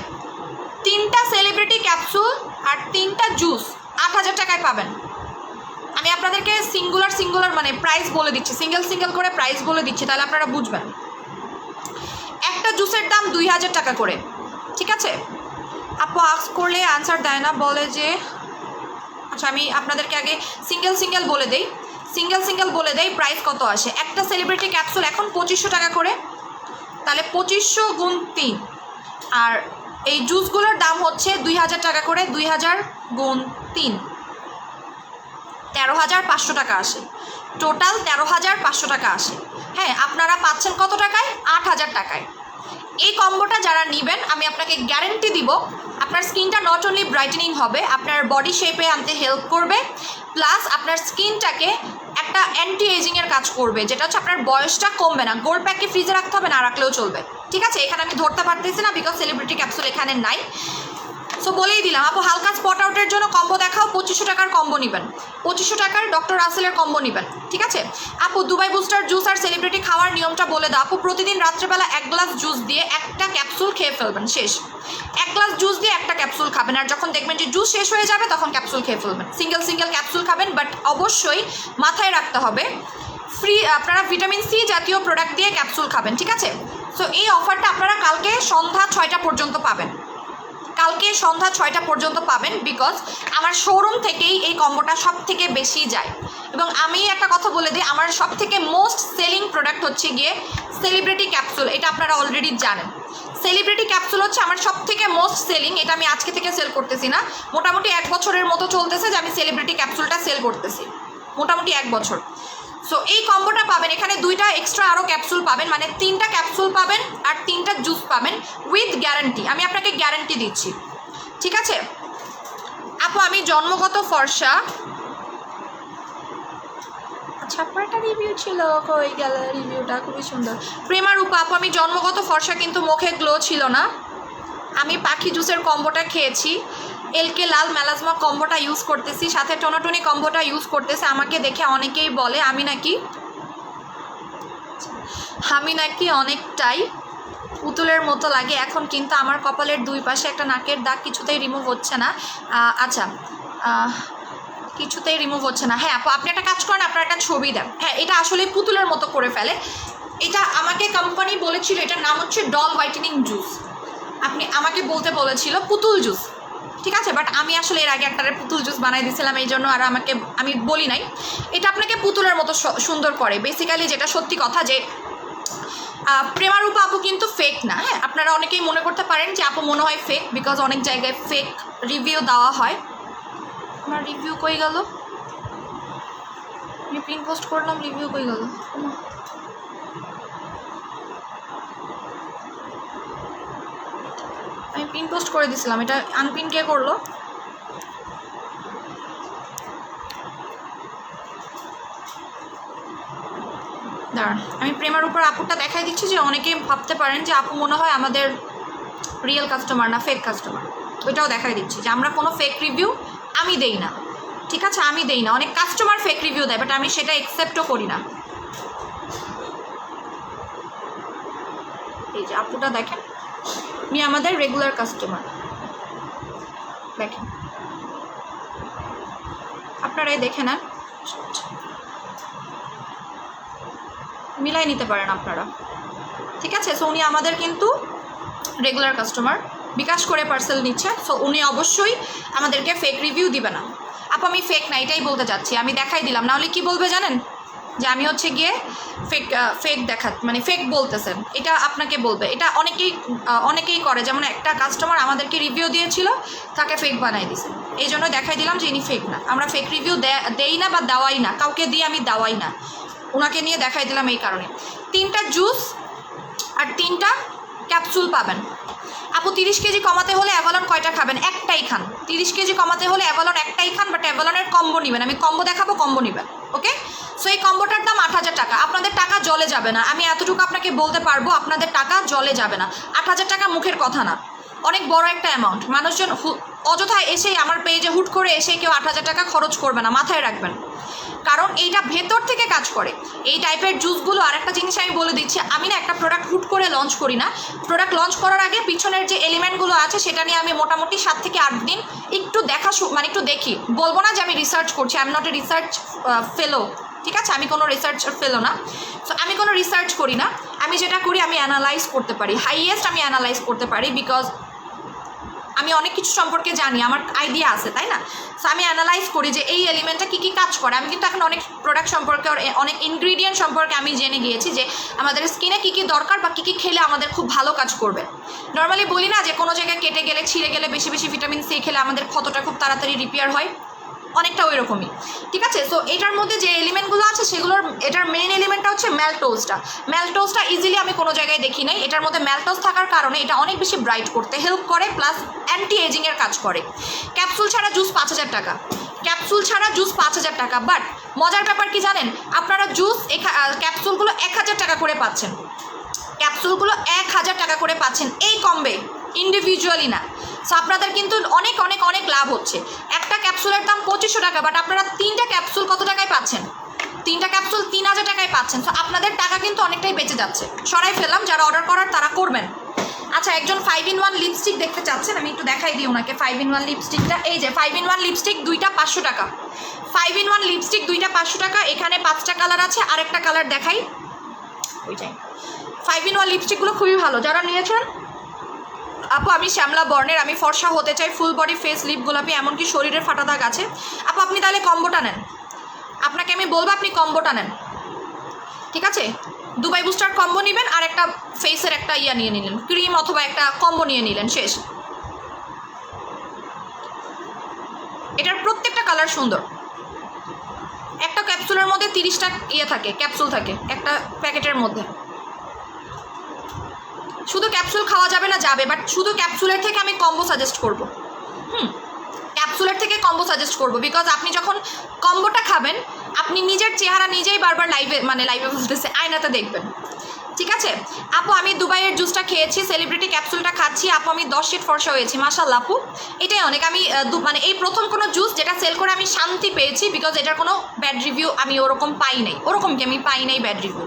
3টা সেলিব্রিটি ক্যাপসুল আর 3টা জুস 8,000 টাকায় পাবেন। আমি আপনাদেরকে সিঙ্গুলার মানে প্রাইস বলে দিচ্ছি, সিঙ্গেল করে প্রাইস বলে দিচ্ছি, তাহলে আপনারা বুঝবেন। একটা জুসের দাম 2,000 টাকা করে, ঠিক আছে? আপু আস্ক করলে আনসার দেয় না, বলে যে আচ্ছা আমি আপনাদেরকে আগে সিঙ্গেল বলে দেই প্রাইস কত আসে। একটা সেলিব্রিটি ক্যাপসুল এখন 2500 টাকা করে, তাহলে 2500 গুণ 3 আর এই জুসগুলোর দাম হচ্ছে 2000 টাকা করে, 2000 গুণ 3, 13,500 টাকা আসে। টোটাল 13,500 টাকা আসে। হ্যাঁ, আপনারা পাচ্ছেন কত টাকায়? 8,000 টাকায়। এই কম্বোটা যারা নেবেন আমি আপনাকে গ্যারেন্টি দিব আপনার স্কিনটা নট অনলি ব্রাইটেনিং হবে, আপনার বডি শেপে আনতে হেল্প করবে, প্লাস আপনার স্কিনটাকে একটা অ্যান্টি এজিংয়ের কাজ করবে, যেটা হচ্ছে আপনার বয়সটা কমবে না। গোল্ড প্যাককে ফ্রিজে রাখতে হবে, না রাখলেও চলবে, ঠিক আছে? এখানে আমি ধরতে পারতেছি না বিকজ সেলিব্রিটি ক্যাপসুল এখানে নাই। সো বলেই দিলাম আপু, হালকা স্পট আউটের জন্য কম্বো দেখাও। 2500 টাকার কম্বো নেবেন, 2500 টাকার ডক্টর রাসেলের কম্বো নেবেন, ঠিক আছে? আপু দুবাই বুস্টার জুস আর সেলিব্রিটি খাওয়ার নিয়মটা বলে দাও। আপু প্রতিদিন রাত্রেবেলা 1 গ্লাস জুস দিয়ে একটা ক্যাপসুল খেয়ে ফেলবেন, শেষ। 1 গ্লাস জুস দিয়ে একটা ক্যাপসুল খাবেন, আর যখন দেখবেন যে জুস শেষ হয়ে যাবে তখন ক্যাপসুল খেয়ে ফেলবেন। সিঙ্গেল ক্যাপসুল খাবেন, বাট অবশ্যই মাথায় রাখতে হবে ফ্রি আপনারা ভিটামিন সি জাতীয় প্রোডাক্ট দিয়ে ক্যাপসুল খাবেন, ঠিক আছে? সো এই অফারটা আপনারা কালকে সন্ধ্যা 6টা পর্যন্ত পাবেন, কালকে সন্ধ্যা 6টা পর্যন্ত পাবেন, বিকজ আমার শোরুম থেকেই এই কম্বোটা সব থেকে বেশি যায়। এবং আমি একটা কথা বলে দিই, আমার সব থেকে মোস্ট সেলিং প্রোডাক্ট হচ্ছে গিয়ে সেলিব্রিটি ক্যাপসুল। এটা আপনারা অলরেডি জানেন, সেলিব্রিটি ক্যাপসুল হচ্ছে আমার সব থেকে মোস্ট সেলিং। এটা আমি আজকে থেকে সেল করতেছি না, মোটামুটি 1 বছরের মতো চলতেছে যে আমি সেলিব্রিটি ক্যাপসুলটা সেল করতেছি, মোটামুটি 1 বছর। সো এই কম্বোটা পাবেন, এখানে 2টা এক্সট্রা আরও ক্যাপসুল পাবেন, মানে 3টা ক্যাপসুল পাবেন আর 3টা জুস পাবেন উইথ গ্যারান্টি। আমি আপনাকে গ্যারান্টি দিচ্ছি, ঠিক আছে? আপু আমি জন্মগত ফর্সা। আচ্ছা, আপনার একটা রিভিউ ছিল, কই গেল রিভিউটা? খুবই সুন্দর। প্রেমা রূপা আপু, আমি জন্মগত ফর্সা কিন্তু মুখে গ্লো ছিল না। আমি পাখি জুসের কম্বোটা খেয়েছি, এলকে লাল মেলাজমা কম্বোটা ইউজ করতেছি, সাথে টোনাটুনি কম্বোটা ইউজ করতেছে। আমাকে দেখে অনেকেই বলে আমি নাকি অনেকটাই পুতুলের মতো লাগে এখন, কিন্তু আমার কপালের 2 পাশে একটা নাকের দাগ কিছুতেই রিমুভ হচ্ছে না। আচ্ছা, কিছুতেই রিমুভ হচ্ছে না। হ্যাঁ আপু, আপনি একটা কাজ করেন, আপনার একটা ছবি দেন। হ্যাঁ, এটা আসলে পুতুলের মতো করে ফেলে। এটা আমাকে কোম্পানি বলেছিল, এটার নাম হচ্ছে ডল হোয়াইটেনিং জুস। আপনি আমাকে বলতে বলেছিল পুতুল জুস, ঠিক আছে? বাট আমি আসলে এর আগে একটা পুতুল জুস বানাই দিয়েছিলাম, এই জন্য আর আমি বলি নাই। এটা আপনাকে পুতুলের মতো সুন্দর করে। বেসিক্যালি যেটা সত্যি কথা যে প্রেমারূপা আপু কিন্তু ফেক না। হ্যাঁ, আপনারা অনেকেই মনে করতে পারেন যে আপু মনে হয় ফেক, বিকজ অনেক জায়গায় ফেক রিভিউ দেওয়া হয়। আমার রিভিউ কই গেল? আমি পিন পোস্ট করলাম, রিভিউ কই গেল? আমি পিন পোস্ট করে দিছিলাম, এটা আনপিন কে করলো? দাঁড়ান, আমি প্রেমার উপর আপুরটা দেখাই দিচ্ছি, যে অনেকেই ভাবতে পারেন যে আপু মনে হয় আমাদের রিয়েল কাস্টমার না ফেক কাস্টমার। ওইটাও দেখাই দিচ্ছি যে আমরা কোনো ফেক রিভিউ আমি দেই না, ঠিক আছে? আমি দেই না। অনেক কাস্টমার ফেক রিভিউ দেয়, বাট আমি সেটা অ্যাকসেপ্টও করি না। এই যে আপুটা দেখেন, উনি আমাদের রেগুলার কাস্টমার, দেখেন, আপনারাই দেখে নেন, মিলাই নিতে পারেন আপনারা, ঠিক আছে? সো উনি আমাদের কিন্তু রেগুলার কাস্টমার, বিকাশ করে পার্সেল নিচ্ছে। সো উনি অবশ্যই আমাদেরকে ফেক রিভিউ দিবে না। আপু আমি ফেক না, এটাই বলতে চাচ্ছি, আমি দেখাই দিলাম। নাহলে কি বলবে জানেন? যে আমি হচ্ছে গিয়ে ফেক মানে ফেক বলতেছেন, এটা আপনাকে বলবে। এটা অনেকেই করে, যেমন একটা কাস্টমার আমাদেরকে রিভিউ দিয়েছিল, তাকে ফেক বানাই দিছে। এই জন্য দেখাই দিলাম যে ইনি ফেক না। আমরা ফেক রিভিউ দেই না বা দেওয়াই না, কাউকে দিয়ে আমি দেওয়াই না। ওনাকে নিয়ে দেখাই দিলাম এই কারণে। 3টা জুস আর 3টা ক্যাপসুল পাবেন। আপু 30 কেজি কমাতে হলে অ্যাভালন কয়টা খাবেন? একটাই খান। 30 কেজি কমাতে হলে অ্যাভালন একটাই খান, বাট অ্যাভালনের কম্বো নেবেন। আমি কম্বো দেখাবো, কম্বো নেবেন, ওকে? সো এই কম্বোটার দাম 8,000 টাকা। আপনাদের টাকা জলে যাবে না, আমি এতটুকু আপনাকে বলতে পারবো, আপনাদের টাকা জলে যাবে না। 8,000 টাকা মুখের কথা না, অনেক বড় একটা অ্যামাউন্ট। মানুষজন অযথায় এসেই আমার পেজে হুট করে এসে কেউ 8,000 টাকা খরচ করবে না, মাথায় রাখবেন। কারণ এইটা ভেতর থেকে কাজ করে এই টাইপের জুসগুলো। আর একটা জিনিস আমি বলে দিচ্ছি, আমি না একটা প্রোডাক্ট হুট করে লঞ্চ করি না। প্রোডাক্ট লঞ্চ করার আগে পিছনের যে এলিমেন্টগুলো আছে সেটা নিয়ে আমি মোটামুটি 7 থেকে 8 দিন একটু মানে একটু দেখি। বলবো না যে আমি রিসার্চ করছি, I am not a research fellow, ঠিক আছে? আমি কোনো রিসার্চ ফেলো না। সো আমি কোনো রিসার্চ করি না। আমি যেটা করি, আমি অ্যানালাইজ করতে পারি, হাইয়েস্ট আমি অ্যানালাইজ করতে পারি, বিকজ আমি অনেক কিছু সম্পর্কে জানি, আমার আইডিয়া আছে, তাই না? সো আমি অ্যানালাইজ করি যে এই এলিমেন্টটা কী কী কাজ করে। আমি কিন্তু এখন অনেক প্রোডাক্ট সম্পর্কে, অনেক ইনগ্রিডিয়েন্ট সম্পর্কে আমি জেনে গিয়েছি যে আমাদের স্কিনে কী কী দরকার বা কী কী খেলে আমাদের খুব ভালো কাজ করবে। নর্মালি বলি না যে কোনো জায়গায় কেটে গেলে, ছিঁড়ে গেলে বেশি বেশি ভিটামিন সি খেলে আমাদের ক্ষতটা খুব তাড়াতাড়ি রিপেয়ার হয়, অনেকটা ওই রকমই, ঠিক আছে? সো এটার মধ্যে যে এলিমেন্টগুলো আছে সেগুলোর, এটার মেইন এলিমেন্টটা হচ্ছে ম্যালটোজটা। ম্যালটোজটা ইজিলি আমি কোনো জায়গায় দেখি নাই। এটার মধ্যে ম্যালটোজ থাকার কারণে এটা অনেক বেশি ব্রাইট করতে হেল্প করে, প্লাস অ্যান্টি এজিংয়ের কাজ করে। ক্যাপসুল ছাড়া জুস 5000 টাকা, ক্যাপসুল ছাড়া জুস 5000 টাকা। বাট মজার ব্যাপার কি জানেন, আপনারা জুস ক্যাপসুলগুলো 1000 টাকা করে পাচ্ছেন, ক্যাপসুলগুলো 1000 টাকা করে পাচ্ছেন এই কম্বে, ইন্ডিভিজুয়ালি না। সো আপনাদের কিন্তু অনেক অনেক অনেক লাভ হচ্ছে। একটা ক্যাপসুলের দাম 2500 টাকা, বাট আপনারা 3টা ক্যাপসুল কত টাকায় পাচ্ছেন? 3টা ক্যাপসুল 3000 টাকায় পাচ্ছেন। সো আপনাদের টাকা কিন্তু অনেকটাই বেঁচে যাচ্ছে। সরাই ফেললাম, যারা অর্ডার করার তারা করবেন। আচ্ছা, একজন 5-in-1 লিপস্টিক দেখতে চাচ্ছেন, আমি একটু দেখাই দিই ওনাকে 5-in-1 লিপস্টিকটা। এই যে 5-in-1 লিপস্টিক, 2টা 500 টাকা। 5-in-1 লিপস্টিক 2টা 500 টাকা। এখানে 5টা কালার আছে, আরেকটা কালার দেখাই ওইটাই। 5-in-1 লিপস্টিকগুলো খুবই ভালো, যারা নিয়েছেন। আপু আমি শ্যামলা বর্ণের, আমি ফর্সা হতে চাই, ফুল বডি ফেস, লিপ গোলাপি, এমনকি শরীরের ফাটা দাগ আছে। আপু আপনি তাহলে কম্বোটা নেন, আপনাকে আমি বলবো আপনি কম্বোটা নেন, ঠিক আছে? দুবাই বুস্টার কম্বো নেবেন, আর একটা ফেসের একটা ইয়া নিয়ে নিলেন, ক্রিম অথবা একটা কম্বো নিয়ে নিলেন, শেষ। এটার প্রত্যেকটা কালার সুন্দর। একটা ক্যাপসুলের মধ্যে 30টা ইয়ে থাকে, ক্যাপসুল থাকে একটা প্যাকেটের মধ্যে। শুধু ক্যাপসুল খাওয়া যাবে না, যাবে, বাট শুধু ক্যাপসুলের থেকে আমি কম্বো সাজেস্ট করবো। ক্যাপসুলের থেকে কম্বো সাজেস্ট করবো, বিকজ আপনি যখন কম্বোটা খাবেন আপনি নিজের চেহারা নিজেই বারবার লাইভে বলতেছে, আয়নাতে দেখবেন, ঠিক আছে? আপু আমি দুবাইয়ের জুসটা খেয়েছি, সেলিব্রিটি ক্যাপসুলটা খাচ্ছি, আপু আমি 10 শেড ফর্সা হয়েছি, মাশাআল্লাহ আপু, এটাই অনেক। আমি মানে এই প্রথম কোনো জুস যেটা সেল করে আমি শান্তি পেয়েছি, বিকজ এটার কোনো ব্যাড রিভিউ আমি ওরকম পাই নাই, ওরকম কি আমি পাই নাই ব্যাড রিভিউ।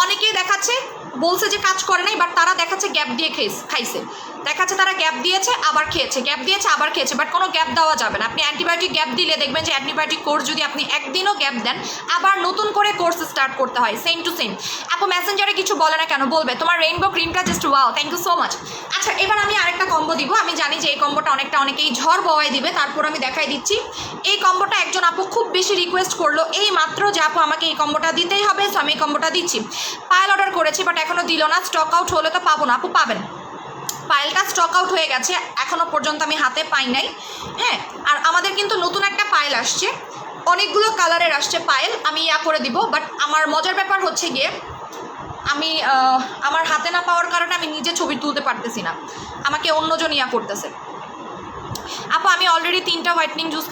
অনেকেই দেখাচ্ছে বলছে যে কাজ করে নাই, বাট তারা দেখাচ্ছে গ্যাপ দিয়ে খাইছে, দেখাচ্ছে তারা গ্যাপ দিয়েছে আবার খেয়েছে, গ্যাপ দিয়েছে আবার খেয়েছে, বাট কোনো গ্যাপ দেওয়া যাবে না। আপনি অ্যান্টিবায়োটিক গ্যাপ দিলে দেখবেন যে অ্যান্টিবায়োটিক কোর্স যদি আপনি একদিনও গ্যাপ দেন, আবার নতুন করে কোর্স স্টার্ট করতে হয়, সেম টু সেম। আপু মেসেঞ্জারে কিছু বলে না কেন? বলবে। তোমার রেইনবো ক্রিমটা just wow, thank you so much. আচ্ছা, এবার আমি আরেকটা কম্বো দিব। আমি জানি যে এই কম্বোটা অনেকেই ঝড় বওয়াই দিবে, তারপর আমি দেখাই দিচ্ছি। এই কম্বোটা একজন আপু খুব বেশি রিকোয়েস্ট করলো এই মাত্র যে আপু আমাকে এই কম্বোটা দিতেই হবে, সো আমি এই কম্বোটা দিচ্ছি। পায়েল অর্ডার করেছি, বাট এখনও দিল না, স্টক আউট হলে তো পাবো না। আপু পাবেন, পায়েলটা স্টক আউট হয়ে গেছে, এখনও পর্যন্ত আমি হাতে পাই নাই। হ্যাঁ, আর আমাদের কিন্তু নতুন একটা পায়েল আসছে, অনেকগুলো কালারের আসছে পায়েল, আমি ইয়া করে দিব। বাট আমার মজার ব্যাপার হচ্ছে গিয়ে আমি আমার হাতে না পাওয়ার কারণে আমি নিজে ছবি তুলতে পারতেছি না, আমাকে অন্যজন ইয়া করতেছে। আপু আমি অলরেডি 3টা হোয়াইটনিং জুস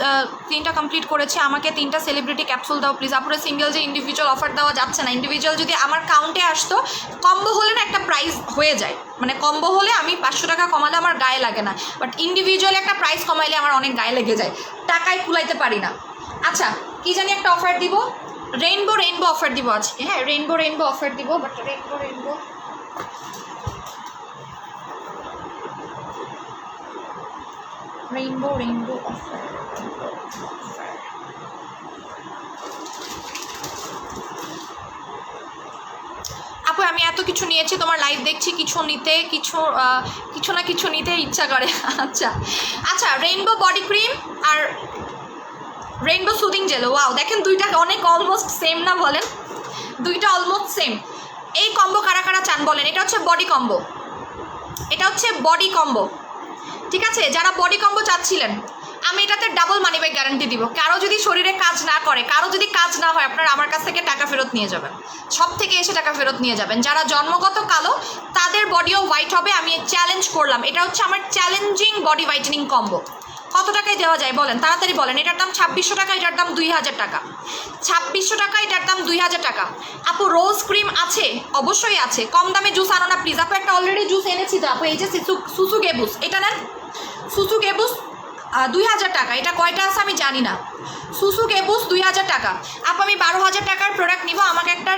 3টা কমপ্লিট করেছি, আমাকে 3টা সেলিব্রিটি ক্যাপসুল দাও প্লিজ। আপুরে সিঙ্গেল যে ইন্ডিভিজুয়াল অফার দেওয়া যাচ্ছে না, ইন্ডিভিজুয়াল যদি আমার কাউন্টে আসতো, কম্বো হলে না একটা প্রাইস হয়ে যায়, মানে কম্বো হলে আমি 500 টাকা কমালে আমার গায়ে লাগে না, বাট ইন্ডিভিজুয়ালি একটা প্রাইস কমাইলে আমার অনেক গায়ে লেগে যায়, টাকায় কুলাইতে পারি না। আচ্ছা, কি জানি একটা অফার দিব, রেইনবো অফার দিব আজকে। হ্যাঁ, রেইনবো অফার দিব, বাট রেইনবো অফার। আপু আমি এত কিছু নিয়েছি, তোমার লাইভ দেখছি, কিছু না কিছু নিতে ইচ্ছা করে। আচ্ছা, রেইনবো বডি ক্রিম আর রেইনবো সুদিং জেল, ওয়াও দেখেন দুইটা অনেক অলমোস্ট সেম না বলেন? দুইটা অলমোস্ট সেম। এই কম্বো কারা কারা চান বলেন? এটা হচ্ছে বডি কম্বো, ঠিক আছে? যারা বডি কম্বো চাচ্ছিলেন, আমি এটাতে ডাবল মানি ব্যাক গ্যারান্টি দিব। কারো যদি শরীরে কাজ না করে, কারো যদি কাজ না হয়, আপনারা আমার কাছ থেকে টাকা ফেরত নিয়ে যাবেন, সব থেকে এসে টাকা ফেরত নিয়ে যাবেন। যারা জন্মগত কালো তাদের বডিও হোয়াইট হবে, আমি চ্যালেঞ্জ করলাম। এটা হচ্ছে আমার চ্যালেঞ্জিং বডি হোয়াইটেনিং কম্বো। কত টাকায় দেওয়া যায় বলেন? তাড়াতাড়ি বলেন। এটার দাম 2600 টাকা, এটার দাম 2000 টাকা। 2600 টাকা, এটার দাম 2000 টাকা। আপু রোজ ক্রিম আছে? অবশ্যই আছে, কম দামে জুস আনো না প্লিজ। আপু একটা অলরেডি জুস এনেছি তো আপু, এই যে সুসু গেবুস, এটা নেন। সুসু গেবুস 2000 টাকা, এটা কয়টা আছে আমি জানি না। সুসু গেবুস 2000 টাকা। আপু আমি 12000 টাকার প্রোডাক্ট নিব, আমাকে একটা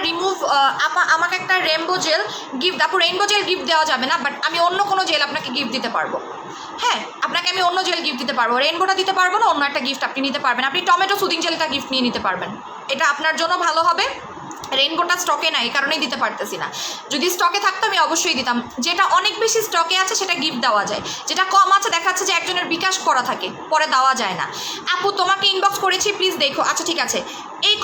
আমাকে একটা রেইনবো জেল গিফট। আপু রেইনবো জেল গিফট দেওয়া যাবে না, বাট আমি অন্য কোনো জেল আপনাকে গিফট দিতে পারবো। হ্যাঁ, আপনাকে আমি অন্য জেল গিফট দিতে পারবো, রেইনবোটা দিতে পারবো না, অন্য একটা গিফট আপনি নিতে পারবেন। আপনি টমেটো সুদিং জেলটা গিফট নিয়ে নিতে পারবেন, এটা আপনার জন্য ভালো হবে। রেইনবোটা স্টকে নাই, এই কারণেই দিতে পারতেছি না। যদি স্টকে থাকতো আমি অবশ্যই দিতাম। যেটা অনেক বেশি স্টকে আছে সেটা গিফট দেওয়া যায়, যেটা কম আছে দেখাচ্ছে যে একজনের বিকাশ করা থাকে, পরে দেওয়া যায় না। আপু তোমাকে ইনবক্স করেছি, প্লিজ দেখো। আচ্ছা ঠিক আছে, এই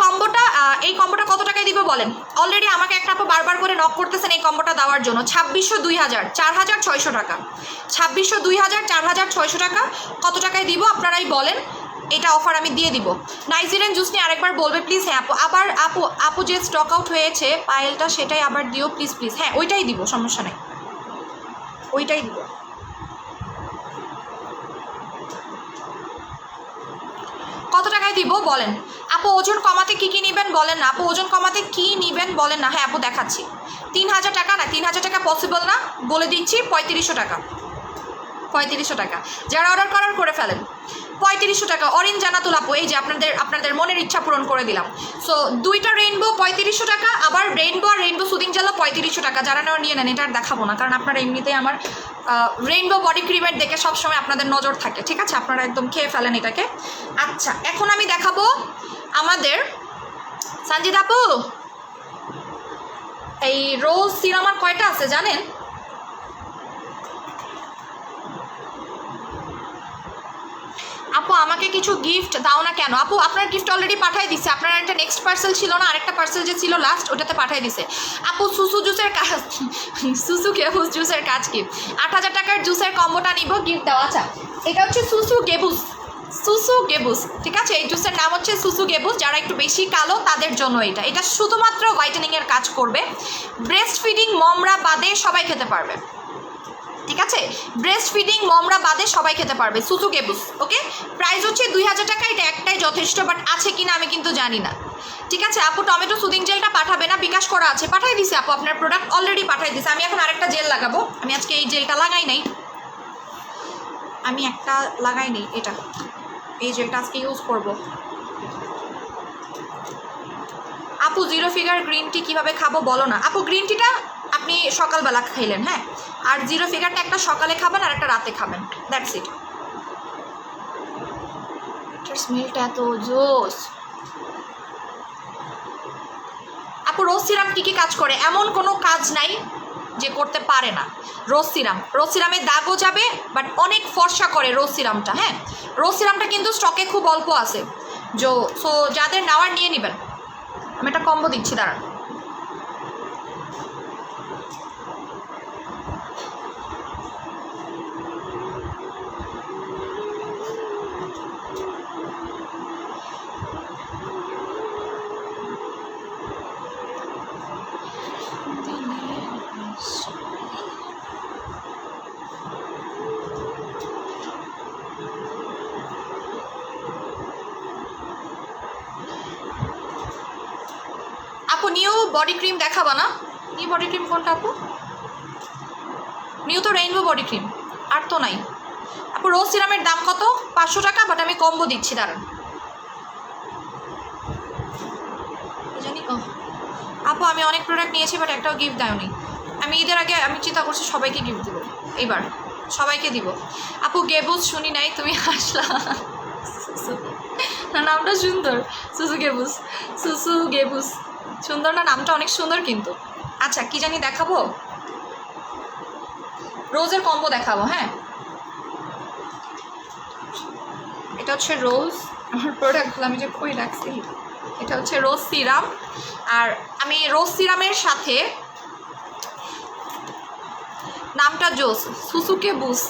কম্বোটা কত টাকায় দিব বলেন? অলরেডি আমাকে একটা আপু বারবার করে নক করতেছেন এই কম্বোটা দেওয়ার জন্য। 2600, 2000, 4600 টাকা। 2600, 2000, 4600 টাকা। কত টাকায় দিব আপনারাই বলেন, এটা অফার আমি দিয়ে দিব। নাইজেরিয়ান জুস নিয়ে আরেকবার বলবে প্লিজ। হ্যাঁ আপু, আবার আপু যে স্টক আউট হয়েছে পায়েলটা সেটাই আবার দিও প্লিজ প্লিজ। হ্যাঁ ওইটাই দিব, সমস্যা নেই, ওইটাই দিব। কত টাকায় দিব বলেন? আপু ওজন কমাতে কি কি নেবেন বলেন না। আপু ওজন কমাতে কি নেবেন বলেন না। হ্যাঁ আপু দেখাচ্ছি। 3000 টাকা না, 3000 টাকা পসিবল না, বলে দিচ্ছি 3500 টাকা। 3500 টাকা যারা অর্ডার করার করে ফেলেন। 3500 টাকা। অরেঞ্জ জানাতুল আপু, এই যে আপনাদের মনের ইচ্ছা পূরণ করে দিলাম। সো দুইটা রেইনবো 3500 টাকা, আবার রেইনবো আর রেইনবো সুদিং জেলও 3500 টাকা। যারা নেওয়ার নিয়ে নেন, এটা আর দেখাবো না, কারণ আপনারা এমনিতেই আমার রেইনবো বডি ক্রিমের দেখে সবসময় আপনাদের নজর থাকে, ঠিক আছে? আপনারা একদম খেয়ে ফেলেন এটাকে। আচ্ছা এখন আমি দেখাবো আমাদের সঞ্জিত আপু, এই রোজ সিরাম আর কয়টা আছে জানেন? আপু আমাকে কিছু গিফট দাও না কেন? আপু আপনার গিফট অলরেডি পাঠাই দিছে। আপনার একটা নেক্সট পার্সেল ছিল না, আরেকটা পার্সেল যে ছিল লাস্ট, ওটাতে পাঠাই দিছে। আপু সুসু জুসের কাজ, সুসু গেবুস জুসের কাজ কি? 8000 টাকার জুসের কম্বোটা নিব, গিফট দাও। আচ্ছা এটা হচ্ছে সুসু গেবুস, ঠিক আছে? এই জুসের নাম হচ্ছে সুসু গেবুস। যারা একটু বেশি কালো তাদের জন্য এটা শুধুমাত্র হোয়াইটেনিংয়ের কাজ করবে। ব্রেস্ট ফিডিং মমরা বাদে সবাই খেতে পারবে, ঠিক আছে? ব্রেস্ট ফিডিং মমরা বাদে সবাই খেতে পারবে সুসু গেবুস। ওকে, প্রাইস হচ্ছে 2000 টাকা। এটা একটাই যথেষ্ট, বাট আছে কিনা আমি কিন্তু জানি না, ঠিক আছে? আপু টমেটো সুদিং জেলটা পাঠাবে না? বিকাশ করা আছে, পাঠাই দিছে আপু, আপনার প্রোডাক্ট অলরেডি পাঠাই দিছে। আমি এখন আরেকটা জেল লাগাবো। আমি আজকে এই জেলটা লাগাই নাই, এটা এই জেলটা আজকে ইউজ করব। আপু জিরো ফিগার গ্রিন টি কীভাবে খাবো বলো না। আপু গ্রিন টিটা আপনি সকালবেলা খাইলেন, হ্যাঁ, আর জিরো ফিগারটা একটা সকালে খাবেন আর একটা রাতে খাবেন, দ্যাটস ইট। এটার স্মেলটা এত জোস। আপু রোজ সিরাম কী কী কাজ করে? এমন কোনো কাজ নাই যে করতে পারে না। রোজ সিরামের দাগও যাবে, বাট অনেক ফর্সা করে রোজ সিরামটা। হ্যাঁ রোজ সিরামটা কিন্তু স্টকে খুব অল্প আছে, সো যাদের নেওয়ার নিয়ে নেবেন। আমি একটা কম্বো দিচ্ছি, দাঁড়ান। আপু নিউ বডি ক্রিম দেখাবা না? নিউ বডি ক্রিম কোনটা আপু? নিউ তো রেইনবো বডি ক্রিম, আর তো নাই। আপু রোজ সিরামের দাম কত? 500 টাকা, বাট আমি কম্বো দিচ্ছি, দাঁড়ান। জানি আপু আমি অনেক প্রোডাক্ট নিয়েছি, বাট একটাও গিফট দেয়নি। আমি ঈদের আগে আমি চিন্তা করছি সবাইকে গিফট দিব, এইবার সবাইকে দিব। আপু গেবুস শুনি নাই, তুমি আসলা। না নামটা সুন্দর, সুসু গেবুস সুন্দর না? নামটা অনেক সুন্দর কিন্তু। আচ্ছা কি জানি দেখাবো, রোজের কম্বো দেখাবো। হ্যাঁ এটা হচ্ছে রোজ, আমার প্রোডাক্টগুলো আমি যে কই রাখছি। এটা হচ্ছে রোজ সিরাম, আর আমি রোজ সিরামের সাথে নামটা জোস, সুসুকে বুস।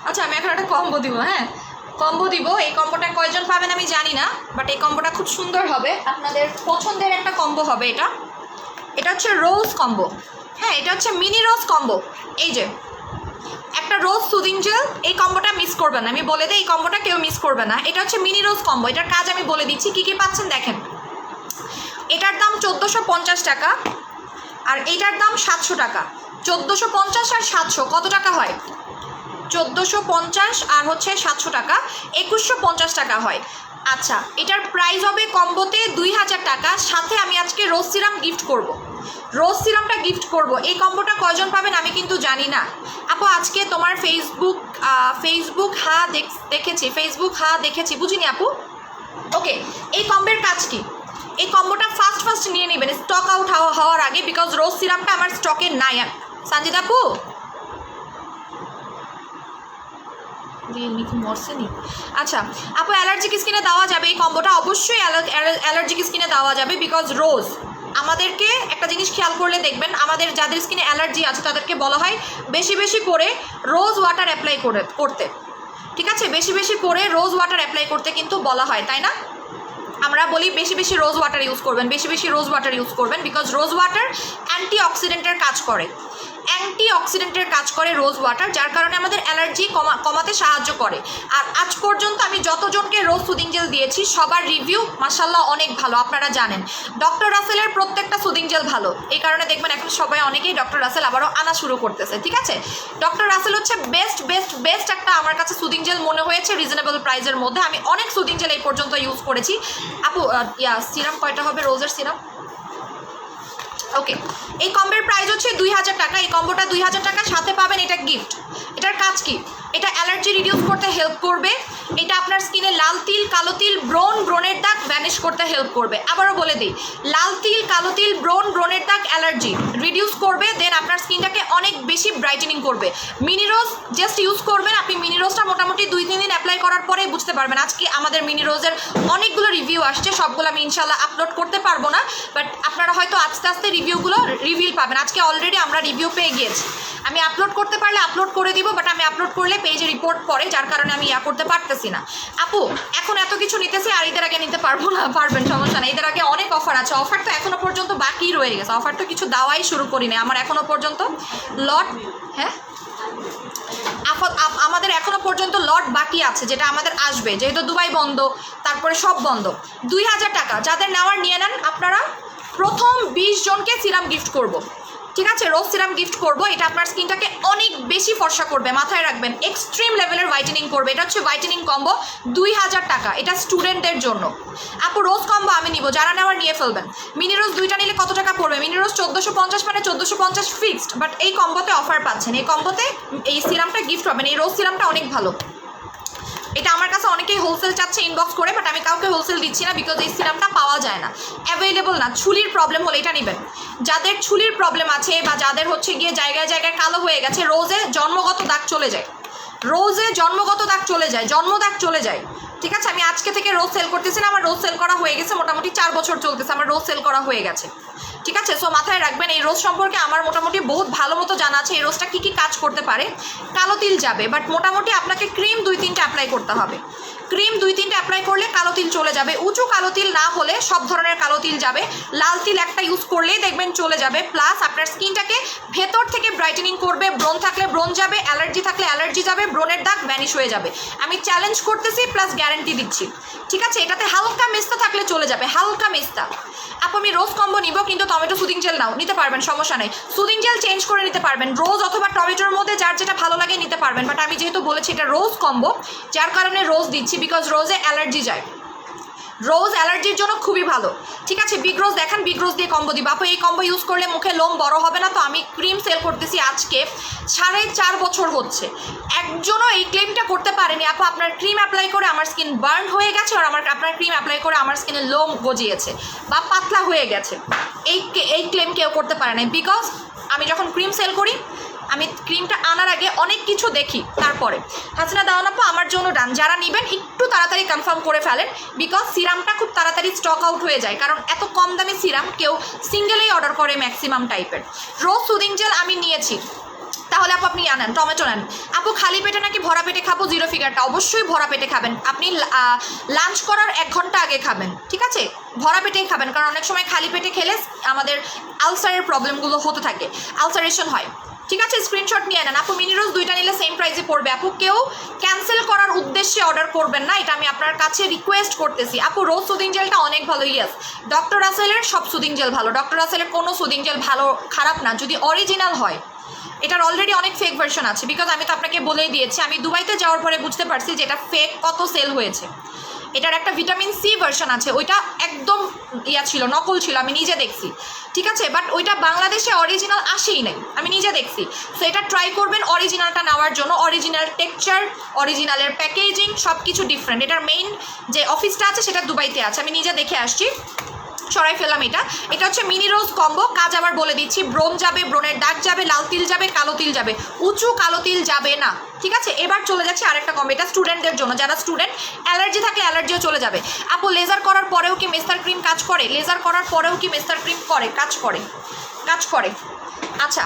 আচ্ছা আমি এখন একটা কম্বো দিব। হ্যাঁ কম্বো দিব, এই কম্বোটা কয়জন পাবেন আমি জানি না, বাট এই কম্বোটা খুব সুন্দর হবে, আপনাদের পছন্দের একটা কম্বো হবে। এটা হচ্ছে রোজ কম্বো। হ্যাঁ এটা হচ্ছে মিনি রোজ কম্বো। এই যে একটা রোজ সুদিং জেল, এই কম্বোটা মিস করবে না, আমি বলে দিই এই কম্বোটা কেউ মিস করবে না। এটা হচ্ছে মিনি রোজ কম্বো। এটার কাজ আমি বলে দিচ্ছি কী কী পাচ্ছেন দেখেন। এটার দাম 1450 টাকা, আর এইটার দাম 700 টাকা। 1450 আর 700 কত টাকা হয়? 1450 আর হচ্ছে 700 টাকা, 2150 টাকা হয়। আচ্ছা এটার প্রাইস হবে কম্বোতে 2000 টাকা, সাথে আমি আজকে রোজ সিরাম গিফট করব। রোজ সিরামটা গিফট করব। এই কম্বোটা কয়জন পাবেন আমি কিন্তু জানি না আপু। আজকে তোমার ফেসবুক দেখেছি বুঝিনি আপু। ওকে, এই কম্বের কাজ কি? এই কম্বোটা ফার্স্ট নিয়ে নেবেন স্টক আউট হওয়ার আগে, বিকজ রোজ সিরামটা আমার স্টকে নাই। সঞ্জিত আপু মরছেনি। আচ্ছা আপু, অ্যালার্জিক স্কিনে দেওয়া যাবে এই কম্বোটা? অবশ্যই অ্যালার্জিক স্কিনে দেওয়া যাবে, বিকজ রোজ আমাদেরকে একটা জিনিস খেয়াল করলে দেখবেন, আমাদের যাদের স্কিনে অ্যালার্জি আছে তাদেরকে বলা হয় বেশি বেশি করে রোজ ওয়াটার অ্যাপ্লাই করতে। ঠিক আছে, বেশি বেশি করে রোজ ওয়াটার অ্যাপ্লাই করতে কিন্তু বলা হয়, তাই না? আমরা বলি বেশি বেশি রোজ ওয়াটার ইউজ করবেন, বেশি বেশি রোজ ওয়াটার ইউজ করবেন, বিকজ রোজ ওয়াটার অ্যান্টিঅক্সিডেন্টের কাজ করে, রোজ ওয়াটার, যার কারণে আমাদের অ্যালার্জি কমাতে সাহায্য করে। আর আজ পর্যন্ত আমি যতজনকে রোজ সুদিং জেল দিয়েছি সবার রিভিউ মাশাল্লাহ অনেক ভালো, আপনারা জানেন। ডক্টর রাসেলের প্রত্যেকটা সুদিং জেল ভালো, এই কারণে দেখবেন এখন সবাই অনেকেই ডক্টর রাসেল আবারও আনা শুরু করতেছে। ঠিক আছে, ডক্টর রাসেল হচ্ছে বেস্ট একটা আমার কাছে সুদিং জেল মনে হয়েছে রিজনেবল প্রাইসের মধ্যে। আমি অনেক সুদিং জেল এই পর্যন্ত ইউজ করেছি আপু। সিরাম কয়টা হবে রোজের সিরাম? ওকে, এই কম্বের প্রাইস হচ্ছে 2000 টাকা। এই কম্বোটা 2000 টাকা, সাথে পাবেন এটা গিফট। এটার কাজ কি? এটা অ্যালার্জি রিডিউস করতে হেল্প করবে, এটা আপনার স্কিনে লাল তিল, কালো তিল, ব্রণের দাগ ভ্যানিশ করতে হেল্প করবে। আবারও বলে দিই, লাল তিল, কালো তিল, ব্রণের দাগ অ্যালার্জি রিডিউস করবে, দেন আপনার স্কিনটাকে অনেক বেশি ব্রাইটেনিং করবে। মিনি রোজ জাস্ট ইউজ করবেন আপনি। মিনি রোজটা মোটামুটি 2-3 দিন অ্যাপ্লাই করার পরেই বুঝতে পারবেন। আজকে আমাদের মিনি রোজের অনেকগুলো রিভিউ আসছে, সবগুলো আমি ইনশাল্লাহ আপলোড করতে পারবো না, বাট আপনারা হয়তো আস্তে আস্তে রিভিউগুলো রিভিল পাবেন। আজকে অলরেডি আমরা রিভিউ পেয়ে গিয়েছি, আমি আপলোড করতে পারলে আপলোড করে দিব, বাট আমি আপলোড করলে পেজে রিপোর্ট পড়ে, যার কারণে আমি করতে পারতেছি না। আপু এখন এত কিছু নিতেছি আর ঈদের আগে নিতে পারবো না? পারবেন, সমস্যা নেই। ঈদের আগে অনেক অফার আছে, অফার তো এখনো পর্যন্ত বাকি রয়ে গেছে, অফার তো কিছু দেওয়াই শুরু করিনি আমার এখনো পর্যন্ত লট। হ্যাঁ, আমাদের এখনো পর্যন্ত লট বাকি আছে, যেটা আমাদের আসবে, যেহেতু দুবাই বন্ধ, তারপরে সব বন্ধ। 2000 টাকা, যাদের নেওয়ার নিয়ে নেন। আপনারা প্রথম 20 জনকে সিরাম গিফট করব। ঠিক আছে, রোজ সিরাম গিফট করব। এটা আপনার স্কিনটাকে অনেক বেশি ফর্সা করবে, মাথায় রাখবেন, এক্সট্রিম লেভেলের হোয়াইটেনিং করবে। এটা হচ্ছে হোয়াইটেনিং কম্বো, 2000 টাকা। এটা স্টুডেন্টদের জন্য। আপু রোজ কম্বো আমি নিব, যারা নেওয়ার নিয়ে ফেলবেন। মিনি রোজ 2টা নিলে কত টাকা পড়বে? মিনি রোজ 1450, মানে 1450 ফিক্সড, বাট এই কম্বোতে অফার পাচ্ছেন। এই কম্বোতে এই সিরামটা গিফট হবেন। এই রোজ সিরামটা অনেক ভালো, এটা আমার কাছে অনেকেই হোলসেল চাচ্ছে ইনবক্স করে, বাট আমি কাউকে হোলসেল দিচ্ছি না, বিকজ এই সিরামটা পাওয়া যায় না, অ্যাভেলেবল না। ছুলির প্রবলেম হলে এটা নেবেন, যাদের ছুলির প্রবলেম আছে বা যাদের হচ্ছে গিয়ে জায়গায় জায়গায় কালো হয়ে গেছে। রোজে জন্মগত দাগ চলে যায়, জন্ম দাগ চলে যায়। ঠিক আছে, আমি আজকে থেকে রোজ সেল করতেছি না, আমার রোজ সেল করা হয়ে গেছে, মোটামুটি 4 বছর চলতেছে আমার রোজ সেল করা হয়ে গেছে। ঠিক আছে, সো মাথায় রাখবেন, এই রোজ সম্পর্কে আমার মোটামুটি বহুত ভালো মতো জানা আছে। এই রোজটা কী কী কাজ করতে পারে। কালো তিল যাবে, বাট মোটামুটি আপনাকে ক্রিম 2-3টা অ্যাপ্লাই করতে হবে। ক্রিম 2-3টা অ্যাপ্লাই করলে কালো তিল চলে যাবে। উঁচু কালো তিল না হলে সব ধরনের কালো তিল যাবে। লাল তিল একটা ইউজ করলেই দেখবেন চলে যাবে। প্লাস আপনার স্কিনটাকে ভেতর থেকে ব্রাইটেনিং করবে। ব্রণ থাকলে ব্রণ যাবে, অ্যালার্জি থাকলে অ্যালার্জি যাবে, ব্রণের দাগ ভ্যানিশ হয়ে যাবে। আমি চ্যালেঞ্জ করতেছি, প্লাস গ্যারান্টি দিচ্ছি। ঠিক আছে, এটাতে হালকা মেস্তা থাকলে চলে যাবে, হালকা মেস্তা। আপু আমি রোজ কম্বো নিব, কিন্তু টমেটো সুদিং জেল নাও, নিতে পারবেন, সমস্যা নেই। সুদিং জেল চেঞ্জ করে নিতে পারবেন, রোজ অথবা টমেটোর মধ্যে যার যেটা ভালো লাগে নিতে পারবেন, বাট আমি যেহেতু বলেছি এটা রোজ কম্বো, যার কারণে রোজ দিচ্ছি, বিকজ রোজে অ্যালার্জি যায়। রোজ অ্যালার্জির জন্য খুবই ভালো। ঠিক আছে, বিগ রোজ দেখান, বিগ রোজ দিয়ে কম্বো দিব। আপু এই কম্বো ইউজ করলে মুখে লোম বড় হবে না? তো আমি ক্রিম সেল করতেছি আজকে 4.5 বছর হচ্ছে, একজনও এই ক্লেমটা করতে পারেনি আপু আপনার ক্রিম অ্যাপ্লাই করে আমার স্কিন বার্ন হয়ে গেছে, আর আপনার ক্রিম অ্যাপ্লাই করে আমার স্কিনে লোম গজিয়েছে বা পাতলা হয়ে গেছে। এই ক্লেম কেউ করতে পারে না, বিকজ আমি যখন ক্রিম সেল করি, আমি ক্রিমটা আনার আগে অনেক কিছু দেখি, তারপরে। হাসিনা দাওয়ান আপু আমার জন্য ডান। যারা নেবেন একটু তাড়াতাড়ি কনফার্ম করে ফেলেন, বিকজ সিরামটা খুব তাড়াতাড়ি স্টক আউট হয়ে যায়, কারণ এত কম দামি সিরাম কেউ সিঙ্গেলেই অর্ডার করে ম্যাক্সিমাম টাইপের। রোজ সুদিং জেল আমি নিয়েছি, তাহলে আপু আপনি আনেন, টমেটো নেন। আপু খালি পেটে নাকি ভরা পেটে খাবো? জিরো ফিগারটা অবশ্যই ভরা পেটে খাবেন। আপনি লাঞ্চ করার 1 ঘন্টা আগে খাবেন, ঠিক আছে? ভরা পেটেই খাবেন, কারণ অনেক সময় খালি পেটে খেলে আমাদের আলসারের প্রবলেমগুলো হতে থাকে, আলসারেশন হয়। ঠিক আছে, স্ক্রিনশট নিয়ে নেন। আপু মিনি রোজ 2টা নিলে সেম প্রাইসে পড়বে। আপু কেউ ক্যান্সেল করার উদ্দেশ্যে অর্ডার করবেন না, এটা আমি আপনার কাছে রিকোয়েস্ট করতেছি। আপু রোজ সুদিং জেলটা অনেক ভালো, ইয়েস। ডক্টর রাসেলের সব সুদিং জেল ভালো, ডক্টর রাসেলের কোনো সুদিং জেল ভালো খারাপ না, যদি অরিজিনাল হয়। এটার অলরেডি অনেক ফেক ভার্সন আছে, বিকজ আমি তো আপনাকে বলেই দিয়েছি, আমি দুবাইতে যাওয়ার পরে বুঝতে পারছি যে এটা ফেক কত সেল হয়েছে। এটার একটা ভিটামিন সি ভার্সন আছে, ওইটা একদম ইয়া ছিল, নকল ছিল, আমি নিজে দেখছি, ঠিক আছে, বাট ওইটা বাংলাদেশে অরিজিনাল আসেই নাই, আমি নিজে দেখছি। সো এটা ট্রাই করবেন অরিজিনালটা নেওয়ার জন্য। অরিজিনাল টেক্সচার, অরিজিনালের প্যাকেজিং সব কিছু ডিফারেন্ট। এটার মেইন যে অফিসটা আছে সেটা দুবাইতে আছে, আমি নিজে দেখে আসছি। সরাই ফেললাম এটা। এটা হচ্ছে মিনি রোজ কম্বো। কাজ আবার বলে দিচ্ছি, ব্রোন যাবে, ব্রোনের দাগ যাবে, লাল তিল যাবে, কালো তিল যাবে, উঁচু কালো তিল যাবে না, ঠিক আছে। এবার চলে যাচ্ছে আরেকটা কম্বো, এটা স্টুডেন্টদের জন্য, যারা স্টুডেন্ট, অ্যালার্জি থাকলে অ্যালার্জিও চলে যাবে। আপু লেজার করার পরেও কি মেস্তার ক্রিম কাজ করে? লেজার করার পরেও কি মেস্তার ক্রিম করে? কাজ করে, কাজ করে। আচ্ছা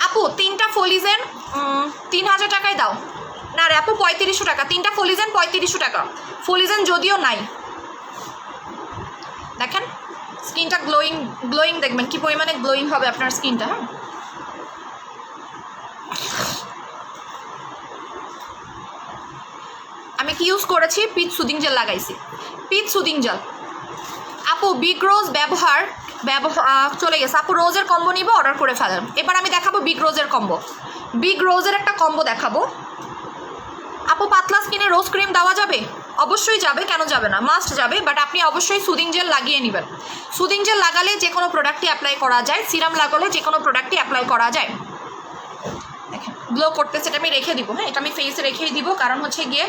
আপু, 3টা ফলিজেন 3000 টাকায় দাও না রে আপু, 3500 টাকা 3টা ফলিজেন, 3500 টাকা। ফলিজেন যদিও নাই, দেখেন স্কিনটা গ্লোয়িং গ্লোয়িং, দেখবেন কি পরিমাণে গ্লোয়িং হবে আপনার স্কিনটা। হ্যাঁ, আমি কি ইউজ করেছি? পিচ সুদিং জেল লাগাইছি, পিচ সুদিং জেল। আপু বিগ রোজ ব্যবহার চলে গেছে। আপু রোজের কম্বো নিব, অর্ডার করে ফেলেন। এবার আমি দেখাবো বিগ রোজের কম্বো, বিগ রোজের একটা কম্বো দেখাবো। আপু পাতলা স্কিনে রোজ ক্রিম দেওয়া যাবে? অবশ্যই যাবে, কেন যাবে না, মাস্ট যাবে, বাট আপনি অবশ্যই সুদিং জেল লাগিয়ে নেবেন। সুদিং জেল লাগালে যে কোনো প্রোডাক্টই অ্যাপ্লাই করা যায়, সিরাম লাগালে যে কোনো প্রোডাক্টই অ্যাপ্লাই করা যায়। দেখেন গ্লো করতেছে, এটা আমি রেখে দিব। হ্যাঁ, এটা আমি ফেসে রেখেই দিব, কারণ হচ্ছে গিয়ে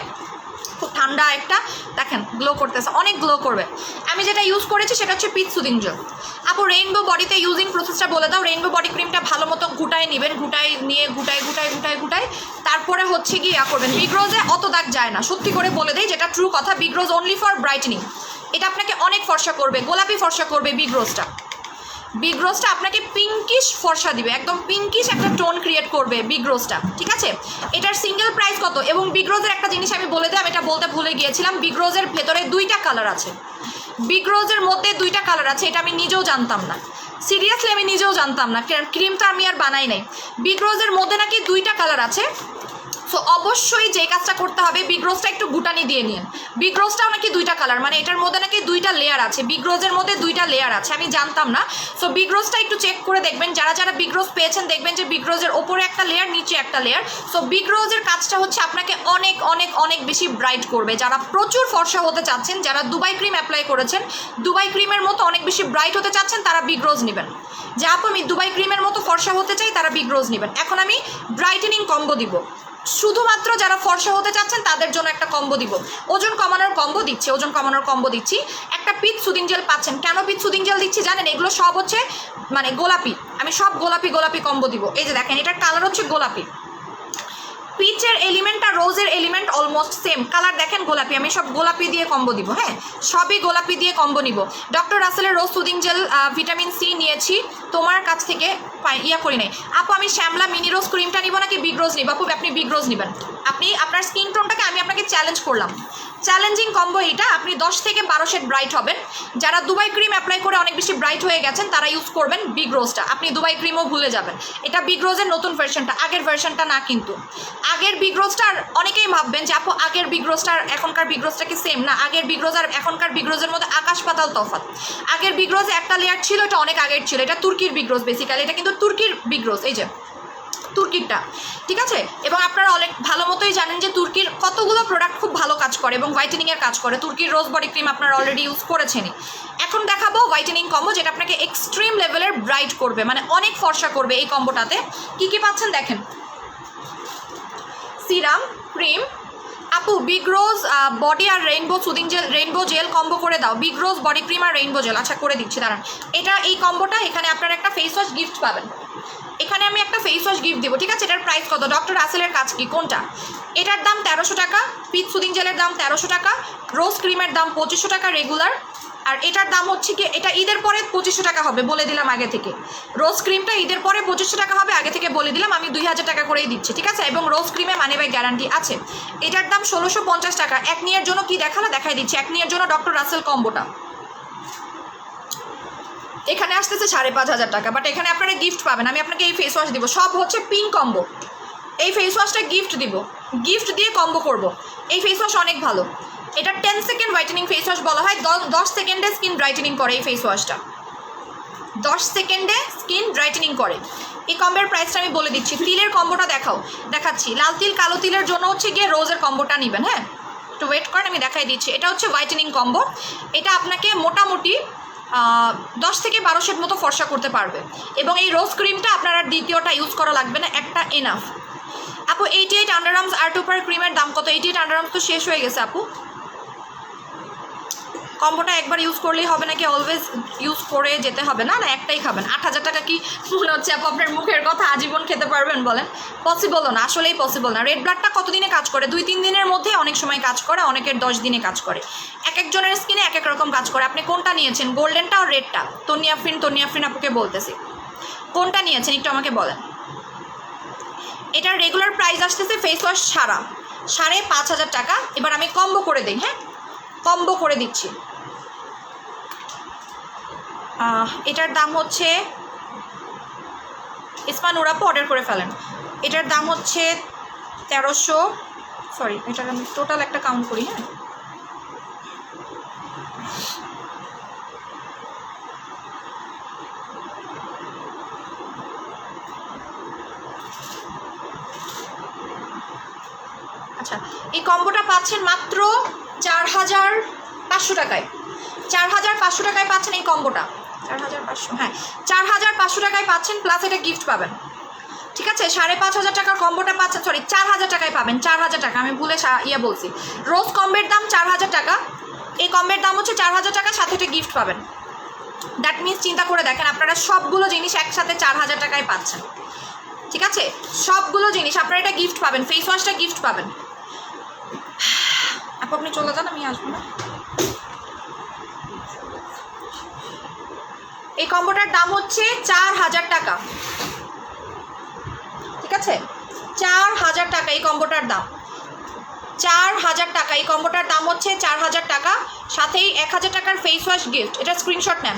খুব ঠান্ডা একটা, দেখেন গ্লো করতেছে, অনেক গ্লো করবে। আমি যেটা ইউজ করেছি সেটা হচ্ছে পিচ সুদিং জেল। আপু রেইনবো বডিতে ইউজিং প্রসেসটা বলে দাও। রেইনবো বডি ক্রিমটা ভালো মতো গুটায় নেবেন, গুটায় নিয়ে গুটায় তারপরে হচ্ছে কি ইয়া করবেন। বিগ রোজে অত দাগ যায় না, সত্যি করে বলে দেই, যেটা ট্রু কথা। Big rose only for brightening, এটা আপনাকে অনেক ফর্সা করবে, গোলাপি ফর্সা করবে বিগ রোজটা। বিগ রোজটা আপনাকে পিঙ্কিশ ফর্সা দিবে, একদম পিঙ্কিশ একটা টোন ক্রিয়েট করবে বিগ রোজটা, ঠিক আছে। এটার সিঙ্গেল প্রাইস কত? এবং বিগ রোজের একটা জিনিস আমি বলে দিই, আমি এটা বলতে ভুলে গিয়েছিলাম, বিগ রোজের ভেতরে 2টা কালার আছে, বিগ রোজের মধ্যে 2টা কালার আছে, এটা আমি নিজেও জানতাম না, সিরিয়াসলি আমি নিজেও জানতাম না, ক্রিমটা আমি আর বানাই নাই। বিগ রোজের মধ্যে নাকি 2টা কালার আছে। সো অবশ্যই যে কাজটা করতে হবে, বিগ রোজটা একটু গুটানি দিয়ে নিন। বিগ রোজটাও নাকি 2টা কালার, মানে এটার মধ্যে নাকি 2টা লেয়ার আছে, বিগ রোজের মধ্যে 2টা লেয়ার আছে, আমি জানতাম না। সো বিগ রোজটা একটু চেক করে দেখবেন, যারা যারা বিগ রোজ পেয়েছেন দেখবেন যে বিগ রোজের ওপরে একটা লেয়ার, নিচে একটা লেয়ার। সো বিগ রোজের কাজটা হচ্ছে আপনাকে অনেক অনেক অনেক বেশি ব্রাইট করবে। যারা প্রচুর ফর্সা হতে চাচ্ছেন, যারা দুবাই ক্রিম অ্যাপ্লাই করেছেন, দুবাই ক্রিমের মতো অনেক বেশি ব্রাইট হতে চাচ্ছেন, তারা বিগ রোজ নেবেন। যে আপু আমি দুবাই ক্রিমের মতো ফর্সা হতে চাই, তারা বিগ রোজ নেবেন। এখন আমি ব্রাইটেনিং কম্বো দিব, শুধুমাত্র যারা ফর্সা হতে চাচ্ছেন তাদের জন্য একটা কম্বো দিব। ওজন কমানোর কম্বো দিচ্ছি, ওজন কমানোর কম্বো দিচ্ছি। একটা পিচ সুদিং জেল পাচ্ছেন। কেন পিচ সুদিং জেল দিচ্ছি জানেন? এগুলো সব হচ্ছে মানে গোলাপি, আমি সব গোলাপি গোলাপি কম্বো দিব। এই যে দেখেন, এটার কালার হচ্ছে গোলাপি। পিচের এলিমেন্ট আর রোজের এলিমেন্ট অলমোস্ট সেম কালার, দেখেন গোলাপি। আমি সব গোলাপি দিয়ে কম্বো দিব, হ্যাঁ সবই গোলাপি দিয়ে কম্বো নিব। ডক্টর রাসেলের রোজ সুদিং জেল ভিটামিন সি নিয়েছি, তোমার কাছ থেকে ইয়া করি নাই। আপু আমি শ্যামলা মিনি রোজ ক্রিমটা নিব নাকি বিগ রোজ নিব? আপু আপনি বিগ রোজ নেবেন, আপনি আপনার স্কিন টোনটাকে আমি আপনাকে চ্যালেঞ্জ করলাম, চ্যালেঞ্জিং কম্বো এটা। আপনি 10 থেকে 12 শেড ব্রাইট হবেন। যারা দুবাই ক্রিম অ্যাপ্লাই করে অনেক বেশি ব্রাইট হয়ে গেছেন তারা ইউজ করবেন বিগ রোজটা, আপনি দুবাই ক্রিমও ভুলে যাবেন। এটা বিগ রোজের নতুন ভার্সনটা, আগের ভার্সনটা না কিন্তু। আগের বিগ রোজটার অনেকেই ভাববেন যে আপু আগের বিগ রোজটার এখনকার বিগ রোজটা কি সেম? না, আগের বিগ রোজ আর এখনকার বিগ রোজের মধ্যে আকাশ পাতাল তফাৎ। আগের বিগ রোজে একটা লেয়ার ছিল, এটা অনেক আগের ছিল, এটা তুর্কির বিগ রোজ বেসিক্যালি, এটা কিন্তু তুর্কির বিগ রোজ, এই যে তুর্কিরটা, ঠিক আছে। এবং আপনারা অনেক ভালো মতোই জানেন যে তুর্কির কতগুলো প্রোডাক্ট খুব ভালো কাজ করে এবং হোয়াইটেনিংয়ের কাজ করে। তুর্কির রোজ বডি ক্রিম আপনারা অলরেডি ইউজ করেছেনই। এখন দেখাবো হোয়াইটেনিং কম্বো, যেটা আপনাকে এক্সট্রিম লেভেলের ব্রাইট করবে, মানে অনেক ফর্সা করবে। এই কম্বোটাতে কী কী পাচ্ছেন দেখেন, সিরাম, ক্রিম। আপু বিগ রোজ বডি আর rainbow soothing gel, rainbow gel combo করে দাও। বিগ রোজ বডি ক্রিম আর রেইনবো জেল, আচ্ছা করে দিচ্ছি দাঁড়ান। এটা এই কম্বোটা, এখানে আপনারা একটা ফেস ওয়াশ গিফট পাবেন, এখানে আমি একটা ফেস ওয়াশ গিফট দিব, ঠিক আছে। এটার প্রাইস কত? ডক্টর রাসেলের কাজ কি কোনটা? এটার দাম 1300 টাকা, পিচ সুদিং জেলের দাম 1300 টাকা, রোজ ক্রিমের দাম 2500 টাকা রেগুলার। আর এটার দাম হচ্ছে কি, এটা ঈদের পরে 2500 টাকা হবে, বলে দিলাম আগে থেকে। রোজ ক্রিমটা ঈদের পরে 2500 টাকা হবে, আগে থেকে বলে দিলাম, আমি 2000 টাকা করেই দিচ্ছি, ঠিক আছে। এবং রোজ ক্রিমে মানি ব্যাক গ্যারান্টি আছে। এটার দাম 1650 টাকা। এক নিয়ের জন্য কি দেখালো, দেখাই দিচ্ছি। এক নিয়ের জন্য ডক্টর রাসেল কম্বোটা এখানে আসতেছে 5500 টাকা, বাট এখানে আপনারা গিফট পাবেন। আমি আপনাকে এই ফেস ওয়াশ দিব, সব হচ্ছে পিঙ্ক কম্বো। এই ফেস ওয়াশটা গিফট দিব, গিফট দিয়ে কম্বো করব। এই ফেস ওয়াশ অনেক ভালো, এটা 10 সেকেন্ড হোয়াইটেনিং ফেস ওয়াশ বলা হয়। 10 সেকেন্ডে স্কিন ব্রাইটেনিং করে এই ফেস ওয়াশটা, 10 সেকেন্ডে স্কিন ব্রাইটেনিং করে। এই কম্বোর প্রাইসটা আমি বলে দিচ্ছি। তিলের কম্বোটা দেখাচ্ছি। লাল তিল কালো তিলের জন্য হচ্ছে গিয়ে রোজের কম্বোটা নেবেন, হ্যাঁ একটু ওয়েট করেন, আমি দেখাই দিচ্ছি। এটা হচ্ছে হোয়াইটেনিং কম্বো। এটা আপনাকে মোটামুটি 10 থেকে 12 শেড মতো ফর্সা করতে পারবে। এবং এই রোজ ক্রিমটা আপনার আর দ্বিতীয়টা ইউজ করা লাগবে না, একটা এনাফ। আপু 88 আন্ডারআর্মস আর টু পার ক্রিমের দাম কত? 88 আন্ডারআর্মস তো শেষ হয়ে গেছে আপু। কম্বোটা একবার ইউজ করলেই হবে নাকি অলওয়েজ ইউজ করে যেতে হবে? না না, একটাই খাবেন। 8,000 টাকা কি মনে হচ্ছে আপু আপনার মুখের কথা আজীবন খেতে পারবেন বলেন? পসিবলও না, আসলেই পসিবল না। রেড ব্লাডটা কতদিনে কাজ করে? 2-3 দিনের মধ্যে অনেক সময় কাজ করে, অনেকের 10 দিনে কাজ করে। এক একজনের স্কিনে এক এক রকম কাজ করে। আপনি কোনটা নিয়েছেন, গোল্ডেনটা আর রেডটা? তনিয়াফ্রিন আপুকে বলতেছি, কোনটা নিয়েছেন একটু আমাকে বলেন। এটার রেগুলার প্রাইস আসতেছে ফেস ওয়াশ ছাড়া 5,500 টাকা। এবার আমি কম্বো করে দিই, হ্যাঁ কম্বো করে দিচ্ছি। এটার দাম হচ্ছে, ইসমান ওরাপো অর্ডার করে ফেলেন। এটার দাম হচ্ছে 1300, সরি এটার আমি টোটাল একটা কাউন্ট করি, হ্যাঁ আচ্ছা, এই কম্বোটা পাচ্ছেন মাত্র 4,500 টাকায়। 4,500 টাকায় পাচ্ছেন এই কম্বোটা। 4,500, হ্যাঁ 4,500 টাকায় পাচ্ছেন, প্লাস এটা গিফট পাবেন। ঠিক আছে, 5,500 টাকার কম্বোটা পাচ্ছেন, সরি 4,000 টাকায় পাবেন। 4,000 টাকা, আমি ভুলে বলছি। রোজ কম্বের দাম 4,000 টাকা, এই কম্বের দাম হচ্ছে 4,000 টাকা, সাথে এটা গিফট পাবেন। দ্যাট মিনস চিন্তা করে দেখেন, আপনারা সবগুলো জিনিস একসাথে 4,000 টাকায় পাচ্ছেন। ঠিক আছে, সবগুলো জিনিস আপনারা এটা গিফট পাবেন, ফেস ওয়াশটা গিফট পাবেন। আপনি চলে যান, আমি আসবো না। এই কম্বোটার দাম হচ্ছে 4,000 টাকা। ঠিক আছে, 4,000 টাকা এই কম্বোটার দাম। 4,000 টাকা এই কম্বোটার দাম হচ্ছে 4,000 টাকা, সাথেই 1,000 টাকার ফেস ওয়াশ গিফট। এটা স্ক্রিনশট নেন,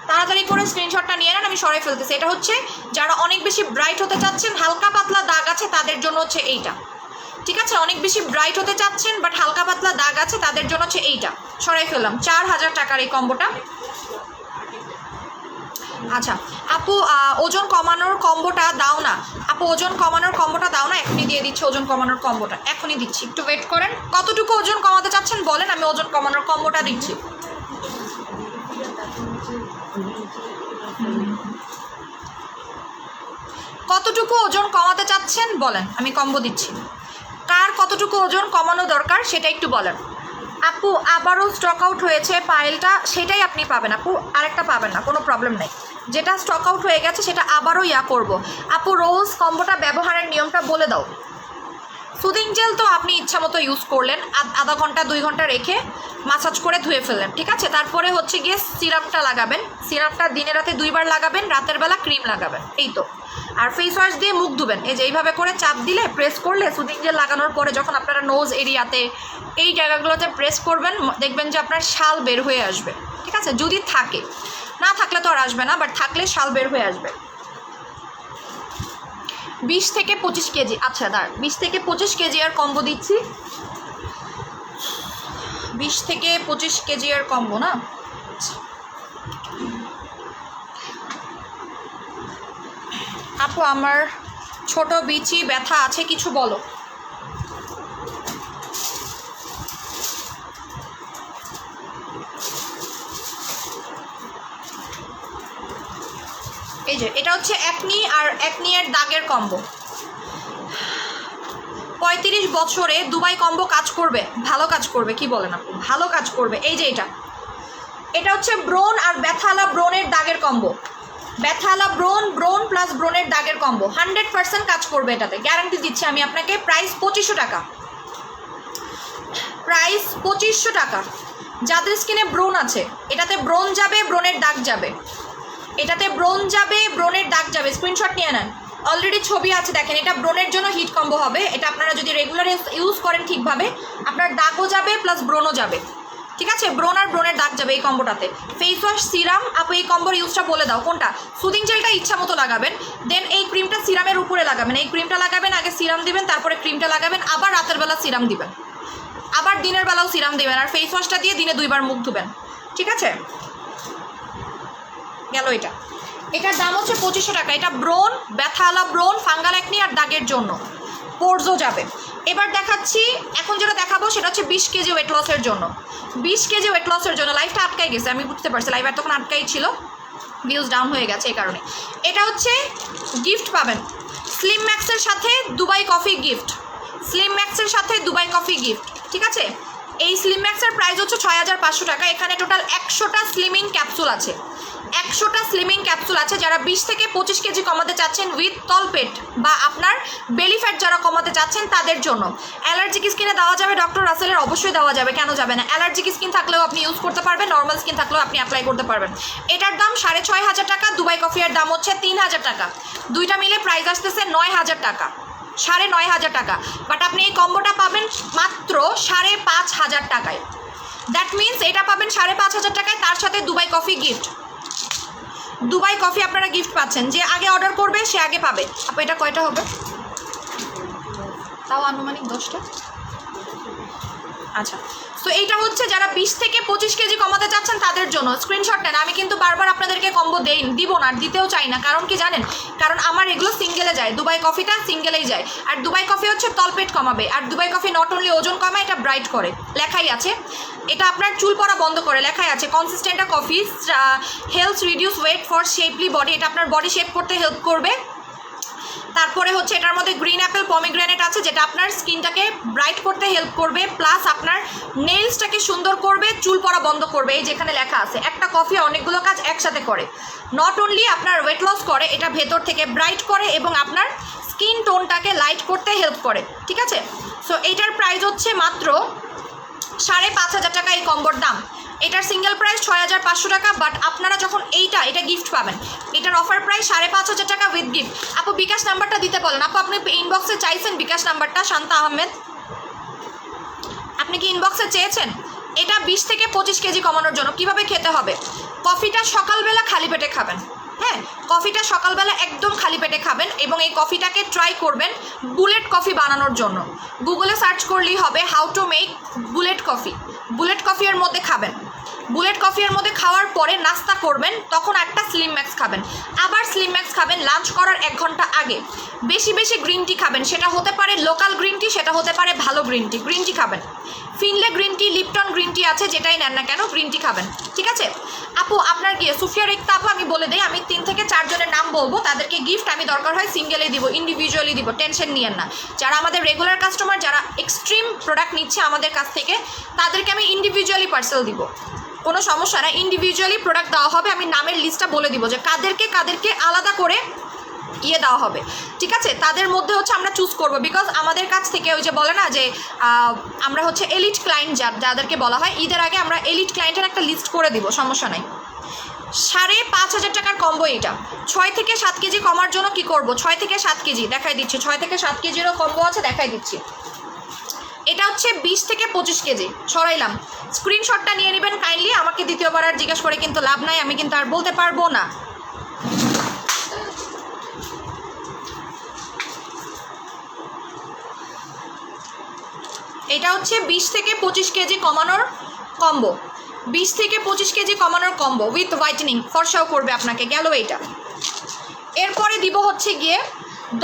তাড়াতাড়ি করে স্ক্রিনশটটা নিয়ে নেন, আমি সরাই ফেলতেছি। এটা হচ্ছে যারা অনেক বেশি ব্রাইট হতে চাচ্ছেন, হালকা পাতলা দাগ আছে তাদের জন্য হচ্ছে এইটা। ঠিক আছে, অনেক বেশি ব্রাইট হতে চাচ্ছেন বাট হালকা পাতলা দাগ আছে তাদের জন্য হচ্ছে এইটা। সরাই ফেললাম। 4,000 টাকার এই কম্বোটা। আচ্ছা আপু, ওজন কমানোর কম্বোটা দাও না। আপু ওজন কমানোর কম্বোটা দাও না, এখনই দিয়ে দিচ্ছি। ওজন কমানোর কম্বোটা এখনই দিচ্ছি, একটু ওয়েট করেন। কতটুকু ওজন কমাতে চাচ্ছেন বলেন, আমি ওজন কমানোর কম্বোটা দিচ্ছি। কতটুকু ওজন কমাতে চাচ্ছেন বলেন, আমি কম্বো দিচ্ছি। কার কতটুকু ওজন কমানো দরকার সেটা একটু বলেন। আপু আবারও স্টক আউট হয়েছে পায়েলটা, সেটাই আপনি পাবেন আপু, আরেকটা পাবেন না, কোনো প্রবলেম নেই। যেটা স্টক আউট হয়ে গেছে সেটা আবারও করব। আপু রোজ কম্বোটা ব্যবহারের নিয়মটা বলে দাও। সুদিং জেল তো আপনি ইচ্ছা মতো ইউজ করলেন, আধা ঘন্টা 2 ঘন্টা রেখে মাসাজ করে ধুয়ে ফেললেন। ঠিক আছে, তারপরে হচ্ছে গিয়ে সিরাপটা লাগাবেন। সিরাপটা দিনে রাতে 2 বার লাগাবেন, রাতের বেলা ক্রিম লাগাবেন, এই তো। আর ফেস ওয়াশ দিয়ে মুখ ধুবেন। এই যে এইভাবে করে চাপ দিলে, প্রেস করলে, সুদিং জেল লাগানোর পরে যখন আপনারা নোজ এরিয়াতে এই জায়গাগুলোতে প্রেস করবেন, দেখবেন যে আপনার শাল বের হয়ে আসবে। ঠিক আছে, যদি থাকে, না থাকলে তো আর আসবে না, বাট থাকলে শাল বের হয়ে আসবে। 20 থেকে 25 কেজি। আচ্ছা দাঁড়, 20 থেকে 25 কেজি আর কম্বো দিচ্ছি। 20 থেকে 25 কেজি আর কম্বো না। আপু আমার ছোট বিচি ব্যথা আছে, কিছু বলো। এই যে এটা হচ্ছে একনি আর একনি এর দাগের কম্বো। 35 বছরে দুবাই কম্বো কাজ করবে, ভালো কাজ করবে, কি বলেন আপু, ভালো কাজ করবে। এই যে এটা হচ্ছে ব্রোন আর ব্যথালা ব্রোনের দাগের কম্বো। ব্যথালা ব্রোন প্লাস ব্রোনের দাগের কম্বো 100% কাজ করবে, এটাতে গ্যারান্টি দিচ্ছি আমি আপনাকে। প্রাইস 2500 টাকা, প্রাইস 2500 টাকা। যাদের স্কিনে ব্রোন আছে, এটাতে ব্রোন যাবে, ব্রোনের দাগ যাবে, এটাতে ব্রোন যাবে, ব্রোনের দাগ যাবে। স্ক্রিনশট নিয়ে নেন, অলরেডি ছবি আছে দেখেন। এটা ব্রোনের জন্য হিট কম্বো হবে। এটা আপনারা যদি রেগুলার ইউজ করেন ঠিকভাবে, আপনার দাগও যাবে প্লাস ব্রোনও যাবে। ঠিক আছে, ব্রোন আর ব্রোনের দাগ যাবে এই কম্বোটাতে। ফেস ওয়াশ সিরাম, আপু এই কম্বোর ইউজটা বলে দাও কোনটা। সুদিং জেলটা ইচ্ছা মতো লাগাবেন, দেন এই ক্রিমটা সিরামের উপরে লাগাবেন। এই ক্রিমটা লাগাবেন, আগে সিরাম দিবেন, তারপরে ক্রিমটা লাগাবেন, আবার রাতের বেলা সিরাম দিবেন, আবার দিনের বেলাও সিরাম দিবেন, আর ফেস ওয়াশটা দিয়ে দিনে 2 বার মুখ ধুবেন। ঠিক আছে, গেল এটা। এটার দাম হচ্ছে 2500 টাকা। এটা ব্রোন, ব্যথাওয়ালা ব্রোন, ফাঙ্গাল একনি আর দাগের জন্য, পোরজও যাবে। এবার দেখাচ্ছি, এখন যেটা দেখাবো সেটা হচ্ছে 20 কেজি ওয়েট লসের জন্য। 20 কেজি ওয়েট লসের জন্য লাইভটা আটকাই গেছে, আমি বুঝতে পারছি লাইভ তখন আটকাই ছিল, ভিউজ ডাউন হয়ে গেছে এই কারণে। এটা হচ্ছে গিফট পাবেন স্লিম ম্যাক্সের সাথে দুবাই কফি গিফট, স্লিম ম্যাক্সের সাথে দুবাই কফি গিফট, ঠিক আছে। এই স্লিম ম্যাক্সের প্রাইস হচ্ছে 6500 টাকা। এখানে টোটাল 100টা স্লিমিং ক্যাপসুল আছে, 100টা স্লিমিং ক্যাপসুল আছে। যারা 20 থেকে 25 কেজি কমাতে চাচ্ছেন উইথ তলপেট বা আপনার বেলি ফ্যাট যারা কমাতে চাচ্ছেন তাদের জন্য। অ্যালার্জিক স্কিনে দেওয়া যাবে ডক্টর রাসেলের, অবশ্যই দেওয়া যাবে, কেন যাবে না। অ্যালার্জিক স্কিন থাকলেও আপনি ইউজ করতে পারবেন, নর্মাল স্কিন থাকলেও আপনি অ্যাপ্লাই করতে পারবেন। এটার দাম 6500 টাকা, দুবাই কফিয়ার দাম হচ্ছে 3000 টাকা, দুইটা মিলে প্রাইস আসতেছে 9000 টাকা, 9500 টাকা। বাট আপনি এই কম্বোটা পাবেন মাত্র 5500 টাকায়। দ্যাট মিনস এটা পাবেন 5500 টাকায়, তার সাথে Dubai coffee gift. Dubai coffee আপনারা গিফট পাচ্ছেন, যে আগে অর্ডার করবে সে আগে পাবে। আপু এটা কয়টা হবে? তাও আনুমানিক 10টা। আচ্ছা, তো এইটা হচ্ছে যারা 20 থেকে 25 কেজি কমাতে চাচ্ছেন তাদের জন্য। স্ক্রিনশট নেন, আমি কিন্তু বারবার আপনাদেরকে কম্বো দিব না, আর দিতেও চাই না। কারণ কি জানেন, কারণ আমার এগুলো সিঙ্গেলে যায়, দুবাই কফিটা সিঙ্গেলেই যায়। আর দুবাই কফি হচ্ছে তলপেট কমাবে, আর দুবাই কফি নট অনলি ওজন কমায়, এটা ব্রাইট করে, লেখাই আছে। এটা আপনার চুল পড়া বন্ধ করে, লেখাই আছে consistent coffee helps reduce weight for shapely body, এটা আপনার বডি শেপ করতে হেল্প করবে। তারপরে হচ্ছে এটার মধ্যে গ্রিন অ্যাপেল পমিগ্রেনেট আছে, যেটা আপনার স্কিনটাকে ব্রাইট করতে হেল্প করবে, প্লাস আপনার নেইলসটাকে সুন্দর করবে, চুল পড়া বন্ধ করবে। এই যেখানে লেখা আছে, একটা কফি অনেকগুলো কাজ একসাথে করে। নট অনলি আপনার ওয়েট লস করে, এটা ভেতর থেকে ব্রাইট করে এবং আপনার স্কিন টোনটাকে লাইট করতে হেল্প করে, ঠিক আছে। সো এইটার প্রাইস হচ্ছে মাত্র 5500 টাকা এই কম্বোর দাম। এটার সিঙ্গেল প্রাইস 6500 টাকা, বাট আপনারা যখন এটা গিফট পাবেন, এটার অফার প্রাইস 5500 টাকা উইথ গিফট। আপু বিকাশ নাম্বারটা দিতে বলেন। আপু আপনি ইনবক্সে চাইছেন বিকাশ নাম্বারটা? শান্তা আহমেদ, আপনি কি ইনবক্সে চেয়েছেন? এটা 20 থেকে 25 কেজি কমানোর জন্য। কিভাবে খেতে হবে? কফিটা সকালবেলা খালি পেটে খাবেন, হ্যাঁ, কফিটা সকালবেলা একদম খালি পেটে খাবেন, এবং এই কফিটাকে ট্রাই করবেন বুলেট কফি বানানোর জন্য। গুগলে সার্চ করলেই হবে how to make bullet coffee. Bullet কফির মধ্যে খাবেন, বুলেট কফির মধ্যে খাওয়ার পরে নাস্তা করবেন, তখন একটা স্লিম ম্যাক্স খাবেন, আবার স্লিম ম্যাক্স খাবেন লাঞ্চ করার 1 ঘন্টা আগে। বেশি বেশি গ্রিন টি খাবেন, সেটা হতে পারে লোকাল গ্রিন টি, সেটা হতে পারে ভালো গ্রিন টি। গ্রিন টি খাবেন, Finlay green tea, Lipton green tea আছে, যেটাই নেন না কেন গ্রিন টি খাবেন, ঠিক আছে। আপু আপনার কি সুফিয়া রেক্তা আপু, আমি বলে দিই, আমি 3 থেকে 4 জনের নাম বলবো, তাদেরকে গিফট আমি দরকার হয় সিঙ্গেলে দিব, ইন্ডিভিজুয়ালি দিব, টেনশন নিয়েন না। যারা আমাদের রেগুলার কাস্টমার, যারা এক্সট্রিম প্রোডাক্ট নিচ্ছে আমাদের কাছ থেকে, তাদেরকে আমি ইন্ডিভিজুয়ালি পার্সেল দিব, কোনো সমস্যা না। ইন্ডিভিজুয়ালি প্রোডাক্ট দেওয়া হবে, আমি নামের লিস্টটা বলে দিব যে কাদেরকে আলাদা করে দেওয়া হবে, ঠিক আছে। তাদের মধ্যে হচ্ছে আমরা চুজ করব, বিকজ আমাদের কাছ থেকে ওই যে বলে না যে আমরা হচ্ছে এলিট ক্লায়েন্ট যাদেরকে বলা হয়, ঈদের আগে আমরা এলিট ক্লায়েন্টের একটা লিস্ট করে দিব, সমস্যা নাই। 5500 টাকার কম্বো এটা। 6 থেকে 7 কেজি কমার জন্য কি করব? 6 থেকে 7 কেজি দেখাই দিচ্ছি, 6 থেকে 7 কেজিরও কম্বো আছে, দেখাই দিচ্ছি। এটা হচ্ছে 20 থেকে 25 কেজি সরাইলাম। স্ক্রিনশটটা নিয়ে নেবেন কাইন্ডলি, আমাকে দ্বিতীয়বার আর জিজ্ঞাসা করে কিন্তু লাভ নাই, আমি কিন্তু আর বলতে পারবো না। এটা হচ্ছে 20 থেকে 25 কেজি কমানোর কম্বো, 20 থেকে 25 কেজি কমানোর কম্বো উইথ হোয়াইটেনিং, ফর্সাও করবে আপনাকে, গেল এইটা। এরপরে দিব হচ্ছে গিয়ে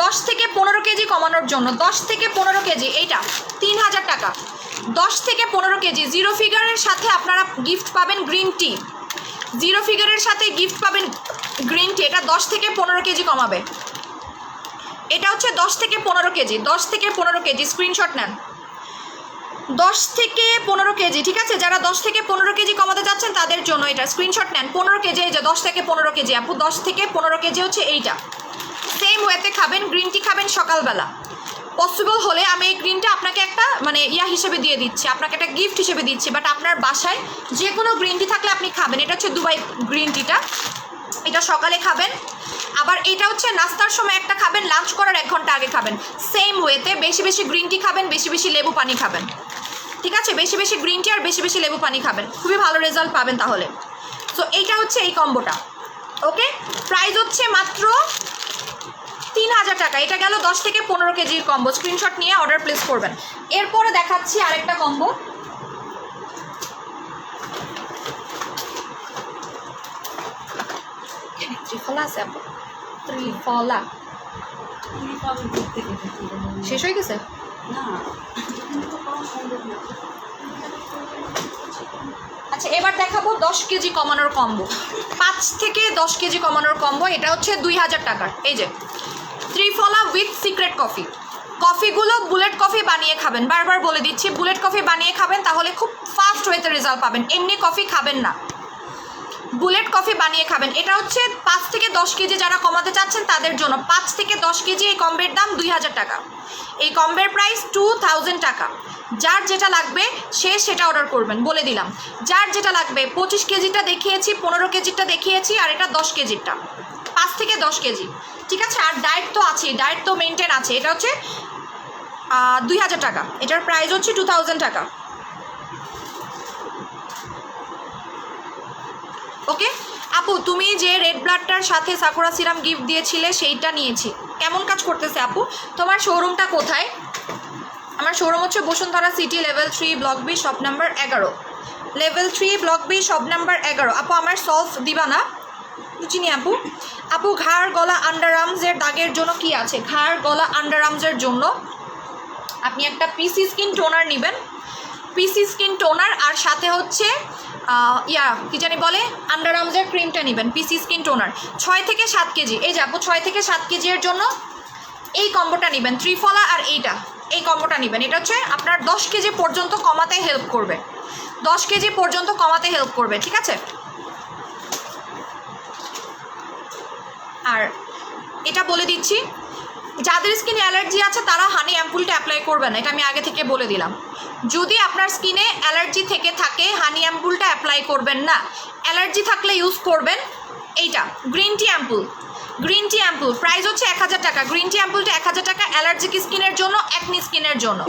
10 থেকে 15 কেজি কমানোর জন্য, 10 থেকে 15 কেজি, এইটা 3000 টাকা। 10 থেকে 15 কেজি জিরো ফিগারের সাথে আপনারা গিফট পাবেন গ্রিন টি, জিরো ফিগারের সাথে গিফট পাবেন গ্রিন টি। এটা 10 থেকে 15 কেজি কমাবে। এটা হচ্ছে 10 থেকে 15 কেজি, 10 থেকে 15 কেজি, স্ক্রিনশট নেন। 10 থেকে 15 কেজি, ঠিক আছে। যারা 10 থেকে 15 কেজি কমাতে চাচ্ছেন তাদের জন্য এটা, স্ক্রিনশট নেন। 15 কেজি, এই যে 10 থেকে 15 কেজি আপু, 10 থেকে 15 কেজি হচ্ছে এইটা। সেম ওয়েতে খাবেন, গ্রিন টি খাবেন সকালবেলা। পসিবল হলে আমি এই গ্রিনটা আপনাকে একটা মানে হিসেবে দিয়ে দিচ্ছি, আপনাকে একটা গিফট হিসেবে দিচ্ছি, বাট আপনার বাসায় যে কোনো গ্রিন টি থাকলে আপনি খাবেন। এটা হচ্ছে দুবাই গ্রিন টিটা, এটা সকালে খাবেন, আবার এটা হচ্ছে নাস্তার সময় একটা খাবেন, লাঞ্চ করার 1 ঘন্টা আগে খাবেন। সেম ওয়েতে বেশি বেশি গ্রিন টি খাবেন, বেশি বেশি লেবু পানি খাবেন, ঠিক আছে। বেশি বেশি গ্রিন টি আর বেশি বেশি লেবু পানি খাবেন, খুবই ভালো রেজাল্ট পাবেন তাহলে। সো এইটা হচ্ছে এই কম্বোটা, ওকে। প্রাইস হচ্ছে মাত্র 3000 টাকা। এটা গেল 10 থেকে 15 কেজির কম্বো, স্ক্রিনশট নিয়ে অর্ডার প্লেস করবেন। এরপরে দেখাচ্ছি আরেকটা কম্বো, ত্রিফলা আছে আপু, ত্রিফলা শেষ হয়ে গেছে? আচ্ছা, এবার দেখাবো 10 কেজি কমানোর কম্বো। 5 থেকে 10 কেজি কমানোর কম্বো। এটা হচ্ছে 2000 টাকার। এই যে ত্রিফলা উইথ সিক্রেট কফি। কফিগুলো বুলেট কফি বানিয়ে খাবেন, বারবার বলে দিচ্ছি, বুলেট কফি বানিয়ে খাবেন, তাহলে খুব ফাস্ট ওয়েতে রেজাল্ট পাবেন। এমনি কফি খাবেন না, বুলেট কফি বানিয়ে খাবেন। এটা হচ্ছে 5 থেকে 10 কেজি যারা কমাতে চাচ্ছেন তাদের জন্য। 5 থেকে 10 কেজি এই কম্বের দাম 2000 টাকা। এই কম্বের প্রাইস 2000 টাকা। যার যেটা লাগবে সে সেটা অর্ডার করবেন, বলে দিলাম। যার যেটা লাগবে, 25 কেজিটা দেখিয়েছি, 15 কেজিটা দেখিয়েছি, আর এটা 10 কেজিটা। 5 থেকে 10 কেজি, ঠিক আছে। আর ডায়েট তো আছে, ডায়েট তো মেনটেন আছে। এটা হচ্ছে 2000 টাকা। এটার প্রাইস হচ্ছে 2000 টাকা। ওকে আপু, তুমি যে রেড ব্লাডটার সাথে সাকুরা সিরাম গিফট দিয়েছিলে সেইটা নিয়েছি। কেমন কাজ করতেছে আপু? তোমার শোরুমটা কোথায়? আমার শোরুম হচ্ছে Bashundhara city, level 3, block B, shop number 11। Level 3, block B, shop number 11। আপু আমার সলভ দিবা না? চিনি আপু। আপু ঘাড় গলা আন্ডার আর্মসের দাগের জন্য কি আছে? ঘাড় গলা আন্ডার আর্মসের জন্য আপনি একটা পিসি স্কিন টোনার নেবেন, পিসি স্কিন টোনার, আর সাথে হচ্ছে কি জানি বলে, আন্ডার আর্মসের ক্রিমটা নেবেন, পিসি স্কিন টোনার। 6 থেকে 7 কেজি। এই যে আপু 6 থেকে 7 কেজি এর জন্য এই কম্বোটা নেবেন, ত্রিফলা আর এইটা, এই কম্বোটা নেবেন। এটা হচ্ছে আপনার 10 কেজি পর্যন্ত কমাতে হেল্প করবে, 10 কেজি পর্যন্ত কমাতে হেল্প করবে, ঠিক আছে। আর এটা বলে দিচ্ছি, যাদের স্কিনে অ্যালার্জি আছে তারা হানি অ্যাম্পুলটা অ্যাপ্লাই করবেন না, এটা আমি আগে থেকে বলে দিলাম। যদি আপনার স্কিনে অ্যালার্জি থেকে থাকে, হানি অ্যাম্পুলটা অ্যাপ্লাই করবেন না। অ্যালার্জি থাকলে ইউজ করবেন এইটা, green tea ampoule. Green tea ampoule price হচ্ছে 1000 টাকা। গ্রিন টি অ্যাম্পুলটা 1000 টাকা অ্যালার্জিক স্কিনের জন্য, একনি স্কিনের জন্য।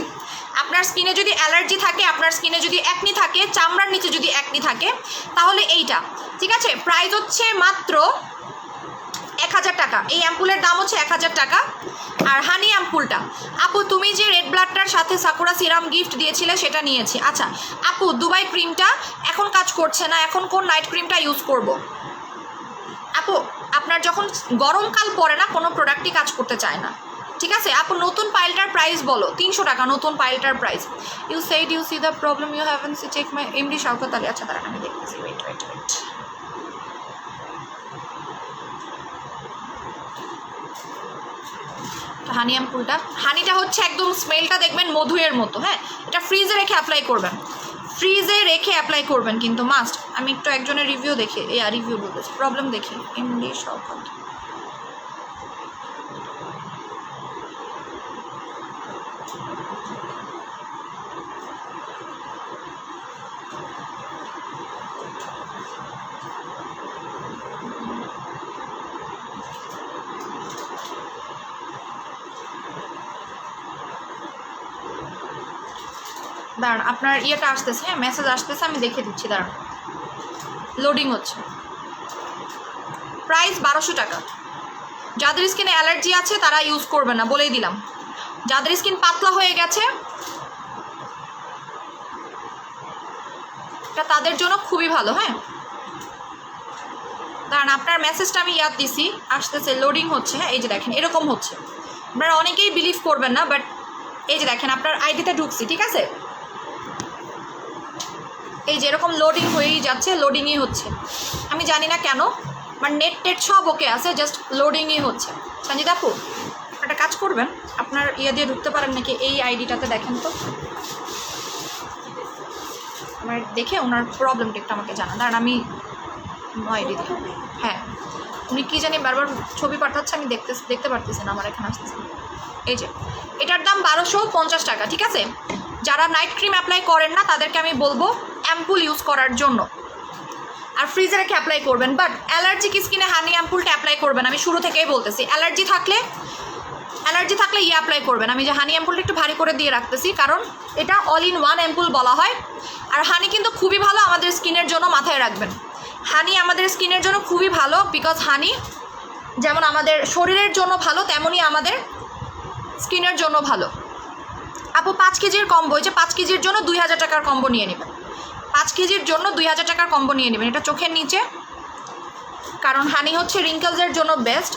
আপনার স্কিনে যদি অ্যালার্জি থাকে, আপনার স্কিনে যদি একনি থাকে, চামড়ার নিচে যদি একনি থাকে, তাহলে এইটা, ঠিক আছে। প্রাইস হচ্ছে মাত্র 1000 টাকা। এই অ্যাম্পুলের দাম হচ্ছে 1000 টাকা। আর হানি অ্যাম্পুলটা, আপু তুমি যে রেড ব্লাডটার সাথে সাকুরা সিরাম গিফট দিয়েছিলে সেটা নিয়েছি। আচ্ছা আপু, দুবাই ক্রিমটা এখন কাজ করছে না, এখন কোন নাইট ক্রিমটা ইউজ করব? আপু আপনার যখন গরমকাল পড়ে না, কোনো প্রোডাক্টই কাজ করতে চায় না, ঠিক আছে। আপু নতুন পাইলটার প্রাইস বলো। 300 টাকা নতুন পাইলটার price. You said you see the problem, you haven't see check my MD Shawkat Ali. আচ্ছা দাঁড়ান আমি দেখতেছি, ওয়েট ওয়েট ওয়েট। হানি অ্যাম্পুলটা, হানিটা হচ্ছে একদম স্মেলটা দেখবেন মধুয়ের মতো, হ্যাঁ। এটা ফ্রিজে রেখে অ্যাপ্লাই করবেন, ফ্রিজে রেখে অ্যাপ্লাই করবেন কিন্তু মাস্ট। আমি একটু একজনের রিভিউ দেখি, রিভিউ বলতেছি, প্রবলেম দেখি, এমডি শওকত। দাঁড়ান আপনার ইয়েটা আসতেছে, হ্যাঁ মেসেজ আসতেছে, আমি দেখে দিচ্ছি, দাঁড়ান লোডিং হচ্ছে। প্রাইস 1200 টাকা। যাদের স্কিনে অ্যালার্জি আছে তারা ইউজ করবে না, বলেই দিলাম। যাদের স্কিন পাতলা হয়ে গেছে এটা তাদের জন্য খুবই ভালো, হ্যাঁ। দাঁড়ান আপনার মেসেজটা আমি ইয়াদ দিছি, আসতেছে, লোডিং হচ্ছে, হ্যাঁ। এই যে দেখেন এরকম হচ্ছে, আপনারা অনেকেই বিলিভ করবেন না, বাট এই যে দেখেন আপনার আইডিতে ঢুকছি, ঠিক আছে। এই যে এরকম লোডিং হয়েই যাচ্ছে, লোডিংই হচ্ছে, আমি জানি না কেন, আমার নেট টেট সব ওকে আছে, জাস্ট লোডিংই হচ্ছে। সঞ্জিত আপু একটা কাজ করবেন, আপনার ইয়ে দিয়ে ঢুকতে পারেন নাকি এই আইডিটাতে, দেখেন তো আমার দেখে ওনার প্রবলেমটা একটু আমাকে জানান। দাঁড়ান আমি আইডি দিই, হ্যাঁ উনি কী জানি বারবার ছবি পাঠাচ্ছে, আমি দেখতে পারতেছি না, আমার এখানে আসতেছে। এই যে এটার দাম 1250 টাকা, ঠিক আছে। যারা নাইট ক্রিম অ্যাপ্লাই করেন না তাদেরকে আমি বলবো অ্যাম্পুল ইউজ করার জন্য, আর ফ্রিজে রেখে অ্যাপ্লাই করবেন। বাট অ্যালার্জিক স্কিনে হানি অ্যাম্পুলটা অ্যাপ্লাই করবেন, আমি শুরু থেকেই বলতেছি। অ্যালার্জি থাকলে ইয়ে অ্যাপ্লাই করবেন। আমি যে হানি অ্যাম্পুলটা একটু ভারী করে দিয়ে রাখতেছি, কারণ এটা অল ইন ওয়ান অ্যাম্পুল বলা হয়। আর হানি কিন্তু খুবই ভালো আমাদের স্কিনের জন্য, মাথায় রাখবেন। হানি আমাদের স্কিনের জন্য খুবই ভালো, বিকজ হানি যেমন আমাদের শরীরের জন্য ভালো, তেমনই আমাদের স্কিনের জন্য ভালো। আপু 5 কেজির কম্বো, যে 5 কেজির জন্য 2000 টাকার কম্বো নিয়ে নেবেন, 5 কেজির জন্য 2000 টাকার কম্বো নিয়ে নেবেন। এটা চোখের নিচে, কারণ হানি হচ্ছে রিঙ্কেলসের জন্য বেস্ট।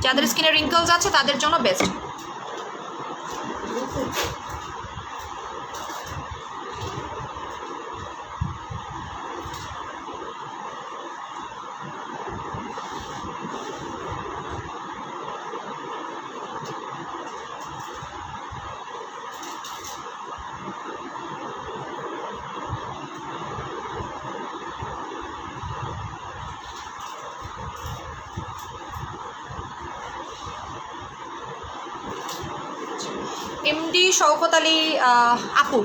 যাদের স্কিনে রিঙ্কলস আছে তাদের জন্য বেস্ট। এমডি শওকত আলী আপু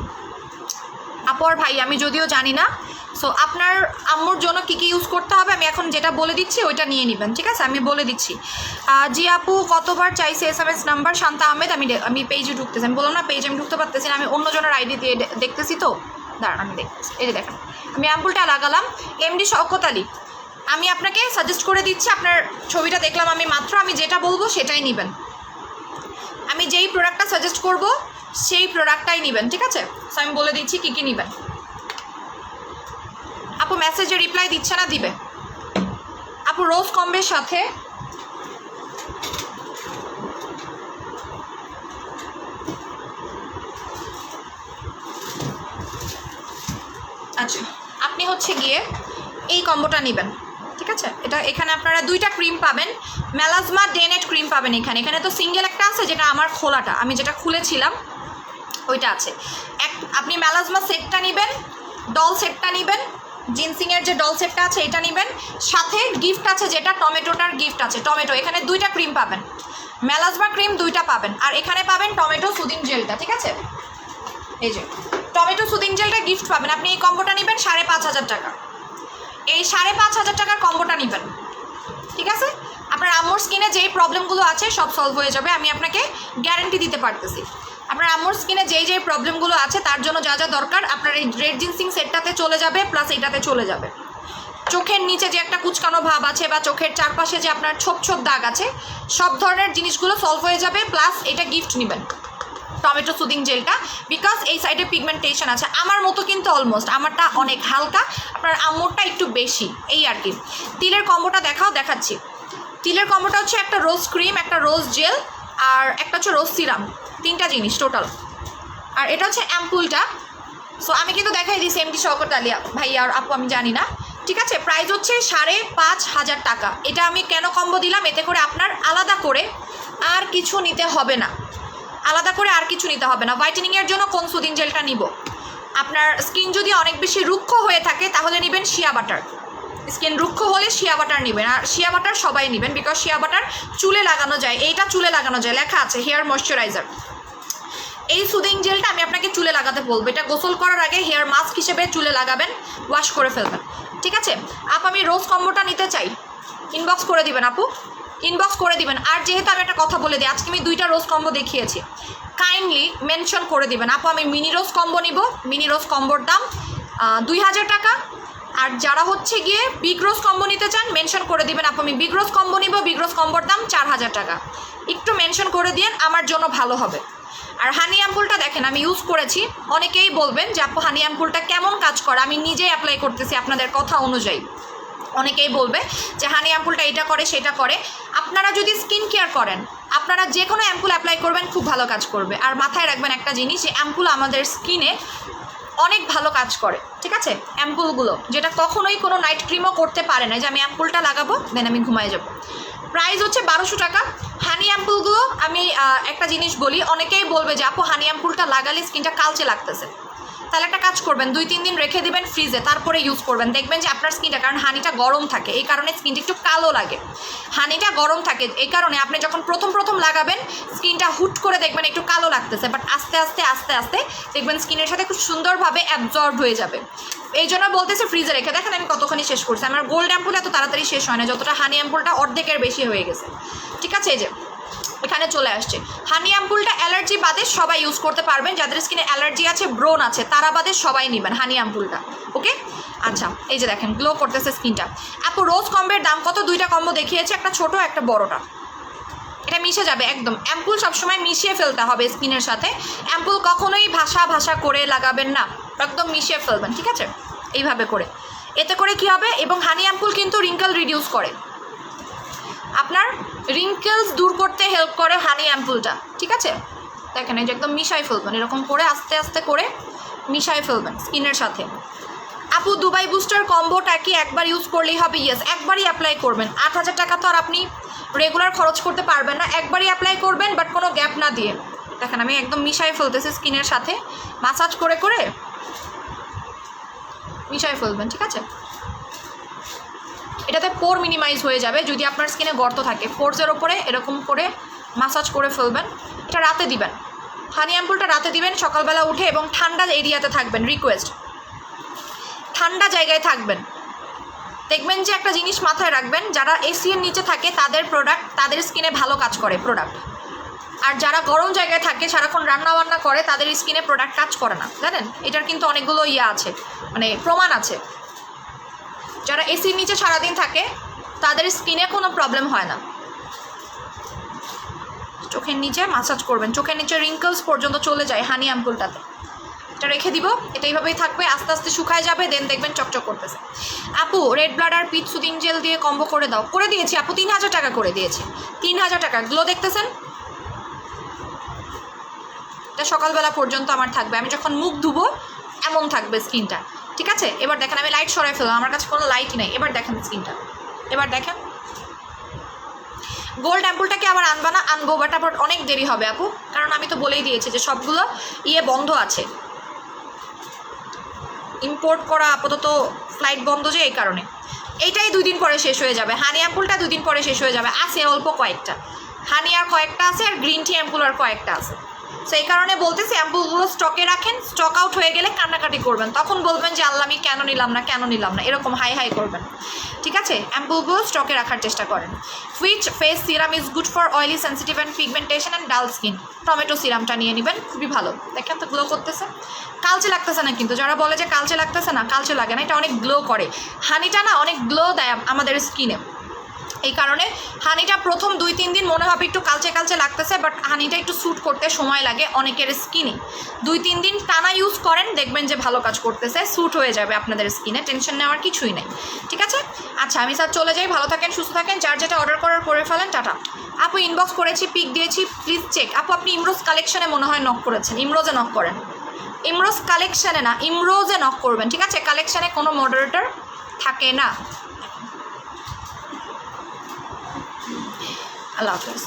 আর ভাই, আমি যদিও জানি না। সো আপনার আম্মুর জন্য কী কী ইউজ করতে হবে আমি এখন যেটা বলে দিচ্ছি ওইটা নিয়ে নেবেন, ঠিক আছে? আমি বলে দিচ্ছি। জি আপু কতবার চাইছে SMS নাম্বার? শান্তা আহমেদ। আমি পেজে ঢুকতেছি, আমি বললাম না পেজে আমি ঢুকতে পারতেছি না, আমি অন্যজনের আইডি দিয়ে দেখতেছি। তো দাঁড়ান আমি দেখতেছি, এই যে দেখেন আমি অ্যাম্পুলটা লাগালাম। এমডি শওকত আলী, আমি আপনাকে সাজেস্ট করে দিচ্ছি, আপনার ছবিটা দেখলাম আমি মাত্র, আমি যেটা বলবো সেটাই নেবেন। আমি যেই প্রোডাক্টটা সাজেস্ট করব সেই প্রোডাক্টটাই নেবেন, ঠিক আছে? সো আমি বলে দিচ্ছি কী কী নেবেন। আপু মেসেজে রিপ্লাই দিচ্ছে না, দিবে। আপু রোজ কম্বের সাথে আচ্ছা, আপনি হচ্ছে গিয়ে এই কম্বোটা নেবেন, ঠিক আছে? এখানে আপনারা দুইটা ক্রিম পাবেন, মেলাজমা ডেনেট ক্রিম পাবেন। এখানে তো সিঙ্গেল একটা আছে, যেটা আমার খোলাটা, আমি যেটা খুলেছিলাম ওইটা আছে। আপনি মেলাজমা সেটটা নেবেন, ডল সেটটা নেবেন, জিনসিংয়ের যে ডল সেটটা আছে এটা নেবেন, সাথে গিফট আছে যেটা টমেটোটার গিফট আছে, টমেটো। এখানে দুইটা ক্রিম পাবেন, মেলাজমা ক্রিম দুইটা পাবেন, আর এখানে পাবেন টমেটো সুদিং জেলটা, ঠিক আছে? এই যে টমেটো সুদিং জেলটা গিফট পাবেন। আপনি এই কম্বোটা নেবেন 5,500 টাকা, এই 5,500 টাকার কম্বোটা নেবেন, ঠিক আছে? আপনার আম্মুর স্কিনে যেই প্রবলেমগুলো আছে সব সলভ হয়ে যাবে, আমি আপনাকে গ্যারান্টি দিতে পারতেছি। আপনার আম্মুর স্কিনে যেই প্রবলেমগুলো আছে তার জন্য যা যা দরকার আপনার এই রেড জিনসিং সেটটাতে চলে যাবে, প্লাস এইটাতে চলে যাবে। চোখের নিচে যে একটা কুচকানো ভাব আছে বা চোখের চারপাশে যে আপনার ছোপ ছোপ দাগ আছে, সব ধরনের জিনিসগুলো সলভ হয়ে যাবে, প্লাস এটা গিফট নেবেন টমেটো সুদিং জেলটা, বিকজ এই সাইডে পিগমেন্টেশন আছে আমার মতো, কিন্তু অলমোস্ট আমারটা অনেক হালকা, আপনার আম্মুরটা একটু বেশি, এই আর কি। তিলের কম্বোটা দেখাচ্ছি। তিলের কম্বোটা হচ্ছে একটা রোজ ক্রিম, একটা রোজ জেল, আর একটা হচ্ছে রোজ সিরাম, 3টা জিনিস টোটাল। আর এটা হচ্ছে অ্যাম্পুলটা। সো আমি কিন্তু দেখাই দিই এমডি শওকত আলী ভাই আর আপু, আমি জানি না, ঠিক আছে? প্রাইস হচ্ছে 5,500 টাকা। এটা আমি কেন কম্বো দিলাম, এতে করে আপনার আলাদা করে আর কিছু নিতে হবে না, হোয়াইটেনিংয়ের জন্য কোন সুদিং জেলটা নিব? আপনার স্কিন যদি অনেক বেশি রুক্ষ হয়ে থাকে তাহলে নেবেন শিয়া বাটার। স্কিন রুক্ষ হলে শিয়া বাটার নেবেন, আর শিয়া বাটার সবাই নেবেন, বিকজ শিয়া বাটার চুলে লাগানো যায়, এইটা চুলে লাগানো যায়, লেখা আছে হেয়ার ময়শ্চারাইজার। এই সুদিং জেলটা আমি আপনাকে চুলে লাগাতে বলবো, এটা গোসল করার আগে হেয়ার মাস্ক হিসেবে চুলে লাগাবেন, ওয়াশ করে ফেলবেন, ঠিক আছে? আমি রোজ কম্বোটা নিতে চাই, ইনবক্স করে দিবেন আপু, ইনবক্স করে দিবেন। আর যেহেতু আমি একটা কথা বলে দিই, আজকে আমি 2টা রোজ কম্বো দেখিয়েছি, কাইন্ডলি মেনশন করে দিবেন আপু আমি মিনি রোজ কম্বো নিব। মিনি রোজ কম্বোর দাম 2,000 টাকা। আর যারা হচ্ছে গিয়ে বিগ রোজ কম্বো নিতে চান মেনশন করে দিবেন আপু আমি বিগ রোজ কম্বো নিব, বিগ রোজ কম্বোর দাম 4,000 টাকা। একটু মেনশন করে দিন, আমার জন্য ভালো হবে। আর হানি অ্যাম্পুলটা দেখেন আমি ইউজ করেছি, অনেকেই বলবেন যে আপু হানি অ্যাম্পুলটা কেমন কাজ করে, আমি নিজেই অ্যাপ্লাই করতেছি আপনাদের কথা অনুযায়ী। অনেকেই বলবে যে হানি অ্যাম্পুলটা এটা করে সেটা করে। আপনারা যদি স্কিন কেয়ার করেন, আপনারা যে কোনো অ্যাম্পুল অ্যাপ্লাই করবেন, খুব ভালো কাজ করবে। আর মাথায় রাখবেন একটা জিনিস, যে অ্যাম্পুল আমাদের স্কিনে অনেক ভালো কাজ করে, ঠিক আছে? অ্যাম্পুলগুলো যেটা কখনোই কোনো নাইট ক্রিমও করতে পারে না, যে আমি অ্যাম্পুলটা লাগাবো দেন আমি ঘুমায় যাব। প্রাইস হচ্ছে 1,200 টাকা। হানি অ্যাম্পুলগুলো আমি একটা জিনিস বলি, অনেকেই বলবে যে আপু হানি অ্যাম্পুলটা লাগালে স্কিনটা কালচে লাগতেছে, তাহলে একটা কাজ করবেন, 2-3 দিন রেখে দিবেন ফ্রিজে, তারপরে ইউজ করবেন, দেখবেন যে আপনার স্কিনটা, কারণ হানিটা গরম থাকে, এই কারণে স্কিনটা একটু কালো লাগে। হানিটা গরম থাকে এই কারণে আপনি যখন প্রথম লাগাবেন স্কিনটা হুট করে দেখবেন একটু কালো লাগতেছে, বাট আস্তে আস্তে দেখবেন স্কিনের সাথে খুব সুন্দরভাবে অ্যাবজর্ব হয়ে যাবে। এই জন্য বলতেছি ফ্রিজে রেখে দেখেন আমি কতখানি শেষ করছি। আমার গোল্ড অ্যাম্পুল এত তাড়াতাড়ি শেষ হয় না, যতটা হানি অ্যাম্পুলটা অর্ধেকের বেশি হয়ে গেছে, ঠিক আছে? এই যে এখানে চলে আসছে হানি অ্যাম্পুলটা, অ্যালার্জি বাদে সবাই ইউজ করতে পারবেন, যাদের স্কিনে অ্যালার্জি আছে, ব্রোন আছে, তারা বাদে সবাই নেবেন হানি অ্যাম্পুলটা, ওকে? আচ্ছা, এই যে দেখেন গ্লো করতেছে স্কিনটা। আপু রোজ কম্বের দাম কত? 2টা কম্বো দেখিয়েছে, একটা ছোট একটা বড়টা, এটা মিশে যাবে একদম। অ্যাম্পুল সবসময় মিশিয়ে ফেলতে হবে স্কিনের সাথে, অ্যাম্পুল কখনোই ভাষা করে লাগাবেন না, একদম মিশিয়ে ফেলবেন, ঠিক আছে? এইভাবে করে, এতে করে কি হবে, এবং হানি অ্যাম্পুল কিন্তু রিঙ্কল রিডিউস করে, আপনার রিঙ্কেলস দূর করতে হেল্প করে হানি অ্যাম্পুলটা, ঠিক আছে? দেখেন এই যে একদম মিশাই ফেলবেন, এরকম করে আস্তে আস্তে করে মিশাই ফেলবেন স্কিনের সাথে। আপু দুবাই বুস্টার কম্বোটা কি একবার ইউজ করলেই হবে? ইয়েস, একবারই অ্যাপ্লাই করবেন। 8,000 টাকা তো আর আপনি রেগুলার খরচ করতে পারবেন না, একবারই অ্যাপ্লাই করবেন, বাট কোনো গ্যাপ না দিয়ে। দেখেন আমি একদম মিশাই ফেলতেছি স্কিনের সাথে, মাসাজ করে করে মিশাই ফেলবেন, ঠিক আছে? এটাতে পোর মিনিমাইজ হয়ে যাবে যদি আপনার স্কিনে গর্ত থাকে। পোরসের ওপরে এরকম করে মাসাজ করে ফেলবেন। এটা রাতে দিবেন, হানি অ্যাম্পুলটা রাতে দিবেন সকালবেলা উঠে, এবং ঠান্ডা এরিয়াতে থাকবেন, রিকোয়েস্ট ঠান্ডা জায়গায় থাকবেন। দেখবেন যে একটা জিনিস মাথায় রাখবেন, যারা এসি এর নিচে থাকে তাদের প্রোডাক্ট তাদের স্কিনে ভালো কাজ করে প্রোডাক্ট, আর যারা গরম জায়গায় থাকে সারাক্ষণ রান্না বান্না করে তাদের স্কিনে প্রোডাক্ট কাজ করে না, জানেন? এটার কিন্তু অনেকগুলো আছে, মানে প্রমাণ আছে। যারা এসির নিচে সারাদিন থাকে তাদের স্কিনে কোনো প্রবলেম হয় না। চোখের নিচে মাসাজ করবেন, চোখের নিচে রিঙ্কলস পর্যন্ত চলে যায় হানি অ্যাম্পুলটাতে। এটা রেখে দিব, এটা এইভাবেই থাকবে, আস্তে আস্তে শুকায় যাবে, দেন দেখবেন চকচক করতেছে। আপু রেড ব্লাড আর পিচ সুদিং জেল দিয়ে কম্বো করে দাও। করে দিয়েছি আপু, 3,000 টাকা করে দিয়েছি, 3,000 টাকা। গ্লো দেখতেছেন? এটা সকালবেলা পর্যন্ত আমার থাকবে, আমি যখন মুখ ধুবো এমন থাকবে স্কিনটা, ঠিক আছে? এবার দেখেন আমি লাইট সরাই ফেললাম, আমার কাছে কোনো লাইটই নেই। এবার দেখেন স্কিনটা, এবার দেখেন। গোল্ড অ্যাম্পুলটাকে আবার আনবা না? আনবো, বাট আবার অনেক দেরি হবে আপু, কারণ আমি তো বলেই দিয়েছি যে সবগুলো বন্ধ আছে, ইম্পোর্ট করা আপাতত ফ্লাইট বন্ধ, যে এই কারণে। এইটাই 2 দিন পরে শেষ হয়ে যাবে, হানি অ্যাম্পুলটা 2 দিন পরে শেষ হয়ে যাবে। আছে অল্প কয়েকটা, হানি আর কয়েকটা আছে, আর গ্রিন টি অ্যাম্পুল আর কয়েকটা আছে। সেই কারণে বলতেছি অ্যাম্পুলগুলো স্টকে রাখেন, স্টক আউট হয়ে গেলে কান্নাকাটি করবেন, তখন বলবেন যে আল্লাহ আমি কেন নিলাম না, কেন নিলাম না, এরকম হাই হাই করবেন, ঠিক আছে? অ্যাম্পুলগুলো স্টকে রাখার চেষ্টা করেন। Which face serum is good for oily sensitive and pigmentation and ডাল স্কিন? টমেটো সিরামটা নিয়ে নেবেন, খুবই ভালো। দেখেন তো গ্লো করতেছে, কালচে লাগতেছে না কিন্তু। যারা বলে যে কালচে লাগতেছে না, কালচে লাগে না, এটা অনেক গ্লো করে। হানিটা না অনেক গ্লো দেয় আমাদের স্কিনে, এই কারণে হানিটা প্রথম 2-3 দিন মনে হবে একটু কালচে কালচে লাগতেছে, বাট হানিটা একটু স্যুট করতে সময় লাগে অনেকের স্কিনে। 2-3 দিন টানা ইউজ করেন, দেখবেন যে ভালো কাজ করতেছে, স্যুট হয়ে যাবে আপনাদের স্কিনে, টেনশন নেওয়ার কিছুই নেই, ঠিক আছে? আচ্ছা আমি স্যার চলে যাই, ভালো থাকেন, সুস্থ থাকেন, যার যেটা অর্ডার করার করে ফেলেন, টাটা। আপু ইনবক্স করেছি, পিক দিয়েছি, প্লিজ চেক। আপু আপনি ইমরোজ কালেকশনে মনে হয় নক করেছেন, ইমরোজে নক করেন, ইমরোজ কালেকশনে না, ইমরোজে নক করবেন, ঠিক আছে? কালেকশনে কোনো মডারেটর থাকে না। আল্লাহ হাফেজ।